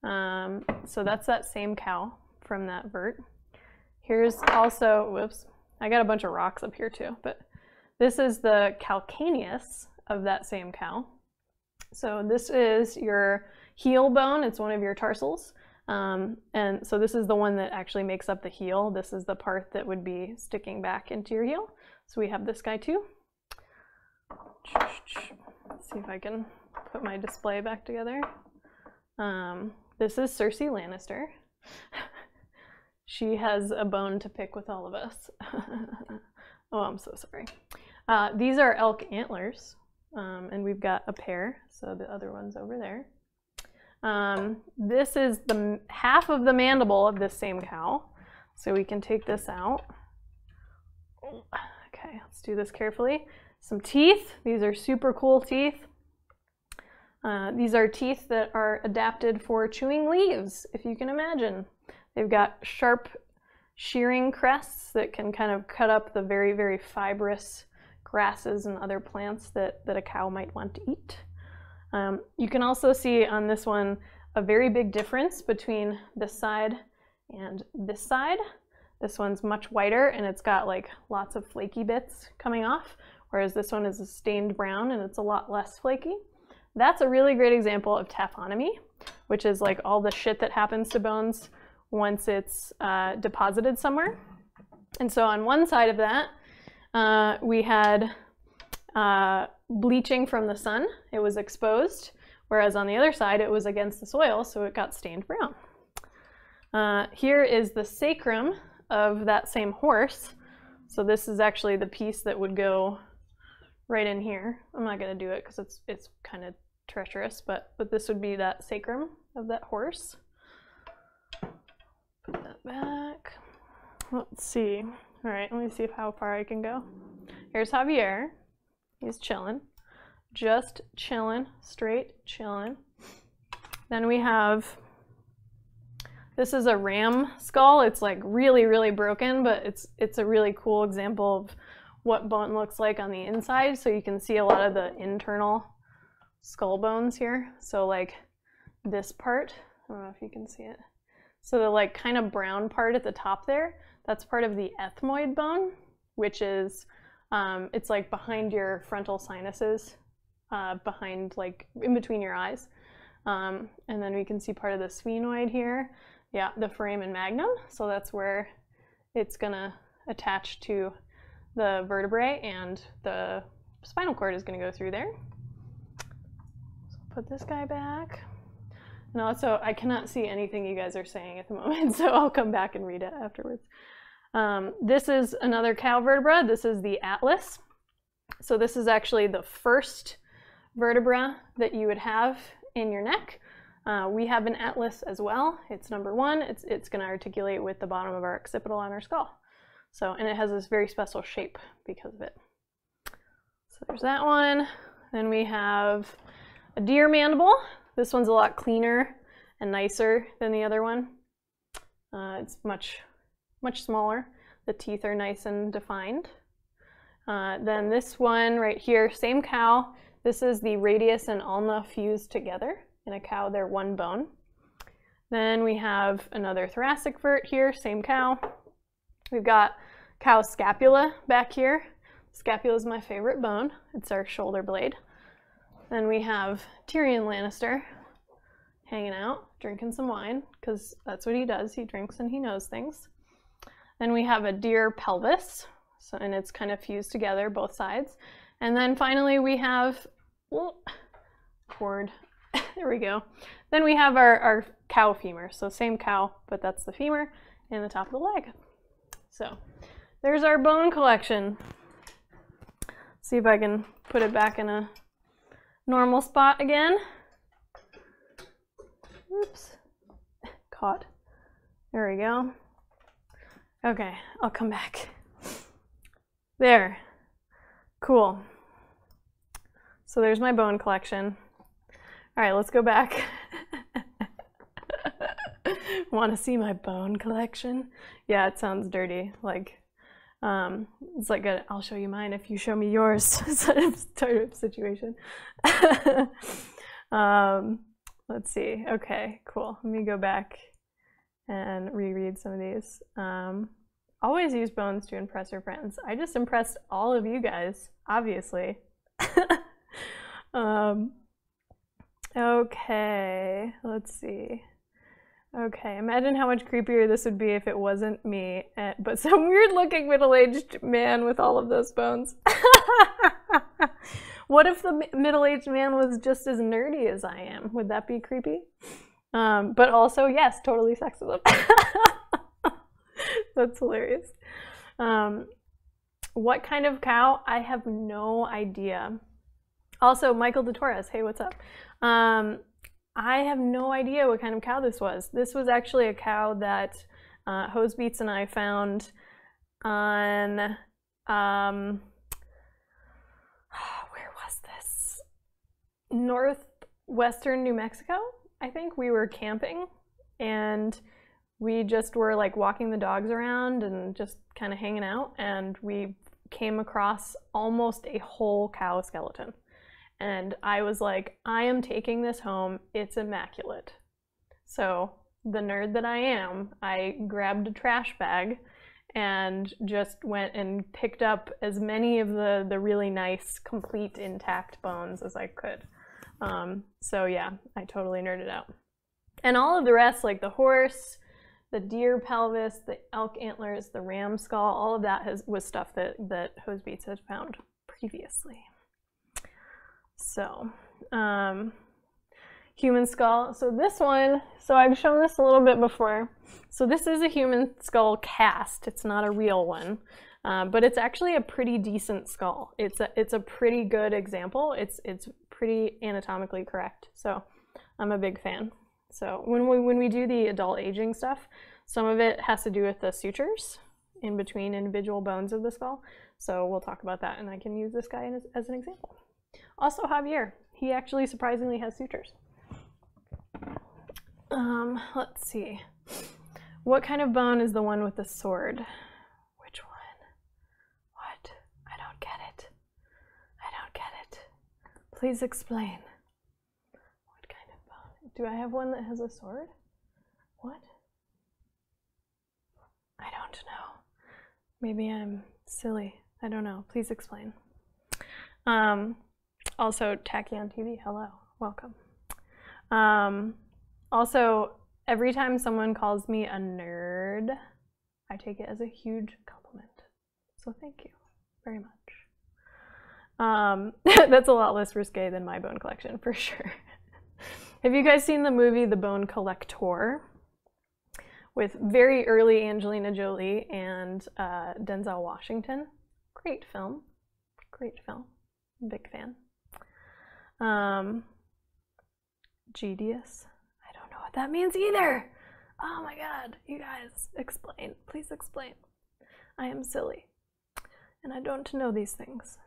So that's that same cow from that vert. Here's also, whoops, I got a bunch of rocks up here too, but this is the calcaneus of that same cow. So this is your heel bone. It's one of your tarsals. And so this is the one that actually makes up the heel. This is the part that would be sticking back into your heel. So we have this guy too. Let's see if I can put my display back together. This is Cersei Lannister. She has a bone to pick with all of us. Oh, I'm so sorry. These are elk antlers, and we've got a pair, so the other one's over there. This is the half of the mandible of this same cow, so we can take this out. Okay, let's do this carefully. Some teeth. These are super cool teeth. These are teeth that are adapted for chewing leaves, if you can imagine. They've got sharp shearing crests that can kind of cut up the very, very fibrous grasses and other plants that a cow might want to eat. You can also see on this one a very big difference between this side and this side. This one's much whiter and it's got like lots of flaky bits coming off, whereas this one is a stained brown and it's a lot less flaky. That's a really great example of taphonomy, which is like all the shit that happens to bones once it's deposited somewhere. And so on one side of that, we had bleaching from the sun. It was exposed, whereas on the other side, it was against the soil, so it got stained brown. Here is the sacrum of that same horse. So this is actually the piece that would go right in here. I'm not gonna do it because it's kind of treacherous, but this would be that sacrum of that horse. Put that back. Let's see. All right, let me see how far I can go. Here's Javier. He's chilling. Just chilling, straight chilling. Then we have, this is a ram skull. It's like really, really broken, but it's a really cool example of what bone looks like on the inside. So you can see a lot of the internal skull bones here. So like this part, I don't know if you can see it. So the like kind of brown part at the top there, that's part of the ethmoid bone, which is, it's like behind your frontal sinuses, behind like in between your eyes. And then we can see part of the sphenoid here. Yeah, the foramen magnum. So that's where it's gonna attach to the vertebrae and the spinal cord is gonna go through there. So put this guy back. And also, I cannot see anything you guys are saying at the moment, so I'll come back and read it afterwards. This is another cow vertebra. This is the atlas. So this is actually the first vertebra that you would have in your neck. We have an atlas as well. It's number one. It's going to articulate with the bottom of our occipital on our skull. So, and it has this very special shape because of it. So there's that one. Then we have a deer mandible. This one's a lot cleaner and nicer than the other one. It's much smaller. The teeth are nice and defined. Then this one right here, same cow. This is the radius and ulna fused together. In a cow, they're one bone. Then we have another thoracic vert here, same cow. We've got cow scapula back here. Scapula is my favorite bone. It's our shoulder blade. Then we have Tyrion Lannister hanging out, drinking some wine, because that's what he does. He drinks and he knows things. Then we have a deer pelvis, and it's kind of fused together, both sides. And then finally we have, cord. There we go. Then we have our cow femur. So same cow, but that's the femur and the top of the leg. So there's our bone collection. See if I can put it back in a normal spot again. Oops. Caught. There we go. Okay, I'll come back. There. Cool. So there's my bone collection. All right, let's go back. Want to see my bone collection? Yeah, it sounds dirty. Like, it's like a I'll show you mine if you show me yours sort of situation. Let's see. Okay, cool. Let me go back and reread some of these. Always use bones to impress your friends. I just impressed all of you guys, obviously. Okay, let's see. Okay, imagine how much creepier this would be if it wasn't me, but some weird-looking middle-aged man with all of those bones. What if the middle-aged man was just as nerdy as I am? Would that be creepy? But also, yes, totally sexism. That's hilarious. What kind of cow? I have no idea. Also, Michael DeTorres, hey, what's up? I have no idea what kind of cow this was. This was actually a cow that Hosebeats and I found on, where was this? Northwestern New Mexico, I think. We were camping and we just were like walking the dogs around and just kind of hanging out, and we came across almost a whole cow skeleton. And I was like, I am taking this home. It's immaculate. So the nerd that I am, I grabbed a trash bag and just went and picked up as many of the really nice, complete, intact bones as I could. So yeah, I totally nerded out. And all of the rest, like the horse, the deer pelvis, the elk antlers, the ram skull, all of that was stuff that Hosebeats had found previously. So, human skull. So this one, so I've shown this a little bit before. So this is a human skull cast. It's not a real one, but it's actually a pretty decent skull. It's a pretty good example. It's pretty anatomically correct. So I'm a big fan. So when we do the adult aging stuff, some of it has to do with the sutures in between individual bones of the skull. So we'll talk about that, and I can use this guy as an example. Also Javier, he actually surprisingly has sutures. Let's see. What kind of bone is the one with the sword? Which one? What? I don't get it. I don't get it. Please explain. What kind of bone? Do I have one that has a sword? What? I don't know. Maybe I'm silly. I don't know. Please explain. Also, Tachyon TV, hello, welcome. Also, every time someone calls me a nerd, I take it as a huge compliment. So thank you very much. That's a lot less risque than my bone collection, for sure. Have you guys seen the movie The Bone Collector? With very early Angelina Jolie and Denzel Washington. Great film. Great film. Big fan. Gedius. I don't know what that means either. Oh my god, you guys, explain. Please explain. I am silly. And I don't know these things.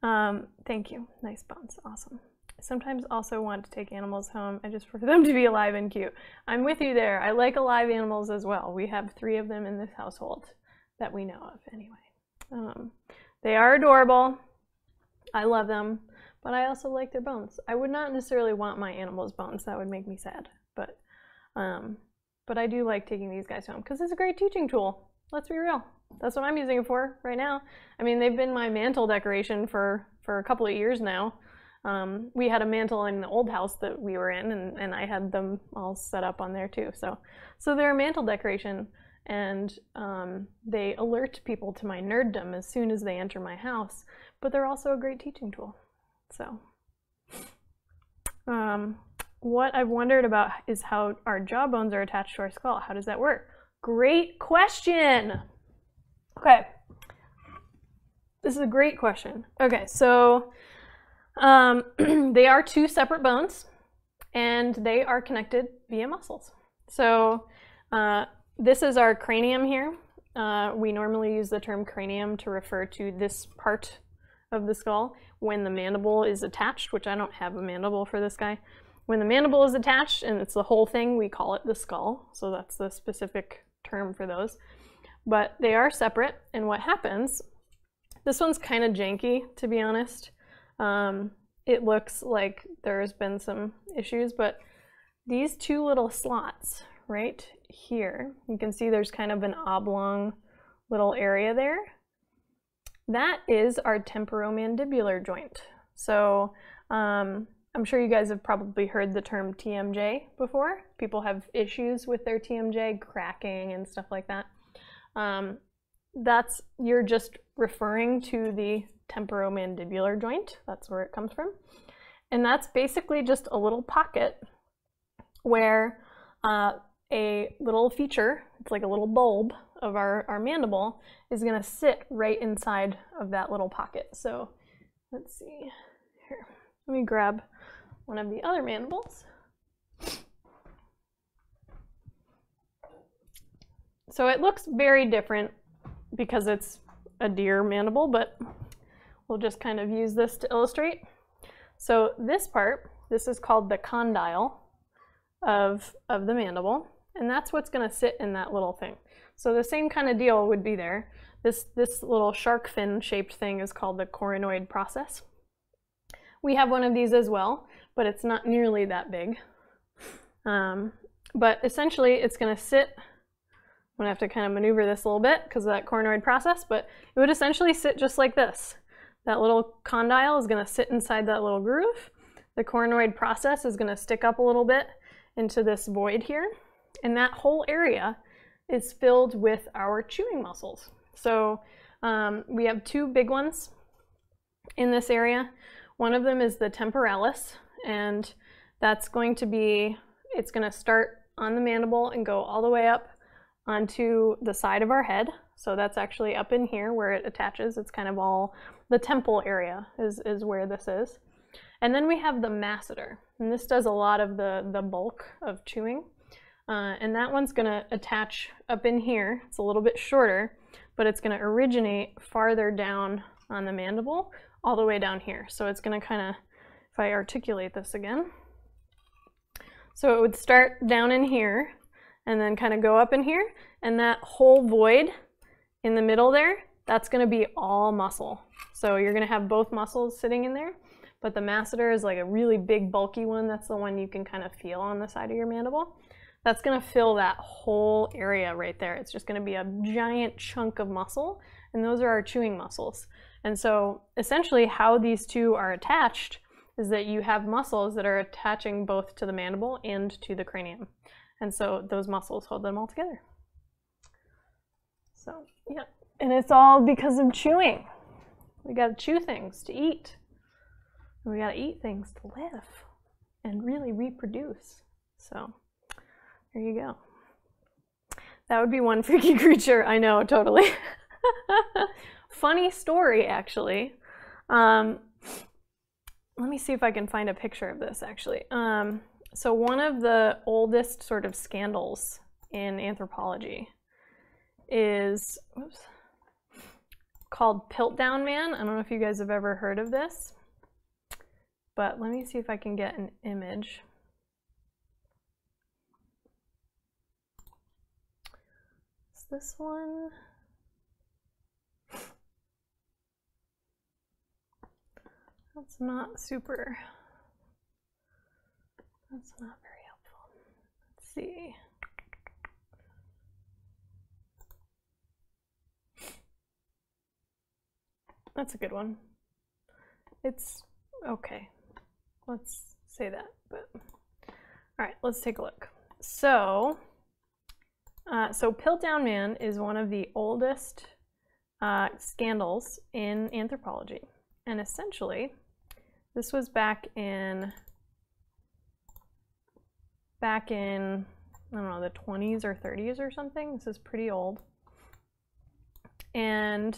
Thank you. Nice bones. Awesome. I sometimes also want to take animals home. I just prefer them to be alive and cute. I'm with you there. I like alive animals as well. We have 3 of them in this household that we know of anyway. They are adorable. I love them, but I also like their bones. I would not necessarily want my animal's bones. That would make me sad, but But I do like taking these guys home because it's a great teaching tool. Let's be real. That's what I'm using it for right now. I mean, they've been my mantle decoration for a couple of years now. We had a mantle in the old house that we were in, and I had them all set up on there too. So they're a mantle decoration, and they alert people to my nerddom as soon as they enter my house, but they're also a great teaching tool. So what I've wondered about is how our jaw bones are attached to our skull. How does that work? Great question. Okay, this is a great question. Okay, so they are two separate bones, and they are connected via muscles. So this is our cranium here. We normally use the term cranium to refer to this part of the skull when the mandible is attached, which I don't have a mandible for this guy. When the mandible is attached and it's the whole thing, we call it the skull. So that's the specific term for those. But they are separate, and what happens, this one's kind of janky, to be honest. It looks like there's been some issues, but these two little slots right here, you can see there's kind of an oblong little area there. That is our temporomandibular joint. So I'm sure you guys have probably heard the term TMJ before. People have issues with their TMJ, cracking and stuff like that. You're just referring to the temporomandibular joint. That's where it comes from. And that's basically just a little pocket where a little feature, it's like a little bulb of our mandible, is going to sit right inside of that little pocket. So let's see here. Let me grab one of the other mandibles. So it looks very different because it's a deer mandible, but we'll just kind of use this to illustrate. So this part, this is called the condyle of the mandible, and that's what's going to sit in that little thing. So the same kind of deal would be there. This little shark fin shaped thing is called the coronoid process. We have one of these as well, but it's not nearly that big. But essentially it's going to sit, I'm going to have to kind of maneuver this a little bit because of that coronoid process, but it would essentially sit just like this. That little condyle is going to sit inside that little groove. The coronoid process is going to stick up a little bit into this void here, and that whole area is filled with our chewing muscles. So we have two big ones in this area. One of them is the temporalis, and that's going to be, it's going to start on the mandible and go all the way up onto the side of our head. So that's actually up in here where it attaches. It's kind of all the temple area is where this is. And then we have the masseter, and this does a lot of the bulk of chewing. And that one's going to attach up in here. It's a little bit shorter, but it's going to originate farther down on the mandible all the way down here. So it's going to kind of, if I articulate this again, so it would start down in here and then kind of go up in here, and that whole void in the middle there, that's going to be all muscle. So you're going to have both muscles sitting in there, but the masseter is like a really big bulky one. That's the one you can kind of feel on the side of your mandible. That's going to fill that whole area right there. It's just going to be a giant chunk of muscle, and those are our chewing muscles. And so essentially how these two are attached is that you have muscles that are attaching both to the mandible and to the cranium. And so those muscles hold them all together. So, yeah. And it's all because of chewing. We got to chew things to eat. And we got to eat things to live and really reproduce. So there you go. That would be one freaky creature. I know, totally. Funny story, actually. Let me see if I can find a picture of this, actually. So one of the oldest sort of scandals in anthropology is called Piltdown Man. I don't know if you guys have ever heard of this, but let me see if I can get an image. Is this one? That's not very helpful. Let's see. That's a good one. It's okay. Let's say that, but all right, let's take a look. So, Piltdown Man is one of the oldest scandals in anthropology, and essentially, this was back in I don't know, the 20s or 30s or something. This is pretty old, and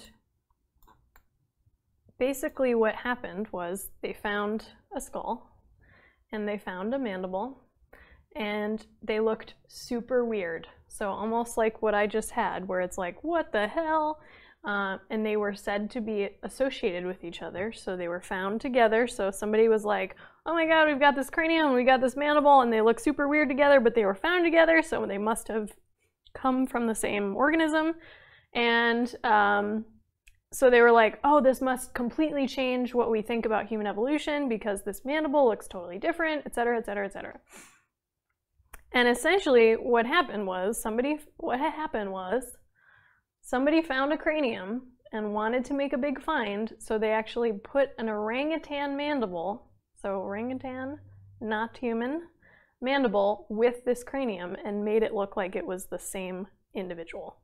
basically what happened was they found a skull and they found a mandible, and they looked super weird. So almost like what I just had, where it's like, what the hell? And they were said to be associated with each other. So they were found together. So somebody was like, oh my God, we've got this cranium, we got this mandible, and they look super weird together, but they were found together. So they must have come from the same organism. And so they were like, oh, this must completely change what we think about human evolution because this mandible looks totally different, et cetera, et cetera, et cetera. And essentially what happened was somebody found a cranium and wanted to make a big find, so they actually put an orangutan mandible, so orangutan, not human, mandible with this cranium and made it look like it was the same individual.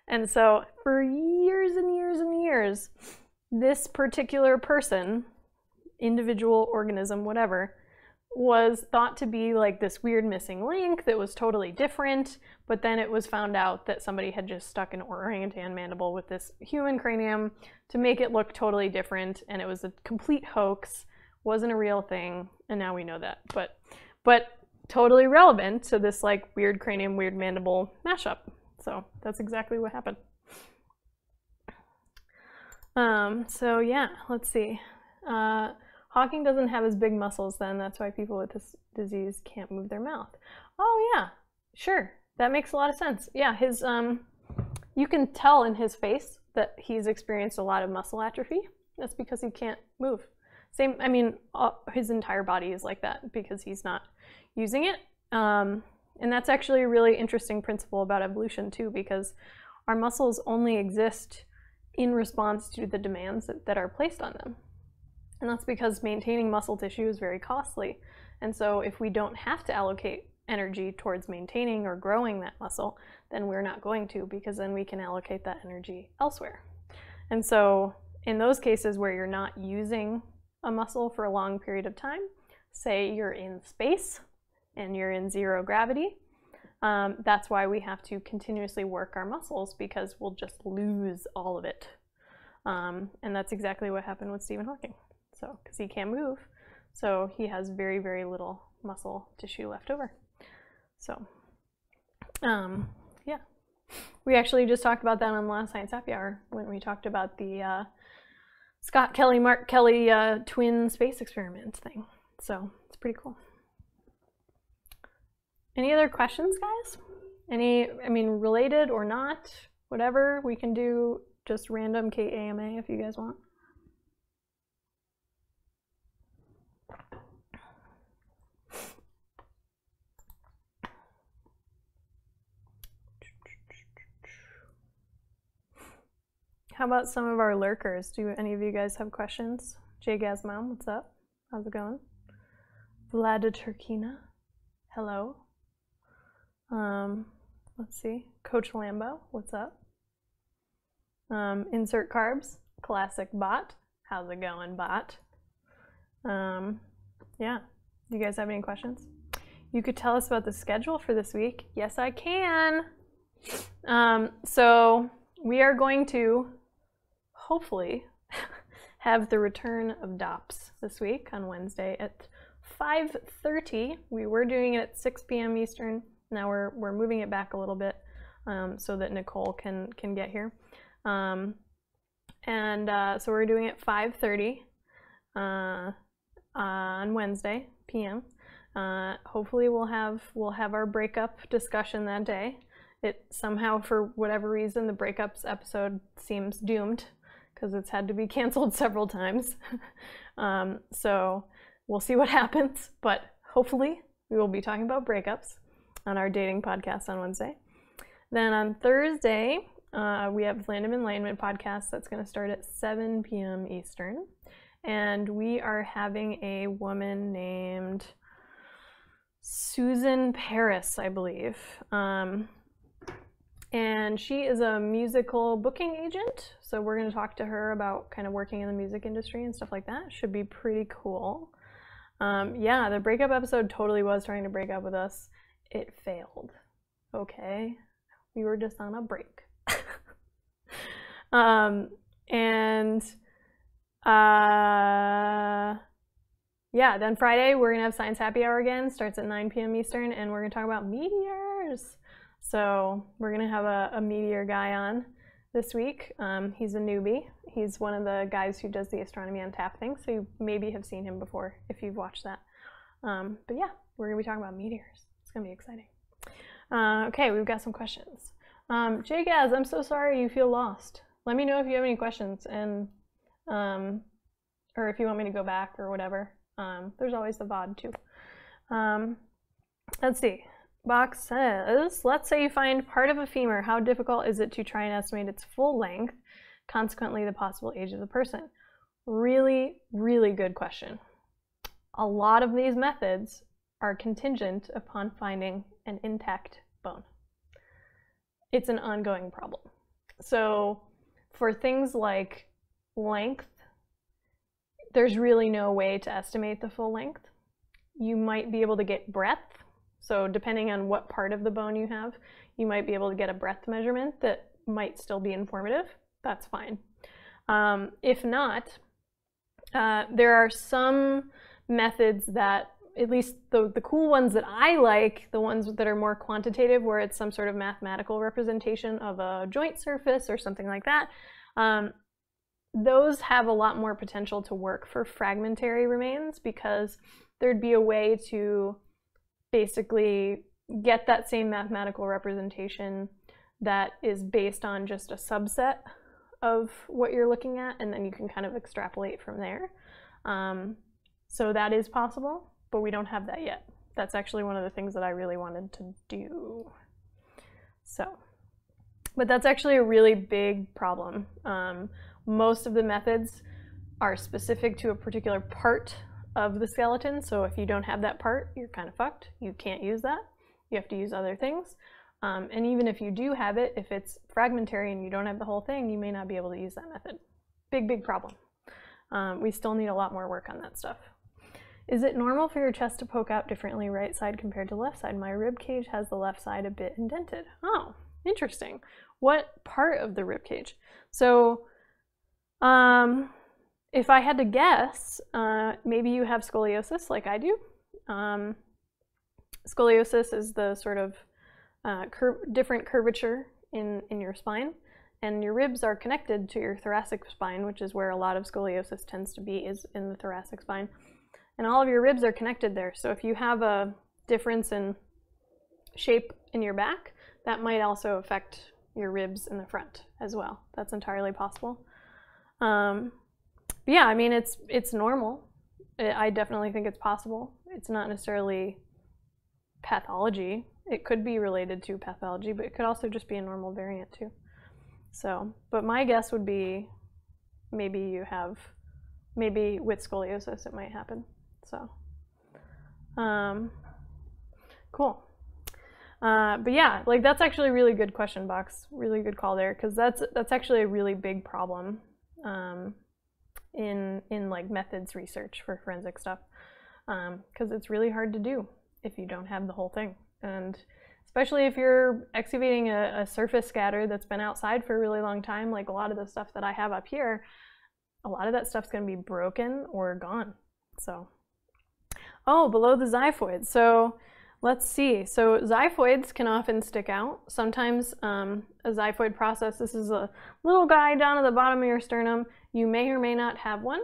And so for years and years and years, this particular person, individual, organism, whatever, was thought to be like this weird missing link that was totally different, but then it was found out that somebody had just stuck an orangutan mandible with this human cranium to make it look totally different, and it was a complete hoax, wasn't a real thing, and now we know that. But totally relevant to this like weird cranium, weird mandible mashup. So that's exactly what happened. So yeah, let's see. Hawking doesn't have as big muscles then, that's why people with this disease can't move their mouth. Oh yeah, sure, that makes a lot of sense. Yeah, his, you can tell in his face that he's experienced a lot of muscle atrophy. That's because he can't move. Same, I mean, his entire body is like that because he's not using it. And that's actually a really interesting principle about evolution too, because our muscles only exist in response to the demands that are placed on them. And that's because maintaining muscle tissue is very costly. And so if we don't have to allocate energy towards maintaining or growing that muscle, then we're not going to, because then we can allocate that energy elsewhere. And so in those cases where you're not using a muscle for a long period of time, say you're in space and you're in zero gravity, that's why we have to continuously work our muscles, because we'll just lose all of it. And that's exactly what happened with Stephen Hawking. So, because he can't move, so he has very, very little muscle tissue left over. So, yeah. We actually just talked about that on the last Science Happy Hour when we talked about the Scott Kelly, Mark Kelly twin space experiment thing. So, it's pretty cool. Any other questions, guys? Any, I mean, related or not, whatever, we can do just random KAMA if you guys want. How about some of our lurkers? Do any of you guys have questions? Jay Gazmom, what's up? How's it going? Vlada Turkina, hello. Let's see. Coach Lambo, what's up? Insert carbs, classic bot. How's it going, bot? Yeah. Do you guys have any questions? You could tell us about the schedule for this week. Yes, I can. So we are going to hopefully have the return of DOPS this week on Wednesday at 5:30. We were doing it at 6 p.m. Eastern. Now we're moving it back a little bit so that Nicole can get here. So we're doing it 5:30 on Wednesday p.m. Hopefully we'll have our breakup discussion that day. It somehow, for whatever reason, the breakups episode seems doomed because it's had to be canceled several times. So we'll see what happens, but hopefully we will be talking about breakups. on our dating podcast on Wednesday. Then on Thursday, we have Land of Enlightenment podcast that's going to start at 7 p.m. Eastern. And we are having a woman named Susan Paris, I believe. And she is a musical booking agent. So we're going to talk to her about kind of working in the music industry and stuff like that. Should be pretty cool. Yeah, the breakup episode totally was trying to break up with us. It failed. Okay. We were just on a break. Yeah, then Friday we're gonna have Science Happy Hour again. Starts at 9 p.m. Eastern, and we're gonna talk about meteors. So we're gonna have a meteor guy on this week. He's a newbie. He's one of the guys who does the Astronomy on Tap thing, so you maybe have seen him before if you've watched that. But yeah, we're gonna be talking about meteors. It's gonna be exciting. Okay, we've got some questions. Jay Gaz, I'm so sorry you feel lost. Let me know if you have any questions, and or if you want me to go back or whatever. There's always the VOD too. Let's see. Box says, let's say you find part of a femur. How difficult is it to try and estimate its full length, consequently the possible age of the person? Really, really good question. A lot of these methods are contingent upon finding an intact bone. It's an ongoing problem. So for things like length, there's really no way to estimate the full length. You might be able to get breadth. So depending on what part of the bone you have, you might be able to get a breadth measurement that might still be informative. That's fine. If not, there are some methods that, at least the cool ones that I like, the ones that are more quantitative, where it's some sort of mathematical representation of a joint surface or something like that, those have a lot more potential to work for fragmentary remains, because there'd be a way to basically get that same mathematical representation that is based on just a subset of what you're looking at, and then you can kind of extrapolate from there. So that is possible, but we don't have that yet. That's actually one of the things that I really wanted to do. So, but that's actually a really big problem. Most of the methods are specific to a particular part of the skeleton, so if you don't have that part, you're kind of fucked. You can't use that. You have to use other things. And even if you do have it, if it's fragmentary and you don't have the whole thing, you may not be able to use that method. Big, big problem. We still need a lot more work on that stuff. Is it normal for your chest to poke out differently right side compared to left side? My rib cage has the left side a bit indented. Oh, interesting. What part of the rib cage? So, if I had to guess, maybe you have scoliosis like I do. Scoliosis is the sort of different curvature in your spine, and your ribs are connected to your thoracic spine, which is where a lot of scoliosis tends to be, is in the thoracic spine. And all of your ribs are connected there. So if you have a difference in shape in your back, that might also affect your ribs in the front as well. That's entirely possible. Yeah, I mean, it's normal. I definitely think it's possible. It's not necessarily pathology. It could be related to pathology, but it could also just be a normal variant too. So, but my guess would be maybe with scoliosis it might happen. So, cool. But yeah, like that's actually a really good question, Box. Really good call there, because that's actually a really big problem in like methods research for forensic stuff, because it's really hard to do if you don't have the whole thing, and especially if you're excavating a surface scatter that's been outside for a really long time. Like a lot of the stuff that I have up here, a lot of that stuff's going to be broken or gone. So, oh, below the xiphoid. So let's see. So xiphoids can often stick out. Sometimes a xiphoid process, this is a little guy down at the bottom of your sternum. You may or may not have one.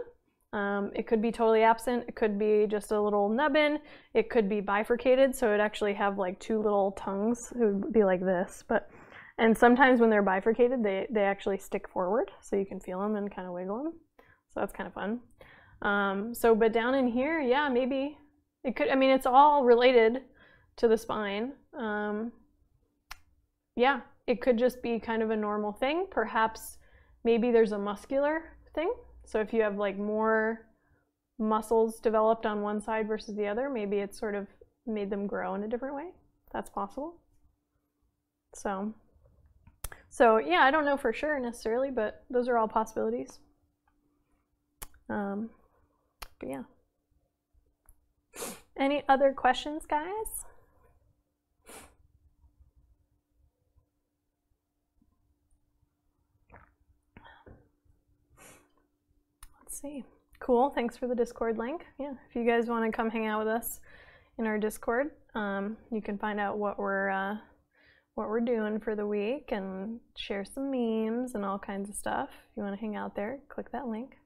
It could be totally absent. It could be just a little nubbin. It could be bifurcated, so it'd actually have like two little tongues. It would be like this. And sometimes when they're bifurcated, they actually stick forward, so you can feel them and kind of wiggle them. So that's kind of fun. But down in here, yeah, maybe it could. I mean, it's all related. to the spine. Yeah, it could just be kind of a normal thing. Perhaps maybe there's a muscular thing. So if you have like more muscles developed on one side versus the other, maybe it's sort of made them grow in a different way. That's possible. So yeah, I don't know for sure necessarily, but those are all possibilities. But yeah. Any other questions, guys? Let's see. Cool. Thanks for the Discord link. Yeah, if you guys want to come hang out with us in our Discord, you can find out what we're doing for the week and share some memes and all kinds of stuff. If you want to hang out there, click that link.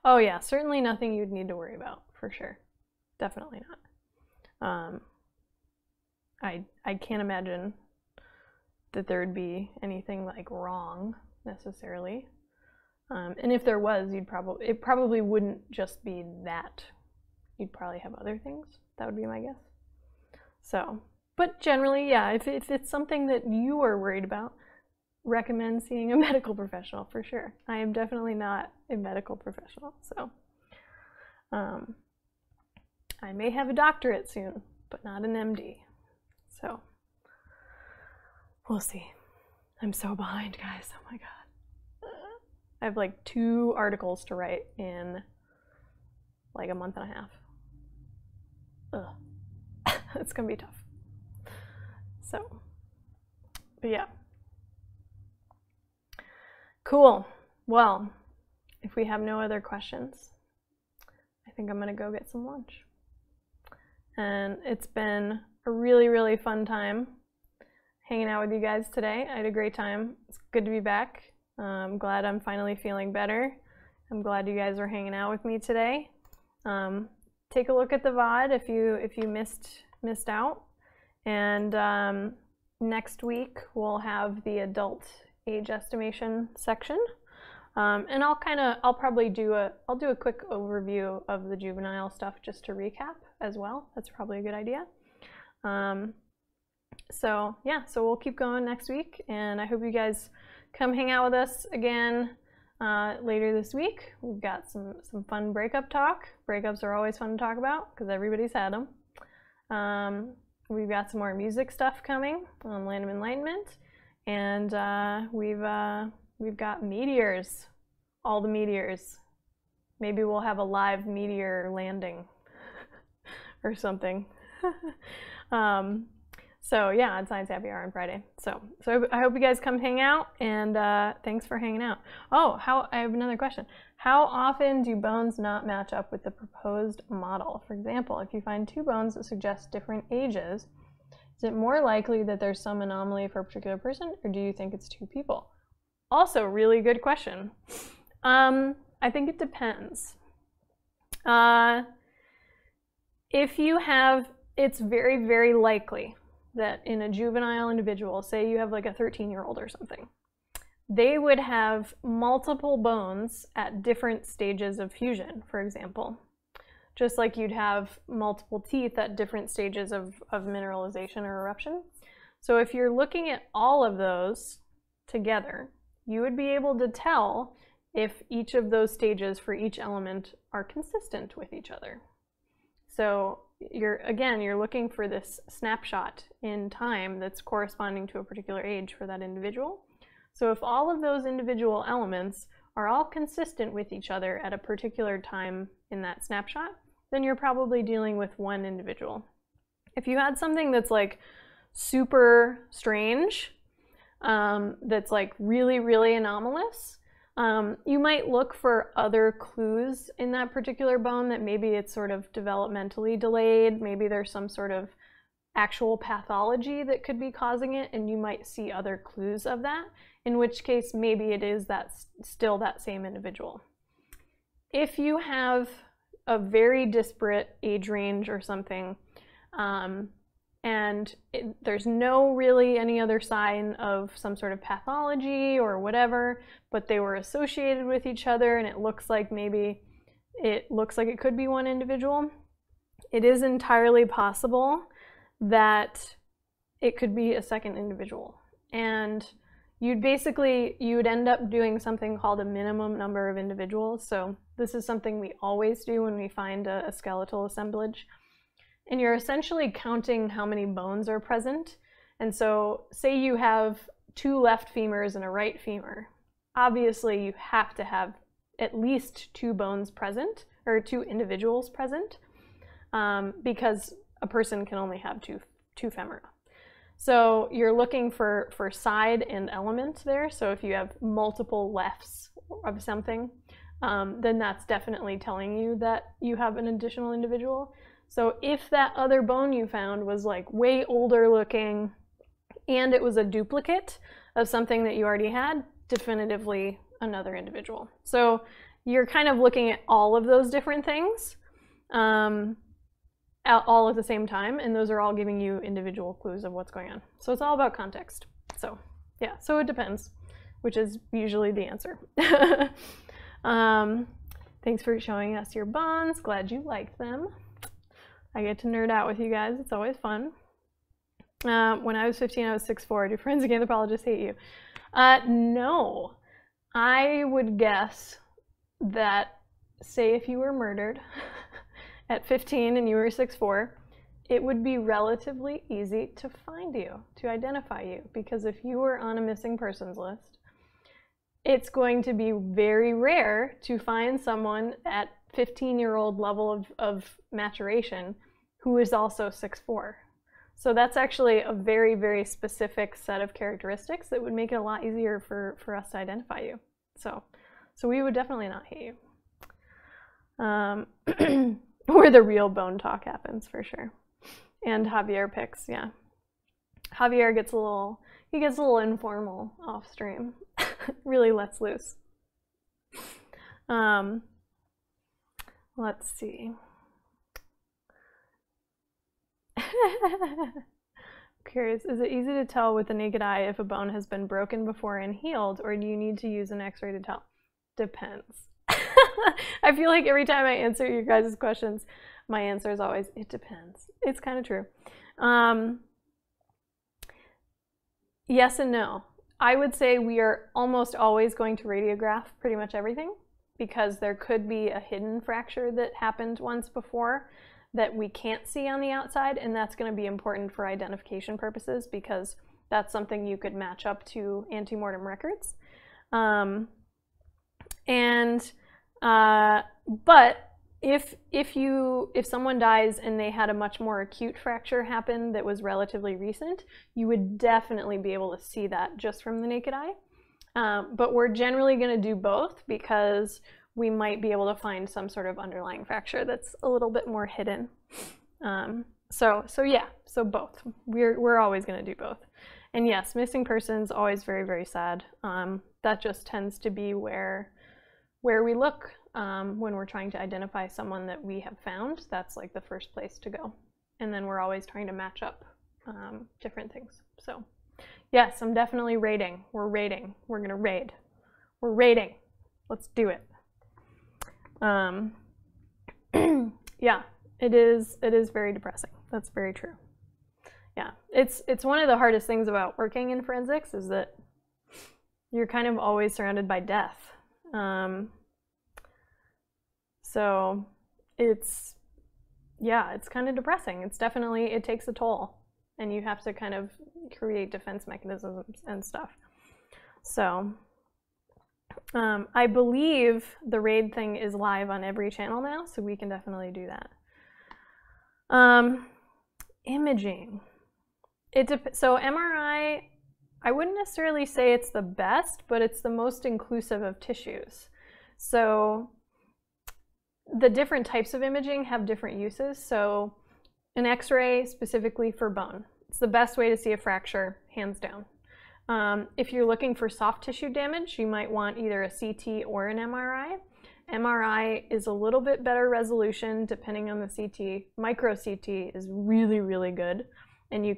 Oh yeah, certainly nothing you'd need to worry about, for sure. Definitely not. I can't imagine that there would be anything like wrong necessarily. And if there was, it probably wouldn't just be that. You'd probably have other things. That would be my guess. So, but generally, yeah, if it's something that you are worried about, recommend seeing a medical professional for sure. I am definitely not a medical professional, so I may have a doctorate soon, but not an MD. So we'll see. I'm so behind, guys. Oh my god. I have like 2 articles to write in like a month and a half. Ugh. It's gonna be tough. So, but yeah. Cool. Well, if we have no other questions, I think I'm gonna go get some lunch. And it's been a really, really fun time hanging out with you guys today. I had a great time. It's good to be back. I'm glad I'm finally feeling better. I'm glad you guys are hanging out with me today. Take a look at the VOD if you missed out. And next week we'll have the adult age estimation section. And I'll probably do a quick overview of the juvenile stuff just to recap as well. That's probably a good idea. So yeah, so we'll keep going next week, and I hope you guys come hang out with us again later this week. We've got some fun breakup talk. Breakups are always fun to talk about because everybody's had them. We've got some more music stuff coming on Land of Enlightenment, and we've got meteors, all the meteors. Maybe we'll have a live meteor landing or something. So yeah, on Science Happy Hour on Friday. So I hope you guys come hang out, and thanks for hanging out. Oh, I have another question. How often do bones not match up with the proposed model? For example, if you find 2 bones that suggest different ages, is it more likely that there's some anomaly for a particular person, or do you think it's 2 people? Also, really good question. I think it depends. If you have, it's very, very likely that in a juvenile individual, say you have like a 13-year-old or something, they would have multiple bones at different stages of fusion, for example. Just like you'd have multiple teeth at different stages of mineralization or eruption. So if you're looking at all of those together, you would be able to tell if each of those stages for each element are consistent with each other. So you're looking for this snapshot in time that's corresponding to a particular age for that individual. So if all of those individual elements are all consistent with each other at a particular time in that snapshot, then you're probably dealing with one individual. If you had something that's like super strange, that's like really, really anomalous, you might look for other clues in that particular bone, that maybe it's sort of developmentally delayed, maybe there's some sort of actual pathology that could be causing it, and you might see other clues of that, in which case maybe it is still that same individual. If you have a very disparate age range or something, and there's no really any other sign of some sort of pathology or whatever, but they were associated with each other, and it looks like it could be one individual, it is entirely possible that it could be a second individual. And you'd end up doing something called a minimum number of individuals. So this is something we always do when we find a skeletal assemblage. And you're essentially counting how many bones are present. And so say you have 2 left femurs and a right femur. Obviously, you have to have at least 2 bones present, or 2 individuals present, because a person can only have two femora. So you're looking for side and element there. So if you have multiple lefts of something, then that's definitely telling you that you have an additional individual. So if that other bone you found was like way older looking and it was a duplicate of something that you already had, definitively another individual. So you're kind of looking at all of those different things all at the same time, and those are all giving you individual clues of what's going on. So it's all about context. So yeah, so it depends, which is usually the answer. Thanks for showing us your bonds. Glad you liked them. I get to nerd out with you guys. It's always fun. When I was 15, I was 6'4". Do forensic anthropologists hate you? No. I would guess that, say if you were murdered at 15 and you were 6'4", it would be relatively easy to find you, to identify you, because if you were on a missing persons list, it's going to be very rare to find someone at 15-year-old level of maturation who is also 6'4". So that's actually a very, very specific set of characteristics that would make it a lot easier for us to identify you. So we would definitely not hate you. Where the real bone talk happens, for sure. And Javier picks, yeah. Javier gets a little informal off stream. Really lets loose. Let's see. Curious, is it easy to tell with the naked eye if a bone has been broken before and healed, or do you need to use an x-ray to tell? Depends. I feel like every time I answer your guys' questions, my answer is always, it depends. It's kind of true. Yes and no. I would say we are almost always going to radiograph pretty much everything, because there could be a hidden fracture that happened once before that we can't see on the outside, and that's going to be important for identification purposes, because that's something you could match up to antemortem records. But if someone dies and they had a much more acute fracture happen that was relatively recent, you would definitely be able to see that just from the naked eye. But we're generally going to do both, because we might be able to find some sort of underlying fracture that's a little bit more hidden. So both. We're always going to do both. And yes, missing persons, always very, very sad. That just tends to be where we look when we're trying to identify someone that we have found. That's like the first place to go. And then we're always trying to match up different things. So yes, I'm definitely rating. We're rating. We're going to raid. We're rating. Let's do it. Yeah, it is very depressing. That's very true. Yeah, it's one of the hardest things about working in forensics, is that you're kind of always surrounded by death. So it's kind of depressing. It's definitely, it takes a toll, and you have to kind of create defense mechanisms and stuff. So I believe the raid thing is live on every channel now, so we can definitely do that. Imaging. So MRI, I wouldn't necessarily say it's the best, but it's the most inclusive of tissues. So the different types of imaging have different uses. So an X-ray specifically for bone. It's the best way to see a fracture, hands down. If you're looking for soft tissue damage, you might want either a CT or an MRI. MRI is a little bit better resolution depending on the CT. Micro CT is really, really good. And you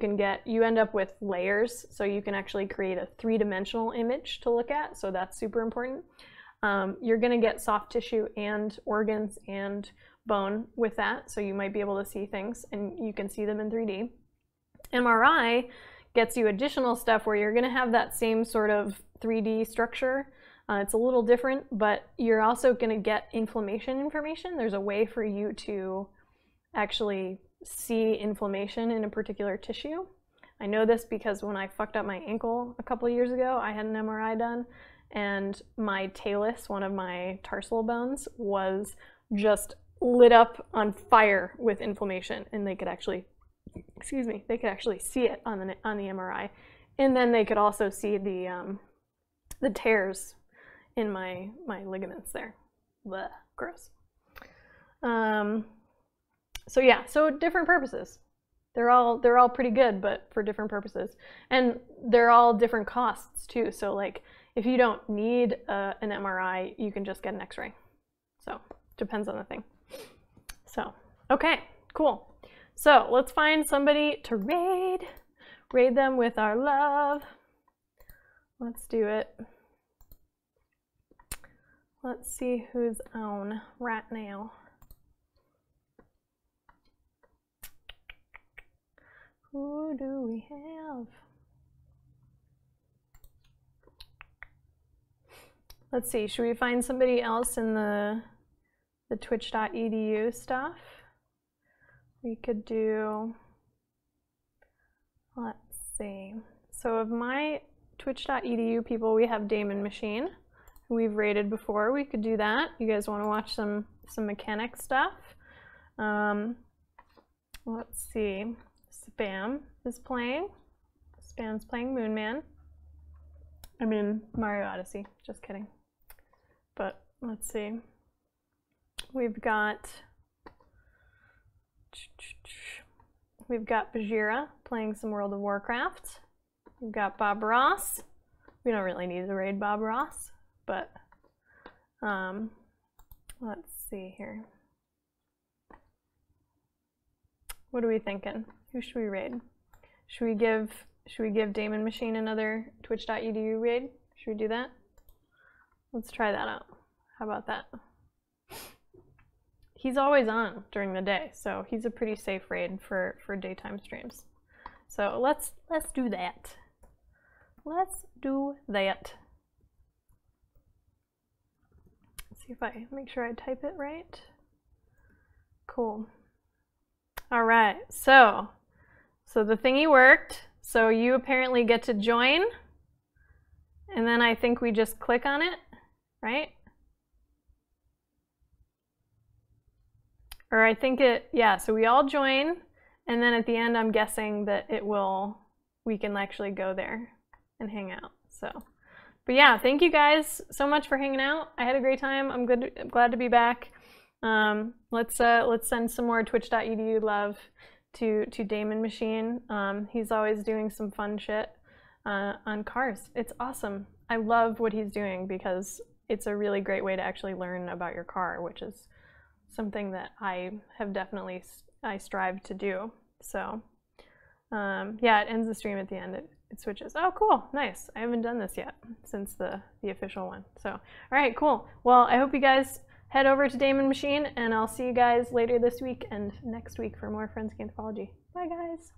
end up with layers, so you can actually create a 3-dimensional image to look at, so that's super important. You're going to get soft tissue and organs and bone with that, so you might be able to see things, and you can see them in 3D. MRI gets you additional stuff where you're going to have that same sort of 3D structure. It's a little different, but you're also going to get inflammation information. There's a way for you to actually see inflammation in a particular tissue. I know this because when I fucked up my ankle a couple of years ago, I had an MRI done, and my talus, one of my tarsal bones, was just lit up on fire with inflammation, and they could actually, excuse me, they could actually see it on the MRI, and then they could also see the tears in my ligaments there. Blech, gross. So yeah, so different purposes. They're all pretty good, but for different purposes, and they're all different costs too. So like, if you don't need an MRI, you can just get an X-ray. So depends on the thing. So okay, cool. So let's find somebody to raid them with our love. Let's do it. Let's see who's on right now. Who do we have? Let's see, should we find somebody else in the twitch.edu stuff? We could do, let's see. So of my twitch.edu people, we have Damon Machine, who we've rated before. We could do that. You guys want to watch some mechanic stuff? Let's see. Spam is playing. Spam's playing Moon Man. I mean Mario Odyssey. Just kidding. But let's see. We've got Bajira playing some World of Warcraft. We've got Bob Ross. We don't really need to raid Bob Ross, but let's see here. What are we thinking? Who should we raid? Should we give Damon Machine another twitch.edu raid? Should we do that? Let's try that out. How about that? He's always on during the day, so he's a pretty safe raid for daytime streams. So let's do that. Let's do that. Let's see if I make sure I type it right. Cool. All right, so the thingy worked. So you apparently get to join, and then I think we just click on it, right? Or I think yeah, so we all join, and then at the end I'm guessing that we can actually go there and hang out. So, but yeah, thank you guys so much for hanging out. I had a great time. I'm glad to be back. Let's send some more twitch.edu love to Damon Machine. He's always doing some fun shit on cars. It's awesome. I love what he's doing because it's a really great way to actually learn about your car, which is something that I have definitely strive to do. So yeah, it ends the stream at the end. It switches. Oh, cool. Nice. I haven't done this yet since the official one. So, all right, cool. Well, I hope you guys head over to Damon Machine, and I'll see you guys later this week and next week for more Forensic Anthropology. Bye, guys.